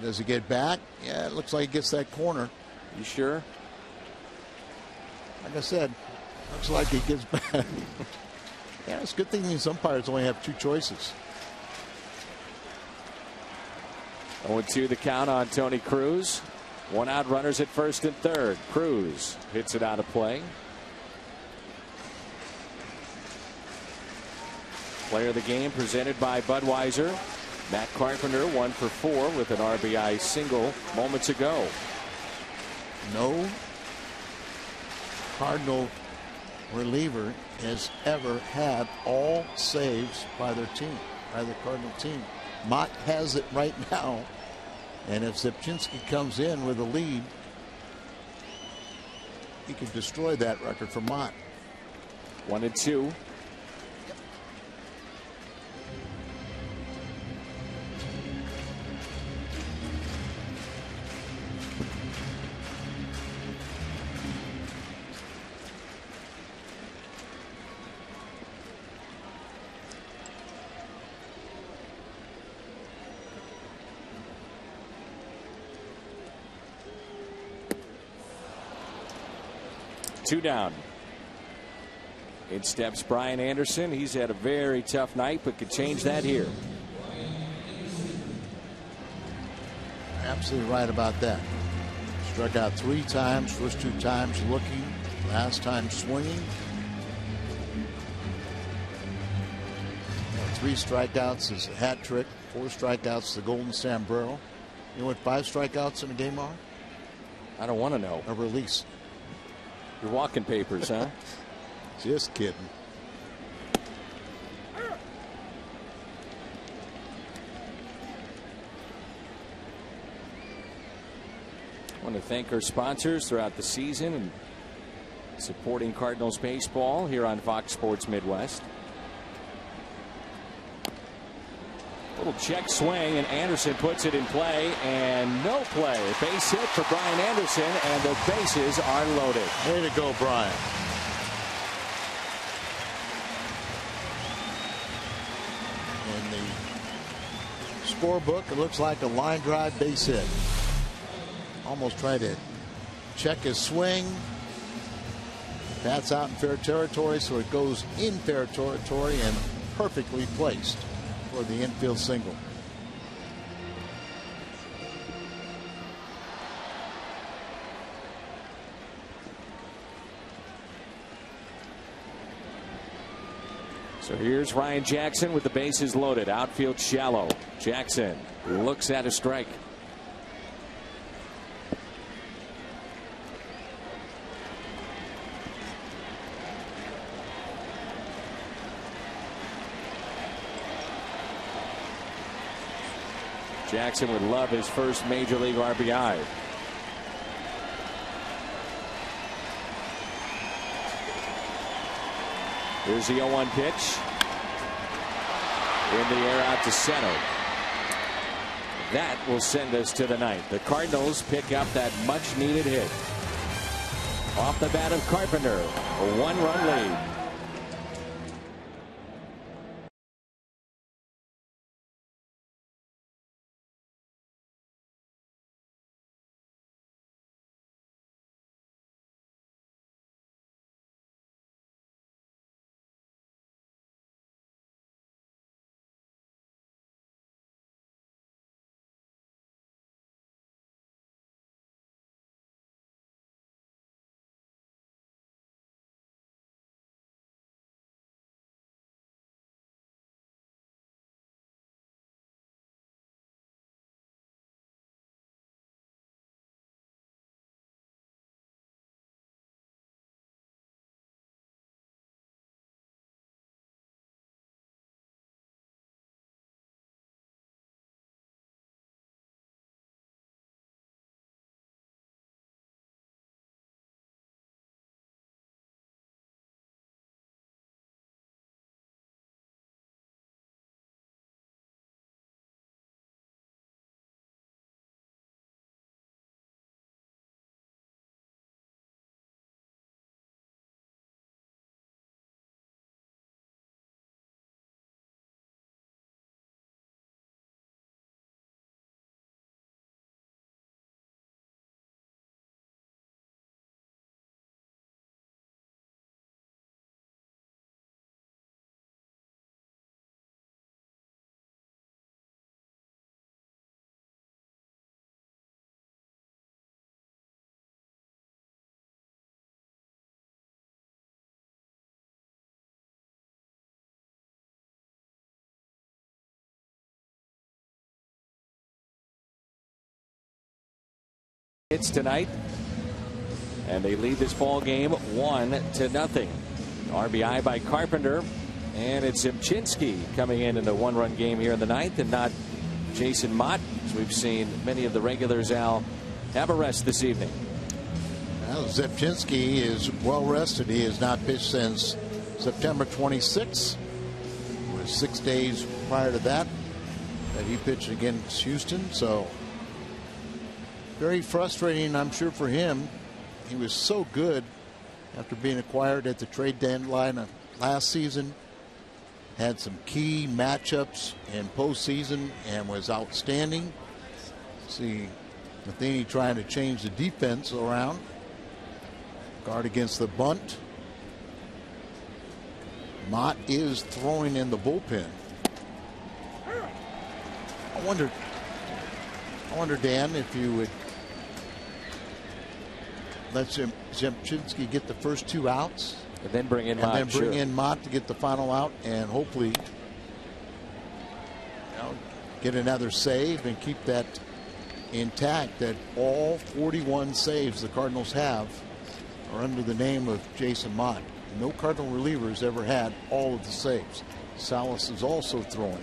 Does he get back? Yeah, it looks like he gets that corner. You sure? Like I said, looks like he gets back. Yeah, it's a good thing these umpires only have 2 choices. 0-2 the count on Tony Cruz. 1 out, runners at first and third. Cruz hits it out of play. Player of the game presented by Budweiser. Matt Carpenter 1 for 4 with an RBI single moments ago. No Cardinal reliever has ever had all saves by their team, by the Cardinal team. Mott has it right now, and if Zipchinski comes in with a lead, he could destroy that record for Mott. 1-2. Two down. In steps Brian Anderson. He's had a very tough night, but could change that here. Absolutely right about that. Struck out 3 times. First 2 times looking. Last time swinging. 3 strikeouts is a hat trick. 4 strikeouts, the golden sombrero. You know what 5 strikeouts in a game are? I don't want to know. A release. Your walking papers, huh? Just kidding. I want to thank our sponsors throughout the season and supporting Cardinals baseball here on Fox Sports Midwest. Little check swing, and Anderson puts it in play, and no play. Base hit for Brian Anderson, and the bases are loaded. Way to go, Brian. In the scorebook, it looks like a line drive base hit. Almost tried to check his swing. That's out in fair territory, so it goes in fair territory and perfectly placed for the infield single. So here's Ryan Jackson with the bases loaded. Outfield shallow. Jackson looks at a strike. Jackson would love his first major league RBI. Here's the 0-1 pitch. In the air out to center. That will send us to the ninth. The Cardinals pick up that much needed hit. Off the bat of Carpenter. A 1-run lead. hits tonight, and they lead this ball game 1-0. RBI by Carpenter, and it's Zimchinski coming in the one-run game here in the ninth, and not Jason Mott, as we've seen many of the regulars, Al, have a rest this evening. Well, Zimchinski is well rested. He has not pitched since September 26th. It was 6 days prior to that he pitched against Houston. So very frustrating, I'm sure, for him. He was so good after being acquired at the trade deadline last season. Had some key matchups in postseason and was outstanding. See Matheny trying to change the defense around. Guard against the bunt. Mott is throwing in the bullpen. I wonder, Dan, if you would let Zimchinski get the first 2 outs. And then bring in Mott. And then bring in Mott to get the final out, and hopefully get another save and keep that intact. That all 41 saves the Cardinals have are under the name of Jason Mott. No Cardinal reliever has ever had all of the saves. Salas is also throwing.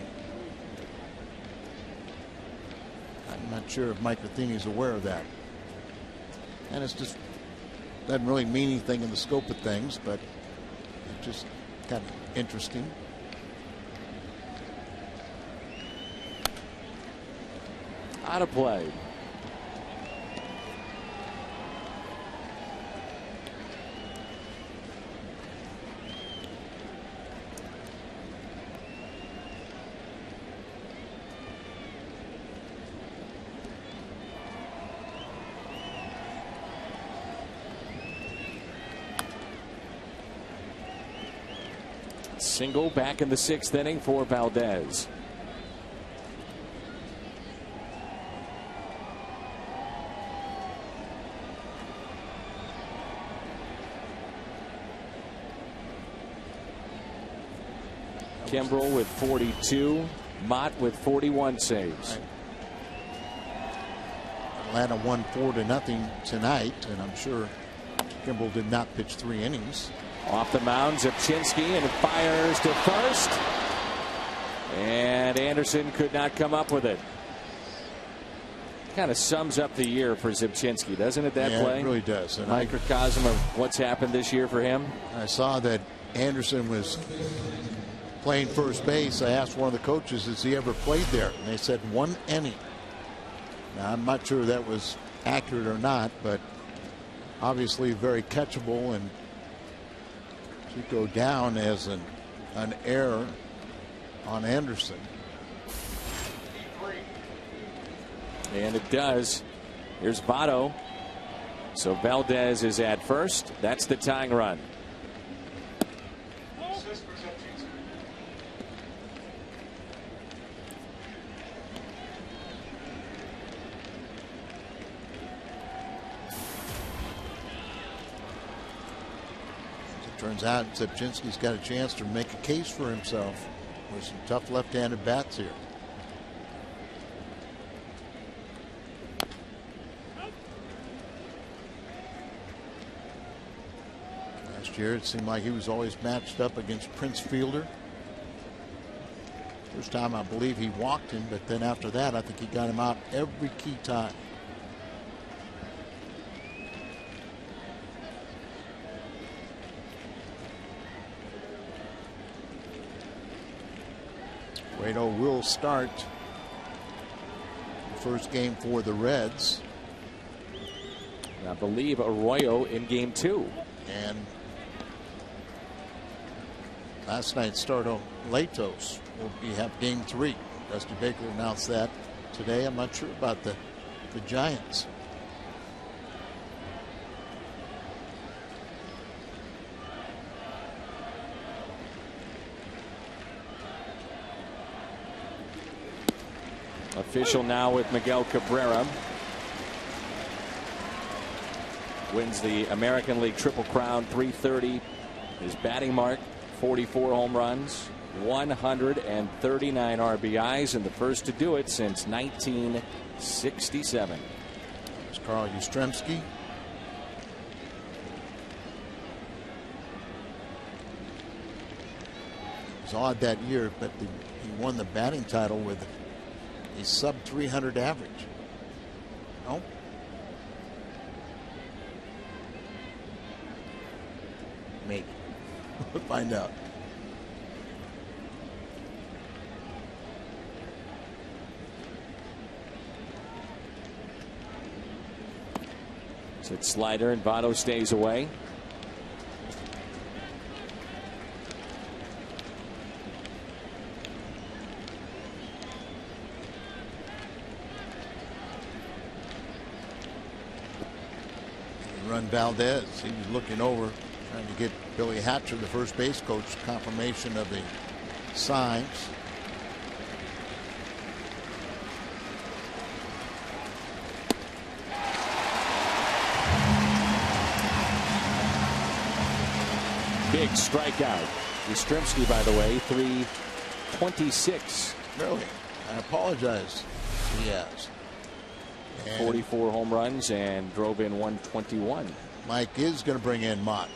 I'm not sure if Mike Matheny is aware of that. And it's just doesn't really mean anything in the scope of things, but it's just kind of interesting. Out of play. Single back in the 6th inning for Valdez. Kimbrel with 42, Mott with 41 saves. Atlanta won 4-0 tonight, and I'm sure Kimbrel did not pitch 3 innings. Off the mound, Zimchinski, and it fires to first. And Anderson could not come up with it. Kind of sums up the year for Zimchinski, doesn't it, that play? It really does. And microcosm of what's happened this year for him. I saw that Anderson was playing first base. I asked one of the coaches, has he ever played there? And they said 1 inning. Now, I'm not sure that was accurate or not, but obviously very catchable, and should go down as an error on Anderson. And it does. Here's Votto. So Valdez is at first. That's the tying run. Turns out Zimchinski's got a chance to make a case for himself with some tough left-handed bats here. Last year it seemed like he was always matched up against Prince Fielder. First time I believe he walked him, but then after that I think he got him out every key time. Cueto will start the first game for the Reds. I believe Arroyo in game 2. And last night's starter Latos will have game 3. Dusty Baker announced that today. I'm not sure about the Giants. Official now with Miguel Cabrera. Wins the American League Triple Crown, 330. His batting mark, 44 home runs, 139 RBIs, and the first to do it since 1967. It's Carl Yastrzemski. It was odd that year, but he won the batting title with a sub 300 average. No? Maybe. We'll find out. So it's slider, and Votto stays away. Run Valdez. He was looking over, trying to get Billy Hatcher, the first base coach, confirmation of the signs. Big strikeout. Yastrzemski, by the way, 326. Really? I apologize. He has. And 44 home runs and drove in 121. Mike is going to bring in Mott.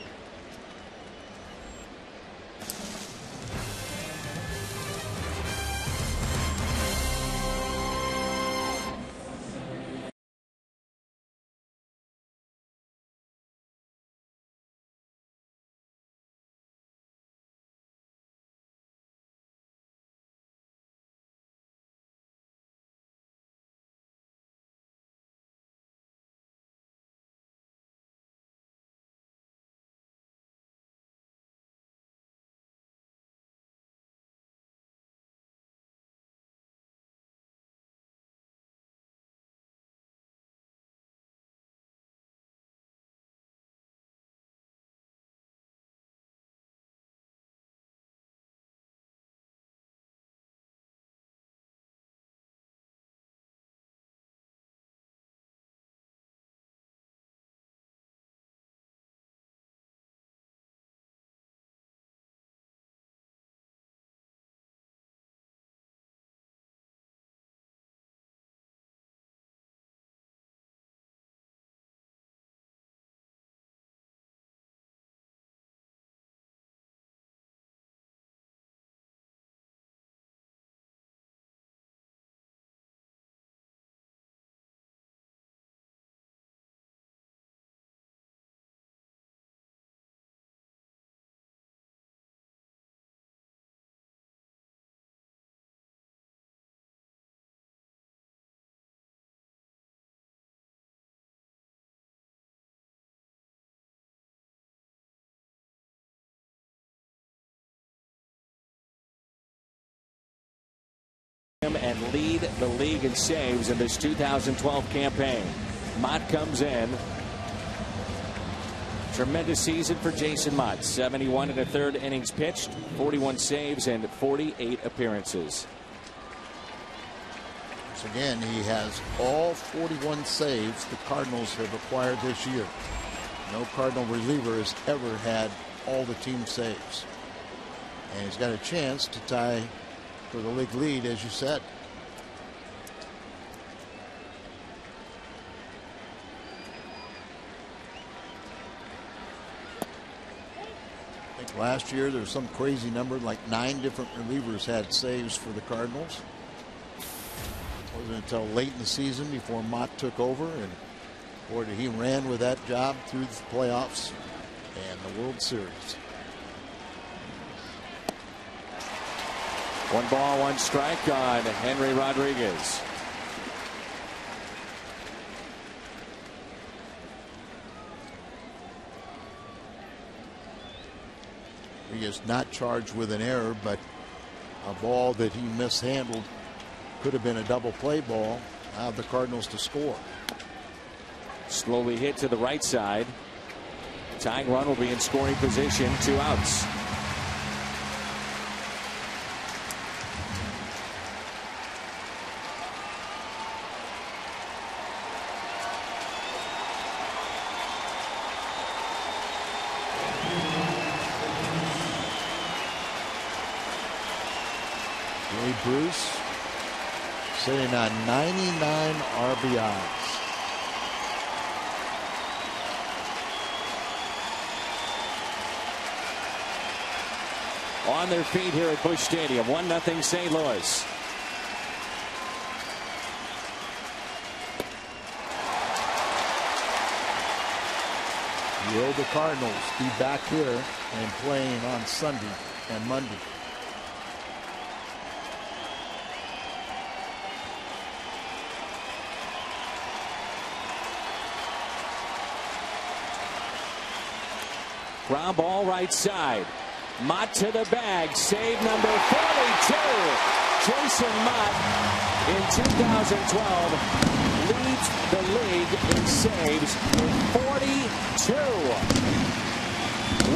And lead the league in saves in this 2012 campaign. Mott comes in. Tremendous season for Jason Mott. 71 and a third innings pitched, 41 saves, and 48 appearances. Once again, he has all 41 saves the Cardinals have acquired this year. No Cardinal reliever has ever had all the team saves. And he's got a chance to tie for the league lead, as you said. I think last year there was some crazy number, like 9 different relievers had saves for the Cardinals. It wasn't until late in the season before Mott took over, and boy, he ran with that job through the playoffs and the World Series. 1 ball, 1 strike on Henry Rodriguez. He is not charged with an error, but a ball that he mishandled could have been a double play ball. Allowed the Cardinals to score. Slowly hit to the right side. Tying run will be in scoring position. 2 outs. Bruce sitting on 99 RBIs. on their feet here at Busch Stadium. 1-0 St. Louis. Will the Cardinals be back here and playing on Sunday and Monday? Ground ball right side. Mott to the bag. Save number 42. Jason Mott in 2012 leads the league in saves with 42.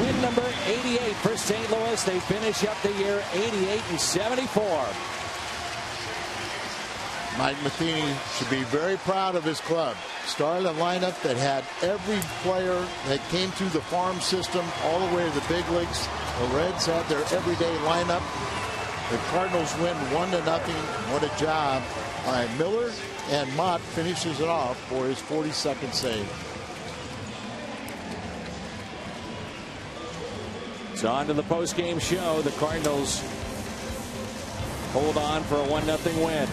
Win number 88 for St. Louis. They finish up the year 88-74. Mike Matheny should be very proud of his club. Started a lineup that had every player that came through the farm system all the way to the big leagues. The Reds had their everyday lineup. The Cardinals win 1-0. What a job by Miller, and Mott finishes it off for his 42nd save. So on to the post-game show. The Cardinals hold on for a 1-0 win.